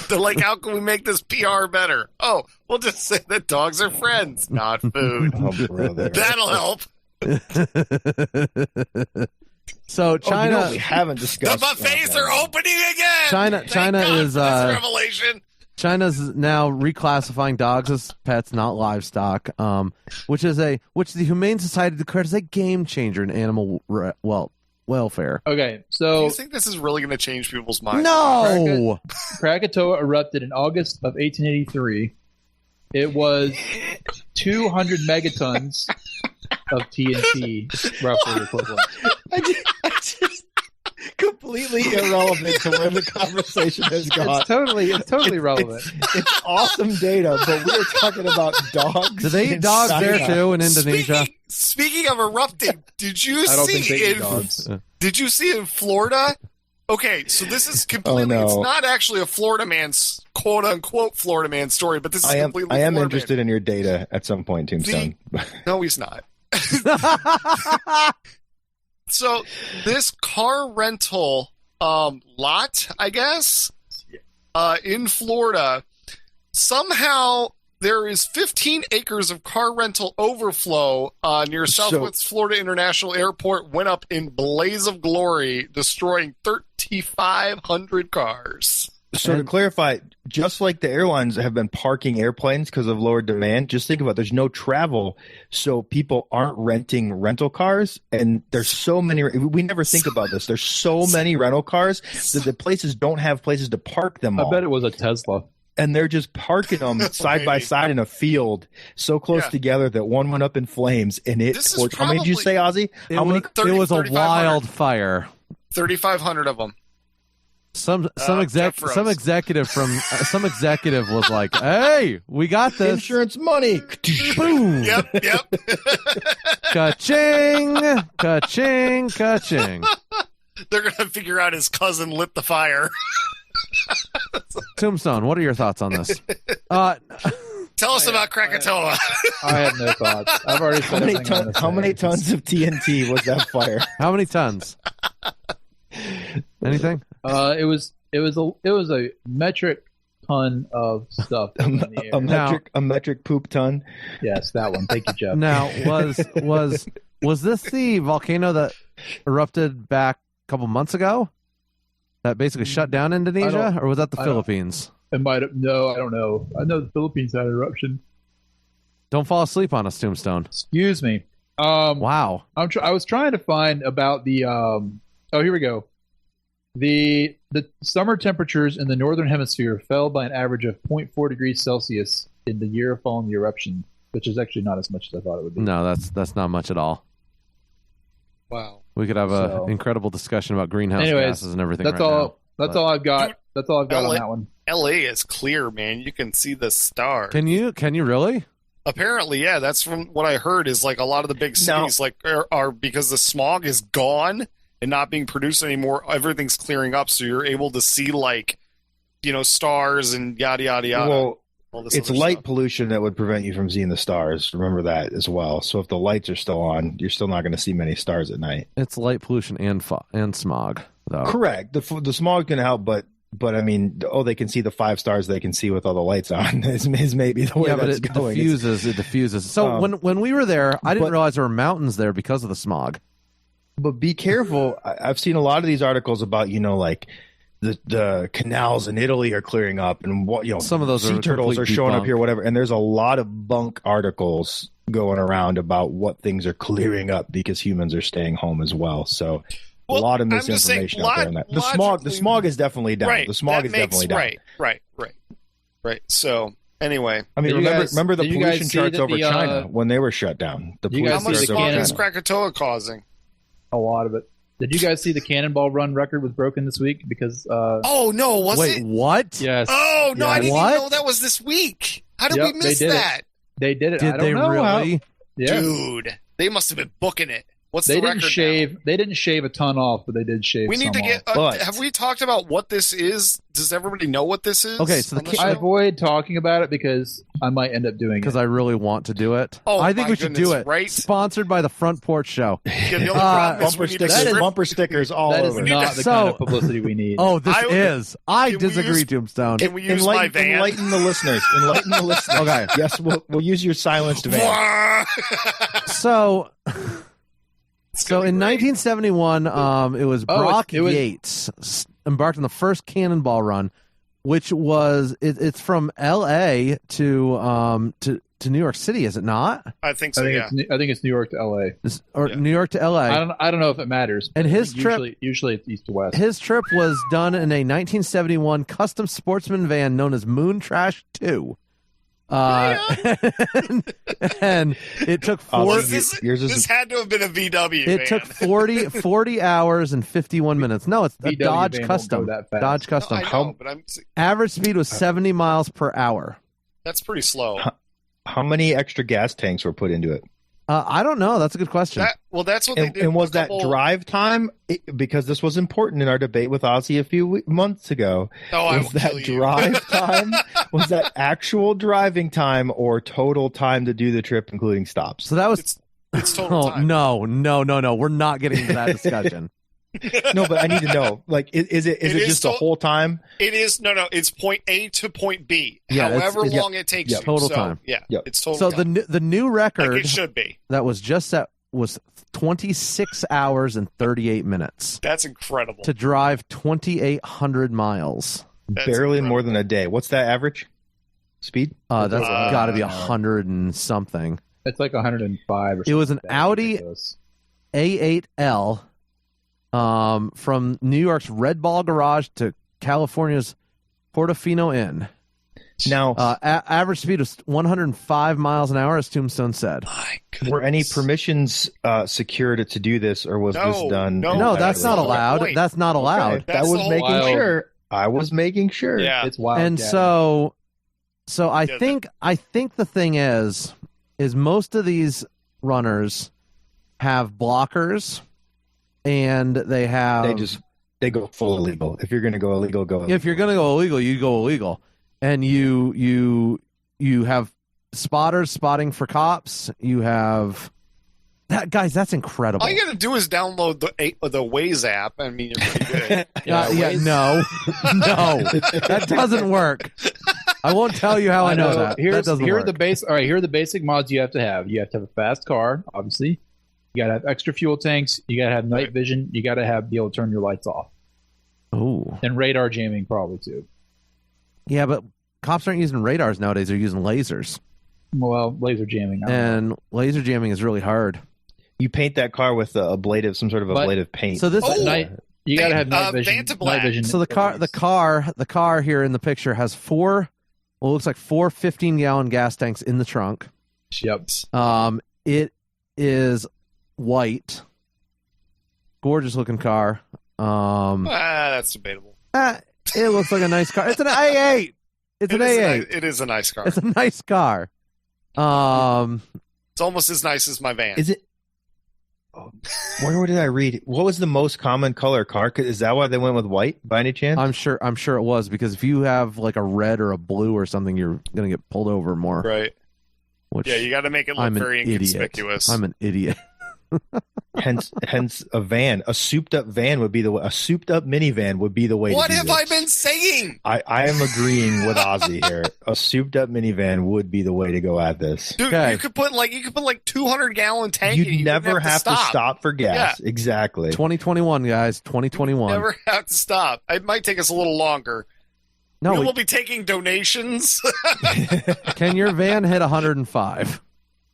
They're like, how can we make this PR better? Oh, we'll just say that dogs are friends, not food. That'll help. So China, we haven't discussed. The buffets are opening again. China is revelation. China's now reclassifying dogs as pets, not livestock, which the Humane Society declared as a game changer in animal welfare. Okay, so do you think this is really going to change people's minds? No. Krakatoa erupted in August of 1883. It was 200 megatons of TNT, roughly equivalent. I just completely irrelevant to where the conversation has gone. It's totally relevant. It's awesome data, but we're talking about dogs. Do they eat dogs there too in Indonesia? Speaking of erupting, did you see in Florida? Okay, so this is completely. It's not actually a Florida man's quote unquote Florida man story, but this is completely. I am Florida interested in your data at some point, Tombstone. No, he's not. So this car rental lot, I guess, in Florida, somehow there is 15 acres of car rental overflow near Southwest Florida International Airport went up in blaze of glory, destroying 3,500 cars. So to clarify, just like the airlines have been parking airplanes because of lower demand, just think about it, there's no travel, so people aren't renting rental cars, and there's so many. We never think about this. There's so many rental cars that the places don't have places to park them all. I bet it was a Tesla. And they're just parking them side by side in a field so close together that one went up in flames, and it torched. How many did you say, Ozzy? It was a wildfire. 3,500 of them. Some executive was like, "Hey, we got this insurance money." Boom. Yep. Ka-ching, ka-ching, ka-ching. They're gonna figure out his cousin lit the fire. Tombstone, what are your thoughts on this? Tell us about Krakatoa. I have no thoughts. I've already said how many tons of TNT was that fire? How many tons? Anything? It was a metric ton of stuff. A metric poop ton. Yes, that one. Thank you, Jeff. Now, was this the volcano that erupted back a couple months ago? That basically shut down Indonesia, or was that the Philippines? It might have. No, I don't know. I know the Philippines had an eruption. Don't fall asleep on us, Tombstone. Excuse me. Wow. I was trying to find about the. Oh, here we go. The summer temperatures in the northern hemisphere fell by an average of 0.4 degrees Celsius in the year following the eruption, which is actually not as much as I thought it would be. No, that's not much at all. Wow. We could have an incredible discussion about greenhouse gases and everything. That's all I've got. That's all I've got on that one. LA is clear, man. You can see the stars. Can you really? Apparently, yeah. That's from what I heard. Is like a lot of the big cities are because the smog is gone and not being produced anymore. Everything's clearing up, so you're able to see stars and yada yada yada. Well, it's light pollution that would prevent you from seeing the stars. Remember that as well. So if the lights are still on, you're still not going to see many stars at night. It's light pollution and smog, though. Correct. The smog can help, but I mean, they can see the 5 stars they can see with all the lights on. is maybe the way that's going. It diffuses. So when we were there, I didn't realize there were mountains there because of the smog. But be careful. I've seen a lot of these articles about the canals in Italy are clearing up, and some of those sea turtles are showing up here, whatever. And there's a lot of bunk articles going around about what things are clearing up because humans are staying home as well. So a lot of misinformation out there on that. The smog is definitely down. Right, the smog is definitely down. Right. So anyway, I mean, remember the pollution charts over China when they were shut down. How much smog is Krakatoa causing? A lot of it. Did you guys see the Cannonball Run record was broken this week? Because oh no, was it? Wait, what? Yes. Oh no, I didn't even know that was this week. How did we miss that? They did it. Did I don't know really? Yeah. Dude, they must have been booking it. What's the record now? They didn't shave a ton off, but they did shave. We need to get. Have we talked about what this is? Does everybody know what this is? Okay, so I avoid talking about it because I might end up doing it because I really want to do it. Oh, I think we should do it. Right? Sponsored by the Front Porch Show. Bumper stickers all over. That is not the kind of publicity we need. Oh, this is. I disagree, Tombstone. Can we use my van? Enlighten the listeners. Okay. Yes, we'll use your silenced van. So in 1971, it was Brock Yates embarked on the first Cannonball Run, which was it's from L.A. to New York City, is it not? I think so. I think it's New York to L.A. New York to L.A. I don't know if it matters. And his trip usually it's east to west. His trip was done in a 1971 custom sportsman van known as Moon Trash 2. And it took this had to have been a VW. It took 40 hours and 51 minutes. No, it's a Dodge Custom. Dodge Custom. No, I know, but average speed was 70 miles per hour. That's pretty slow. How many extra gas tanks were put into it? I don't know. That's a good question. That's what they did. And was that drive time? Because this was important in our debate with Ozzy a few months ago. Was that drive time? Was that actual driving time or total time to do the trip, including stops? So that was. It's total time. No. We're not getting into that discussion. No, but I need to know. Like, is it just the whole time? It is. No. It's point A to point B. Yeah, however long it takes. you. Total time. Yeah. It's total. So time. the new record like it should be that was just set was 26 hours and 38 minutes. That's incredible. To drive 2,800 miles. That's barely incredible. More than a day. What's that average speed? That's got to be 100 and something. It's like 105 or something. It was an Audi A8L. From New York's Red Ball Garage to California's Portofino Inn. Now, average speed was 105 miles an hour, as Tombstone said. My Were any permissions secured to do this, or was this done? No, that's not allowed. That's not allowed. Okay. That was making sure. I was making sure. Yeah, it's wild. And so I think the thing is most of these runners have blockers, and they go full illegal. If you're going to go illegal, go illegal. If you're going to go illegal, you go illegal, and you have spotters spotting for cops. You have that, guys. That's incredible. All you got to do is download the Waze app. I mean, you're pretty good. No, that doesn't work. I won't tell you how I know that. Here are the basic mods you have to have. You have to have a fast car, obviously. You got to have extra fuel tanks. You got to have night vision. You got to be able to turn your lights off. Oh, and radar jamming probably too. Yeah, but cops aren't using radars nowadays. They're using lasers. Well, laser jamming. And laser jamming is really hard. You paint that car with some sort of ablative paint. So this you got to have night vision. So the car here in the picture has four 15-gallon gas tanks in the trunk. Yep. It is white. Gorgeous looking car. That's debatable. It looks like a nice car. It's an A8. It is a nice car. It's a nice car. It's almost as nice as my van. Is it? Where did I read? What was the most common color car? Is that why they went with white by any chance? I'm sure it was, because if you have like a red or a blue or something, you're gonna get pulled over more. Right. You got to make it look very inconspicuous. I'm an idiot. Hence a van, a souped up minivan would be the way. What to do have this. I been saying? I am agreeing with Ozzy here. A souped up minivan would be the way to go at this. Dude, you could put 200-gallon tank. You'd never have to stop for gas. Yeah. Exactly. 2021, guys. 2021. You'd never have to stop. It might take us a little longer. No, we will be taking donations. Can your van hit 105?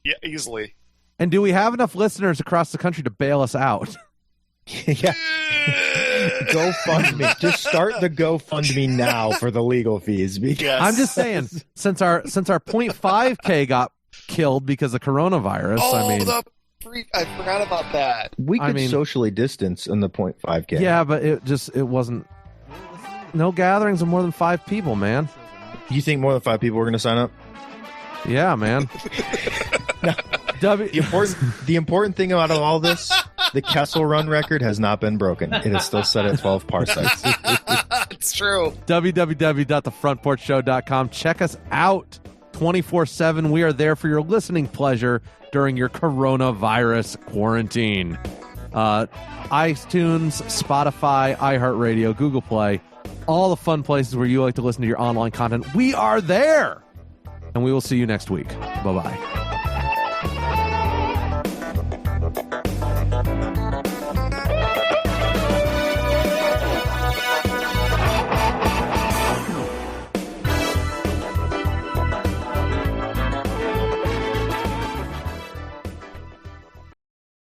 Yeah, easily. And do we have enough listeners across the country to bail us out? Yeah. GoFundMe. Just start the GoFundMe now for the legal fees. Yes. I'm just saying, since our 0.5K got killed because of coronavirus. I forgot about that. We could socially distance in the 0.5K. Yeah, but it wasn't. No gatherings of more than 5 people, man. You think more than 5 people were going to sign up? Yeah, man. The important thing about all this, the Kessel Run record has not been broken. It is still set at 12 parsecs. It's true. www.thefrontporchshow.com. Check us out 24/7. We are there for your listening pleasure during your coronavirus quarantine. iTunes, Spotify, iHeartRadio, Google Play, all the fun places where you like to listen to your online content. We are there. And we will see you next week. Bye-bye.